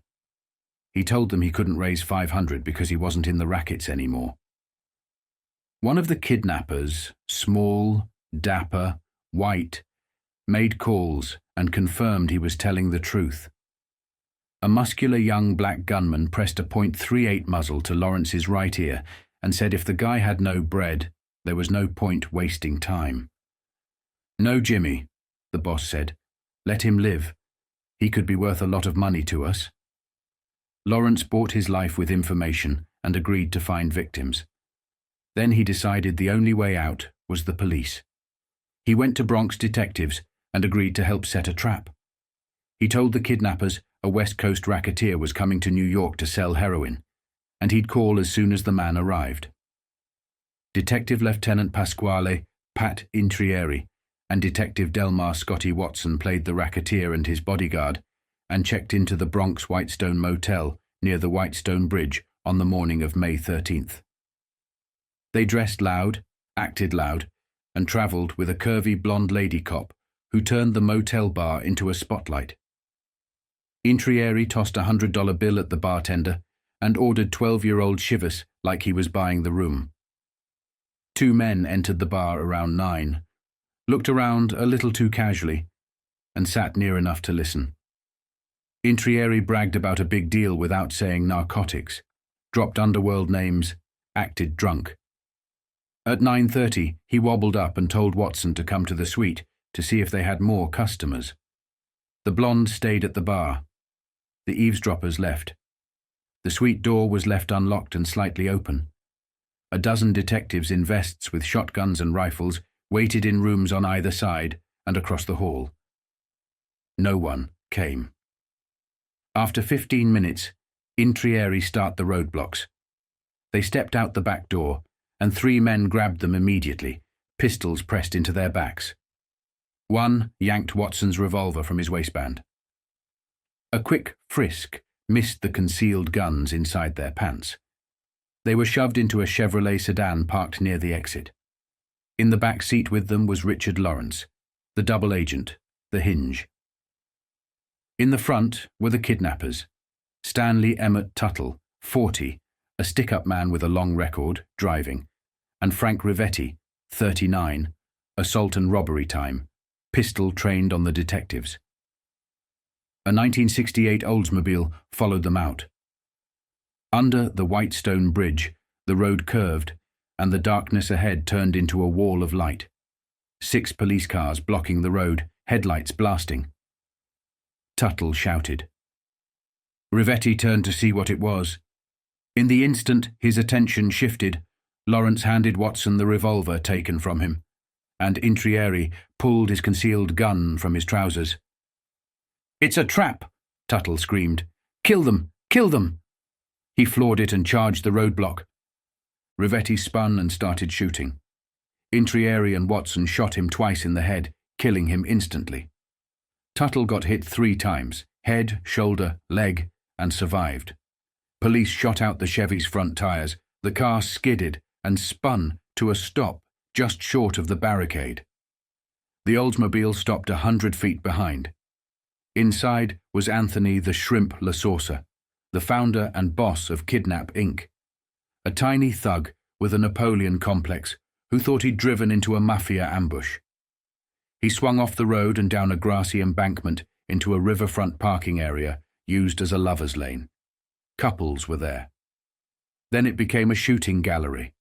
He told them he couldn't raise $500 because he wasn't in the rackets anymore. One of the kidnappers, small, dapper, white, made calls and confirmed he was telling the truth. A muscular young black gunman pressed a .38 muzzle to Lawrence's right ear and said if the guy had no bread, there was no point wasting time. "No, Jimmy," the boss said. Let him live. He could be worth a lot of money to us. Lawrence bought his life with information and agreed to find victims. Then he decided the only way out was the police. He went to Bronx detectives and agreed to help set a trap. He told the kidnappers a West Coast racketeer was coming to New York to sell heroin, and he'd call as soon as the man arrived. Detective Lieutenant Pasquale Pat Intrieri and Detective Delmar Scotty Watson played the racketeer and his bodyguard and checked into the Bronx Whitestone Motel near the Whitestone Bridge on the morning of May 13th. They dressed loud, acted loud, and travelled with a curvy blonde lady cop who turned the motel bar into a spotlight. Intrieri tossed a $100 bill at the bartender and ordered 12-year-old Chivas like he was buying the room. Two men entered the bar around 9, looked around a little too casually, and sat near enough to listen. Intrieri bragged about a big deal without saying narcotics, dropped underworld names, acted drunk. At 9:30, he wobbled up and told Watson to come to the suite to see if they had more customers. The blonde stayed at the bar. The eavesdroppers left. The suite door was left unlocked and slightly open. A dozen detectives in vests with shotguns and rifles waited in rooms on either side and across the hall. No one came. After 15 minutes, Intrieri started the roadblocks. They stepped out the back door, and 3 men grabbed them immediately, pistols pressed into their backs. One yanked Watson's revolver from his waistband. A quick frisk missed the concealed guns inside their pants. They were shoved into a Chevrolet sedan parked near the exit. In the back seat with them was Richard Lawrence, the double agent, the hinge. In the front were the kidnappers, Stanley Emmett Tuttle, 40, a stick-up man with a long record, driving, and Frank Rivetti, 39, assault and robbery time, pistol trained on the detectives. A 1968 Oldsmobile followed them out. Under the Whitestone Bridge, the road curved, and the darkness ahead turned into a wall of light. 6 police cars blocking the road, headlights blasting. Tuttle shouted. Rivetti turned to see what it was. In the instant his attention shifted, Lawrence handed Watson the revolver taken from him, and Intrieri pulled his concealed gun from his trousers. "It's a trap!" Tuttle screamed. "Kill them! Kill them!" He floored it and charged the roadblock. Rivetti spun and started shooting. Intrieri and Watson shot him twice in the head, killing him instantly. Tuttle got hit 3 times, head, shoulder, leg, and survived. Police shot out the Chevy's front tires. The car skidded and spun to a stop just short of the barricade. The Oldsmobile stopped 100 feet behind. Inside was Anthony the Shrimp LaSaucer, the founder and boss of Kidnap Inc., a tiny thug with a Napoleon complex who thought he'd driven into a mafia ambush. He swung off the road and down a grassy embankment into a riverfront parking area used as a lover's lane. Couples were there. Then it became a shooting gallery.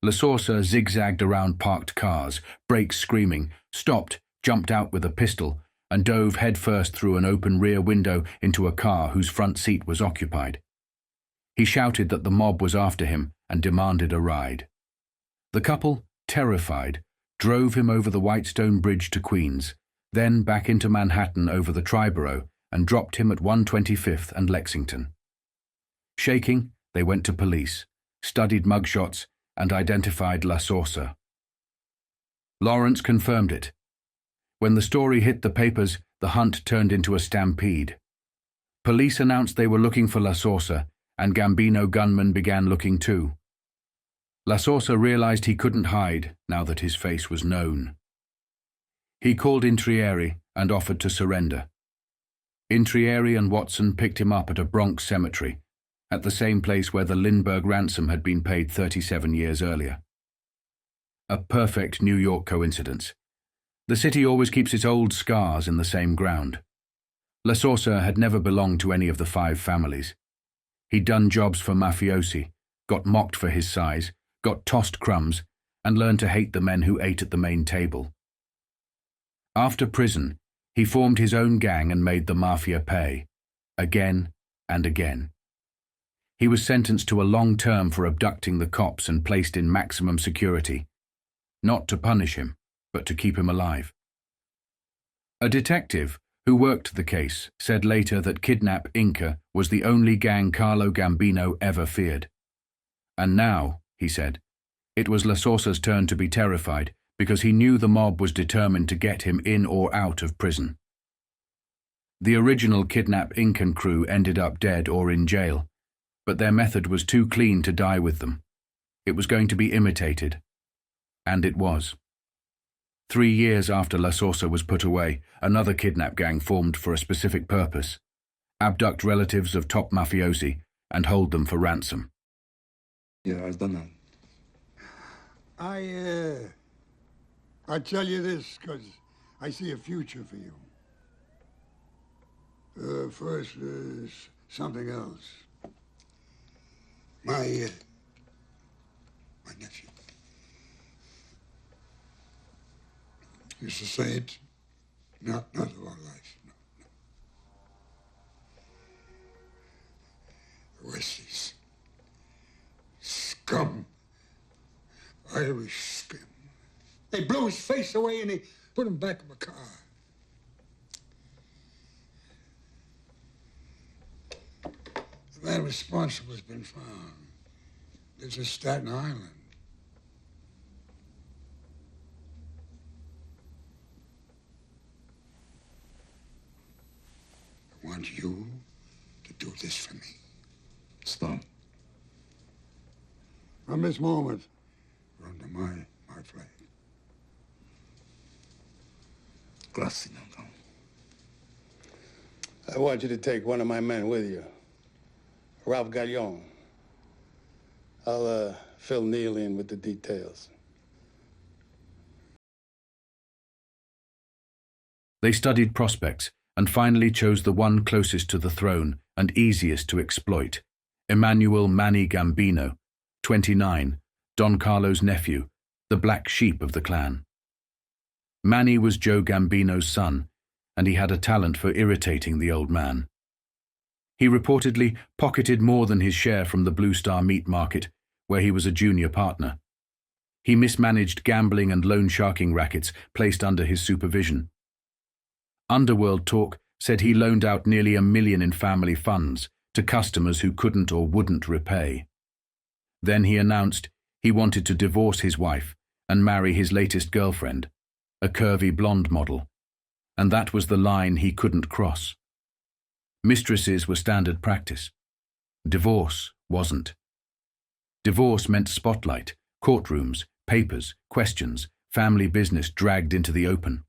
LaSaucer zigzagged around parked cars, brakes screaming, stopped, jumped out with a pistol, and dove headfirst through an open rear window into a car whose front seat was occupied. He shouted that the mob was after him and demanded a ride. The couple, terrified, drove him over the Whitestone Bridge to Queens, then back into Manhattan over the Triborough, and dropped him at 125th and Lexington. Shaking, they went to police, studied mugshots, and identified LaSaucer. Lawrence confirmed it. When the story hit the papers, the hunt turned into a stampede. Police announced they were looking for LaSaucer, and Gambino gunmen began looking too. LaSaucer realized he couldn't hide now that his face was known. He called Intrieri and offered to surrender. Intrieri and Watson picked him up at a Bronx cemetery, at the same place where the Lindbergh ransom had been paid 37 years earlier. A perfect New York coincidence. The city always keeps its old scars in the same ground. LaSaucer had never belonged to any of the 5 families. He'd done jobs for mafiosi, got mocked for his size, got tossed crumbs, and learned to hate the men who ate at the main table. After prison, He formed his own gang and made the Mafia pay, again and again. He was sentenced to a long term for abducting the cops and placed in maximum security, not to punish him, but to keep him alive. A detective who worked the case said later that Kidnap Inc. was the only gang Carlo Gambino ever feared. And now, he said, it was La Sorsa's turn to be terrified because he knew the mob was determined to get him in or out of prison. The original Kidnap Inc. crew ended up dead or in jail, but their method was too clean to die with them. It was going to be imitated. And it was. 3 years after La Sorsa was put away, another kidnap gang formed for a specific purpose: abduct relatives of top mafiosi and hold them for ransom. Yeah, I've done that. I tell you this because I see a future for you. First, there's something else. My nephew used to say it, not all life, no. The Westies, scum, Irish scum. They blew his face away and they put him back in the car. The man responsible has been found. This is Staten Island. I want you to do this for me. Stop. From this moment, you're under my flag. Grazie, no. I want you to take one of my men with you. Ralph Gaglione. I'll fill Neil in with the details. They studied prospects and finally chose the one closest to the throne and easiest to exploit: Emanuel Manny Gambino, 29, Don Carlo's nephew, the black sheep of the clan. Manny was Joe Gambino's son, and he had a talent for irritating the old man. He reportedly pocketed more than his share from the Blue Star meat market, where he was a junior partner. He mismanaged gambling and loan sharking rackets placed under his supervision. Underworld talk said he loaned out nearly $1 million in family funds to customers who couldn't or wouldn't repay. Then he announced he wanted to divorce his wife and marry his latest girlfriend, a curvy blonde model, and that was the line he couldn't cross. Mistresses were standard practice. Divorce wasn't. Divorce meant spotlight, courtrooms, papers, questions, family business dragged into the open.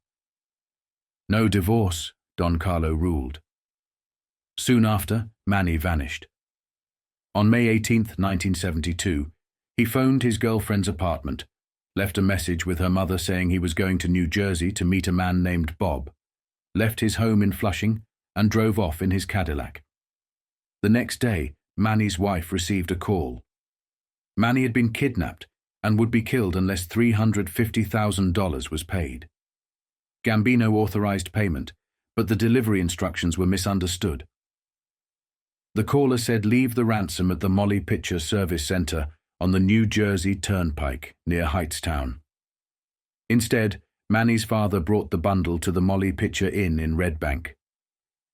No divorce, Don Carlo ruled. Soon after, Manny vanished. On May 18, 1972, he phoned his girlfriend's apartment, left a message with her mother saying he was going to New Jersey to meet a man named Bob, left his home in Flushing, and drove off in his Cadillac. The next day, Manny's wife received a call. Manny had been kidnapped and would be killed unless $350,000 was paid. Gambino authorized payment, but the delivery instructions were misunderstood. The caller said leave the ransom at the Molly Pitcher Service Center on the New Jersey Turnpike near Hightstown. Instead, Manny's father brought the bundle to the Molly Pitcher Inn in Red Bank.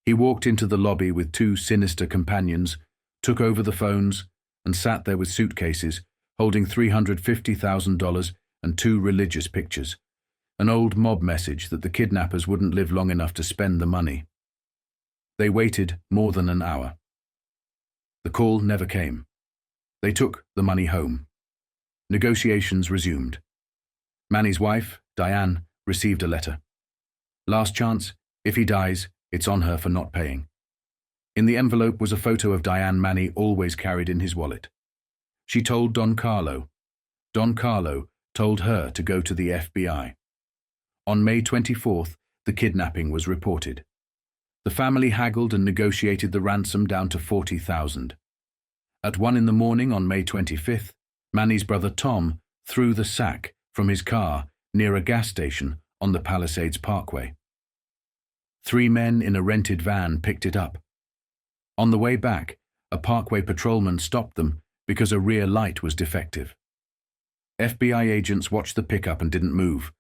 He walked into the lobby with 2 sinister companions, took over the phones, and sat there with suitcases, holding $350,000 and 2 religious pictures, an old mob message that the kidnappers wouldn't live long enough to spend the money. They waited more than an hour. The call never came. They took the money home. Negotiations resumed. Manny's wife, Diane, received a letter. Last chance, if he dies, it's on her for not paying. In the envelope was a photo of Diane Manny always carried in his wallet. She told Don Carlo. Don Carlo told her to go to the FBI. On May 24th, the kidnapping was reported. The family haggled and negotiated the ransom down to $40,000. At 1 a.m. on May 25th, Manny's brother Tom threw the sack from his car near a gas station on the Palisades Parkway. 3 men in a rented van picked it up. On the way back, a Parkway patrolman stopped them because a rear light was defective. FBI agents watched the pickup and didn't move,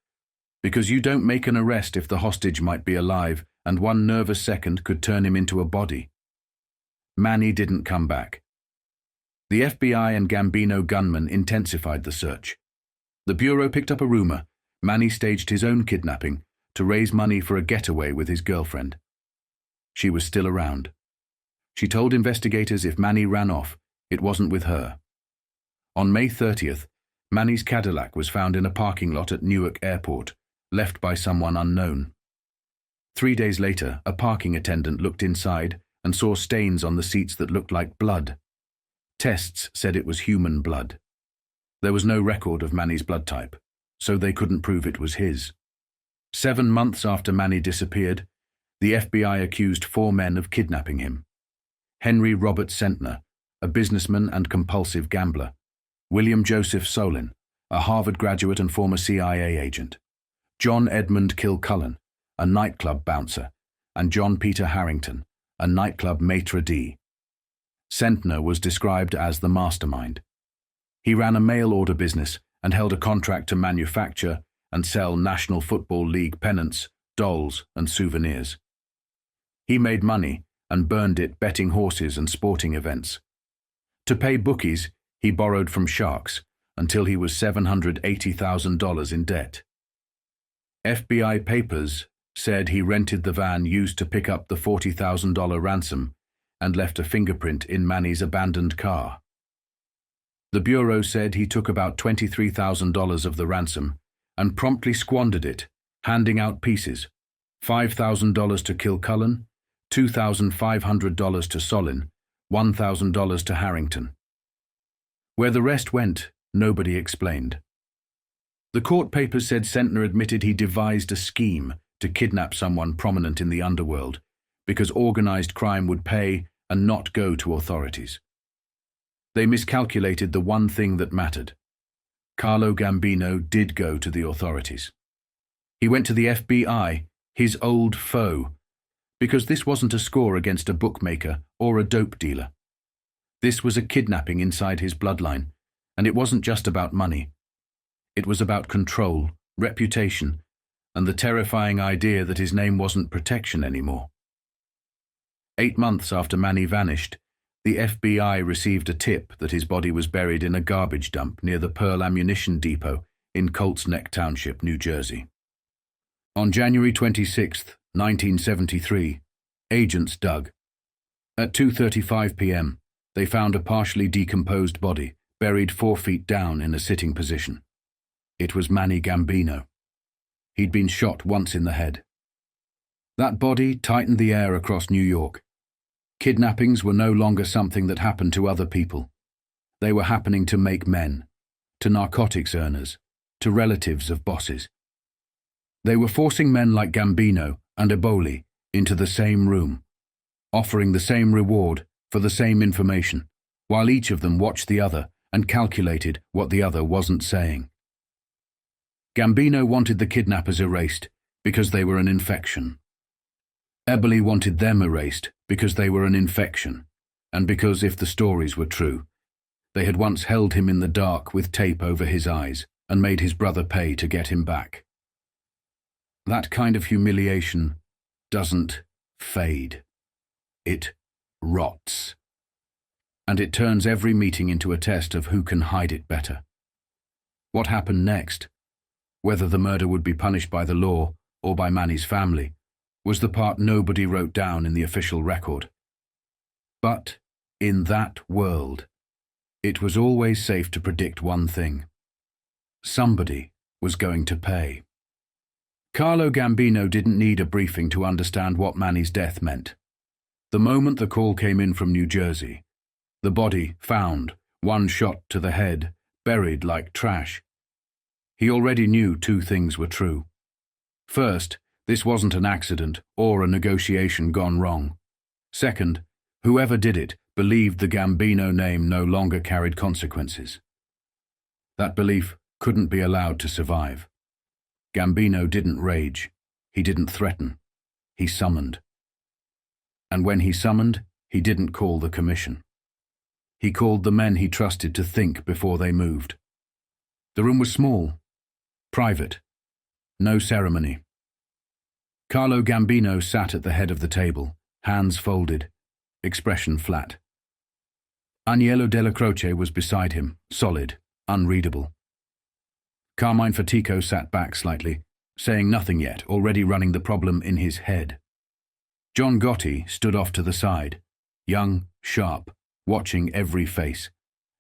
because you don't make an arrest if the hostage might be alive and one nervous second could turn him into a body. Manny didn't come back. The FBI and Gambino gunmen intensified the search. The Bureau picked up a rumor Manny staged his own kidnapping to raise money for a getaway with his girlfriend. She was still around. She told investigators if Manny ran off, it wasn't with her. On May 30th, Manny's Cadillac was found in a parking lot at Newark Airport, left by someone unknown. 3 days later, a parking attendant looked inside and saw stains on the seats that looked like blood. Tests said it was human blood. There was no record of Manny's blood type, so they couldn't prove it was his. 7 months after Manny disappeared, the FBI accused 4 men of kidnapping him. Henry Robert Sentner, a businessman and compulsive gambler. William Joseph Solin, a Harvard graduate and former CIA agent. John Edmund Kilcullen, a nightclub bouncer. And John Peter Harrington, a nightclub maitre d'. Sentner was described as the mastermind. He ran a mail-order business and held a contract to manufacture and sell National Football League pennants, dolls, and souvenirs. He made money and burned it betting horses and sporting events. To pay bookies, he borrowed from sharks until he was $780,000 in debt. FBI papers said he rented the van used to pick up the $40,000 ransom and left a fingerprint in Manny's abandoned car. The Bureau said he took about $23,000 of the ransom and promptly squandered it, handing out pieces: $5,000 to Kilcullen, $2,500 to Solin, $1,000 to Harrington. Where the rest went, nobody explained. The court papers said Sentner admitted he devised a scheme to kidnap someone prominent in the underworld because organized crime would pay and not go to authorities. They miscalculated the one thing that mattered. Carlo Gambino did go to the authorities. He went to the FBI, his old foe, because this wasn't a score against a bookmaker or a dope dealer. This was a kidnapping inside his bloodline, and it wasn't just about money. It was about control, reputation, and the terrifying idea that his name wasn't protection anymore. 8 months after Manny vanished, the FBI received a tip that his body was buried in a garbage dump near the Pearl Ammunition Depot in Colts Neck Township, New Jersey. On January 26, 1973, agents dug. At 2:35 p.m., they found a partially decomposed body buried 4 feet down in a sitting position. It was Manny Gambino. He'd been shot once in the head. That body tightened the air across New York. Kidnappings were no longer something that happened to other people. They were happening to make men, to narcotics earners, to relatives of bosses. They were forcing men like Gambino and Eboli into the same room, offering the same reward for the same information, while each of them watched the other and calculated what the other wasn't saying. Gambino wanted the kidnappers erased because they were an infection. Eboli wanted them erased because they were an infection, and because, if the stories were true, they had once held him in the dark with tape over his eyes and made his brother pay to get him back. That kind of humiliation doesn't fade. It rots. And it turns every meeting into a test of who can hide it better. What happened next, whether the murder would be punished by the law or by Manny's family, was the part nobody wrote down in the official record. But in that world, it was always safe to predict one thing. Somebody was going to pay. Carlo Gambino didn't need a briefing to understand what Manny's death meant. The moment the call came in from New Jersey, the body found, 1 shot to the head, buried like trash. He already knew 2 things were true. First, this wasn't an accident or a negotiation gone wrong. Second, whoever did it believed the Gambino name no longer carried consequences. That belief couldn't be allowed to survive. Gambino didn't rage. He didn't threaten. he summoned. And when he summoned, he didn't call the commission. He called the men he trusted to think before they moved. The room was small, private, no ceremony. Carlo Gambino sat at the head of the table, hands folded, expression flat. Agnello della Croce was beside him, solid, unreadable. Carmine Fatico sat back slightly, saying nothing yet, already running the problem in his head. John Gotti stood off to the side, young, sharp, watching every face.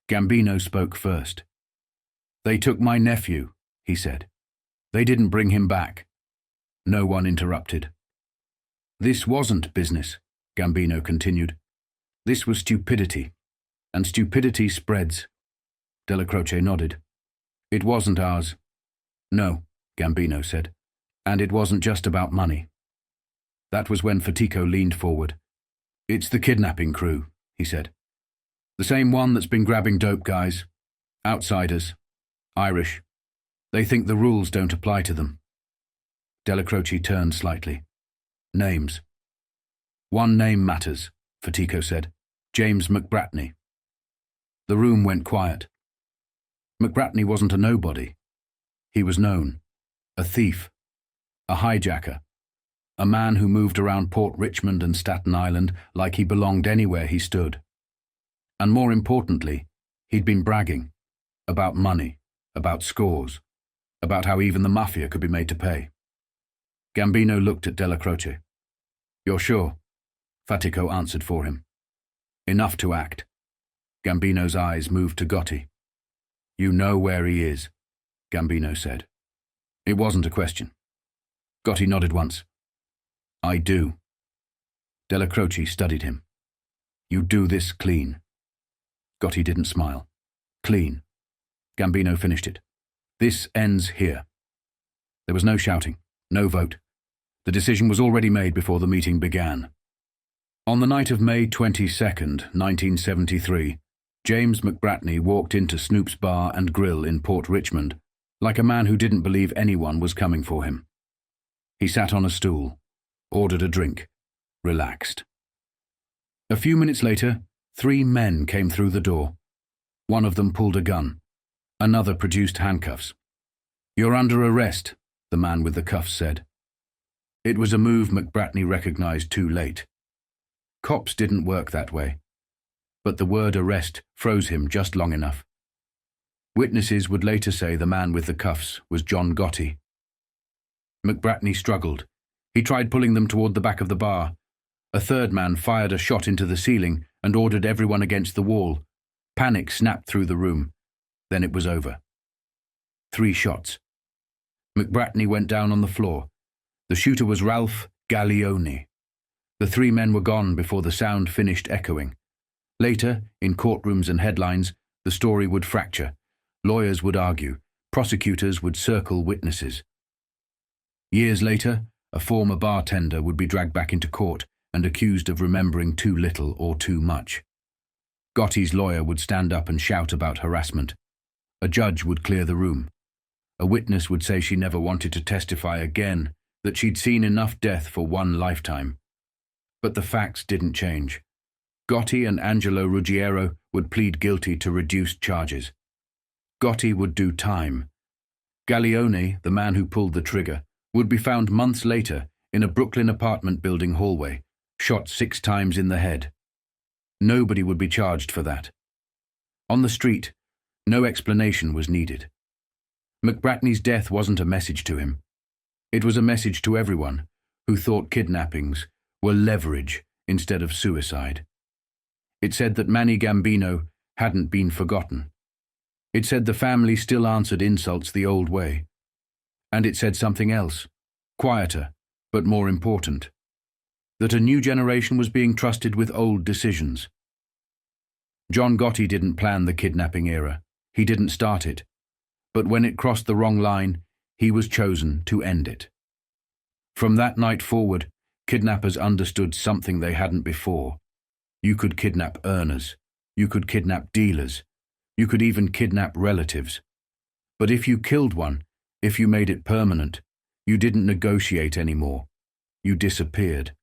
Gambino spoke first. "They took my nephew," he said. "They didn't bring him back." No one interrupted. "This wasn't business," Gambino continued. "This was stupidity, and stupidity spreads." Della Croce nodded. "It wasn't ours." "No," Gambino said, "and it wasn't just about money." That was when Fatico leaned forward. "It's the kidnapping crew," he said. "The same one that's been grabbing dope guys. Outsiders. Irish. They think the rules don't apply to them." Della Croce turned slightly. "Names." "One name matters," Fatico said. "James McBratney." The room went quiet. McBratney wasn't a nobody. He was known. A thief. A hijacker. A man who moved around Port Richmond and Staten Island like he belonged anywhere he stood. And more importantly, he'd been bragging. About money. About scores. About how even the Mafia could be made to pay. Gambino looked at Della Croce. "You're sure?" Fatico answered for him. "Enough to act." Gambino's eyes moved to Gotti. "You know where he is," Gambino said. It wasn't a question. Gotti nodded once. "I do." Della Croce studied him. "You do this clean." Gotti didn't smile. "Clean." Gambino finished it. "This ends here." There was no shouting, no vote. The decision was already made before the meeting began. On the night of May 22nd, 1973, James McBratney walked into Snoop's Bar and Grill in Port Richmond like a man who didn't believe anyone was coming for him. He sat on a stool, ordered a drink, relaxed. A few minutes later, 3 men came through the door. One of them pulled a gun. Another produced handcuffs. "You're under arrest," the man with the cuffs said. It was a move McBratney recognized too late. Cops didn't work that way. But the word arrest froze him just long enough. Witnesses would later say the man with the cuffs was John Gotti. McBratney struggled. He tried pulling them toward the back of the bar. A third man fired a shot into the ceiling and ordered everyone against the wall. Panic snapped through the room. Then it was over. 3 shots. McBratney went down on the floor. The shooter was Ralph Gallioni. The 3 men were gone before the sound finished echoing. Later, in courtrooms and headlines, the story would fracture. Lawyers would argue. Prosecutors would circle witnesses. Years later, a former bartender would be dragged back into court and accused of remembering too little or too much. Gotti's lawyer would stand up and shout about harassment. A judge would clear the room. A witness would say she never wanted to testify again, that she'd seen enough death for one lifetime. But the facts didn't change. Gotti and Angelo Ruggiero would plead guilty to reduced charges. Gotti would do time. Gallioni, the man who pulled the trigger, would be found months later in a Brooklyn apartment building hallway, shot 6 times in the head. Nobody would be charged for that. On the street, no explanation was needed. McBratney's death wasn't a message to him. It was a message to everyone who thought kidnappings were leverage instead of suicide. It said that Manny Gambino hadn't been forgotten. It said the family still answered insults the old way. And it said something else, quieter, but more important. That a new generation was being trusted with old decisions. John Gotti didn't plan the kidnapping era. He didn't start it. But when it crossed the wrong line, he was chosen to end it. From that night forward, kidnappers understood something they hadn't before. You could kidnap earners. You could kidnap dealers. You could even kidnap relatives. But if you killed one, if you made it permanent, you didn't negotiate anymore. You disappeared.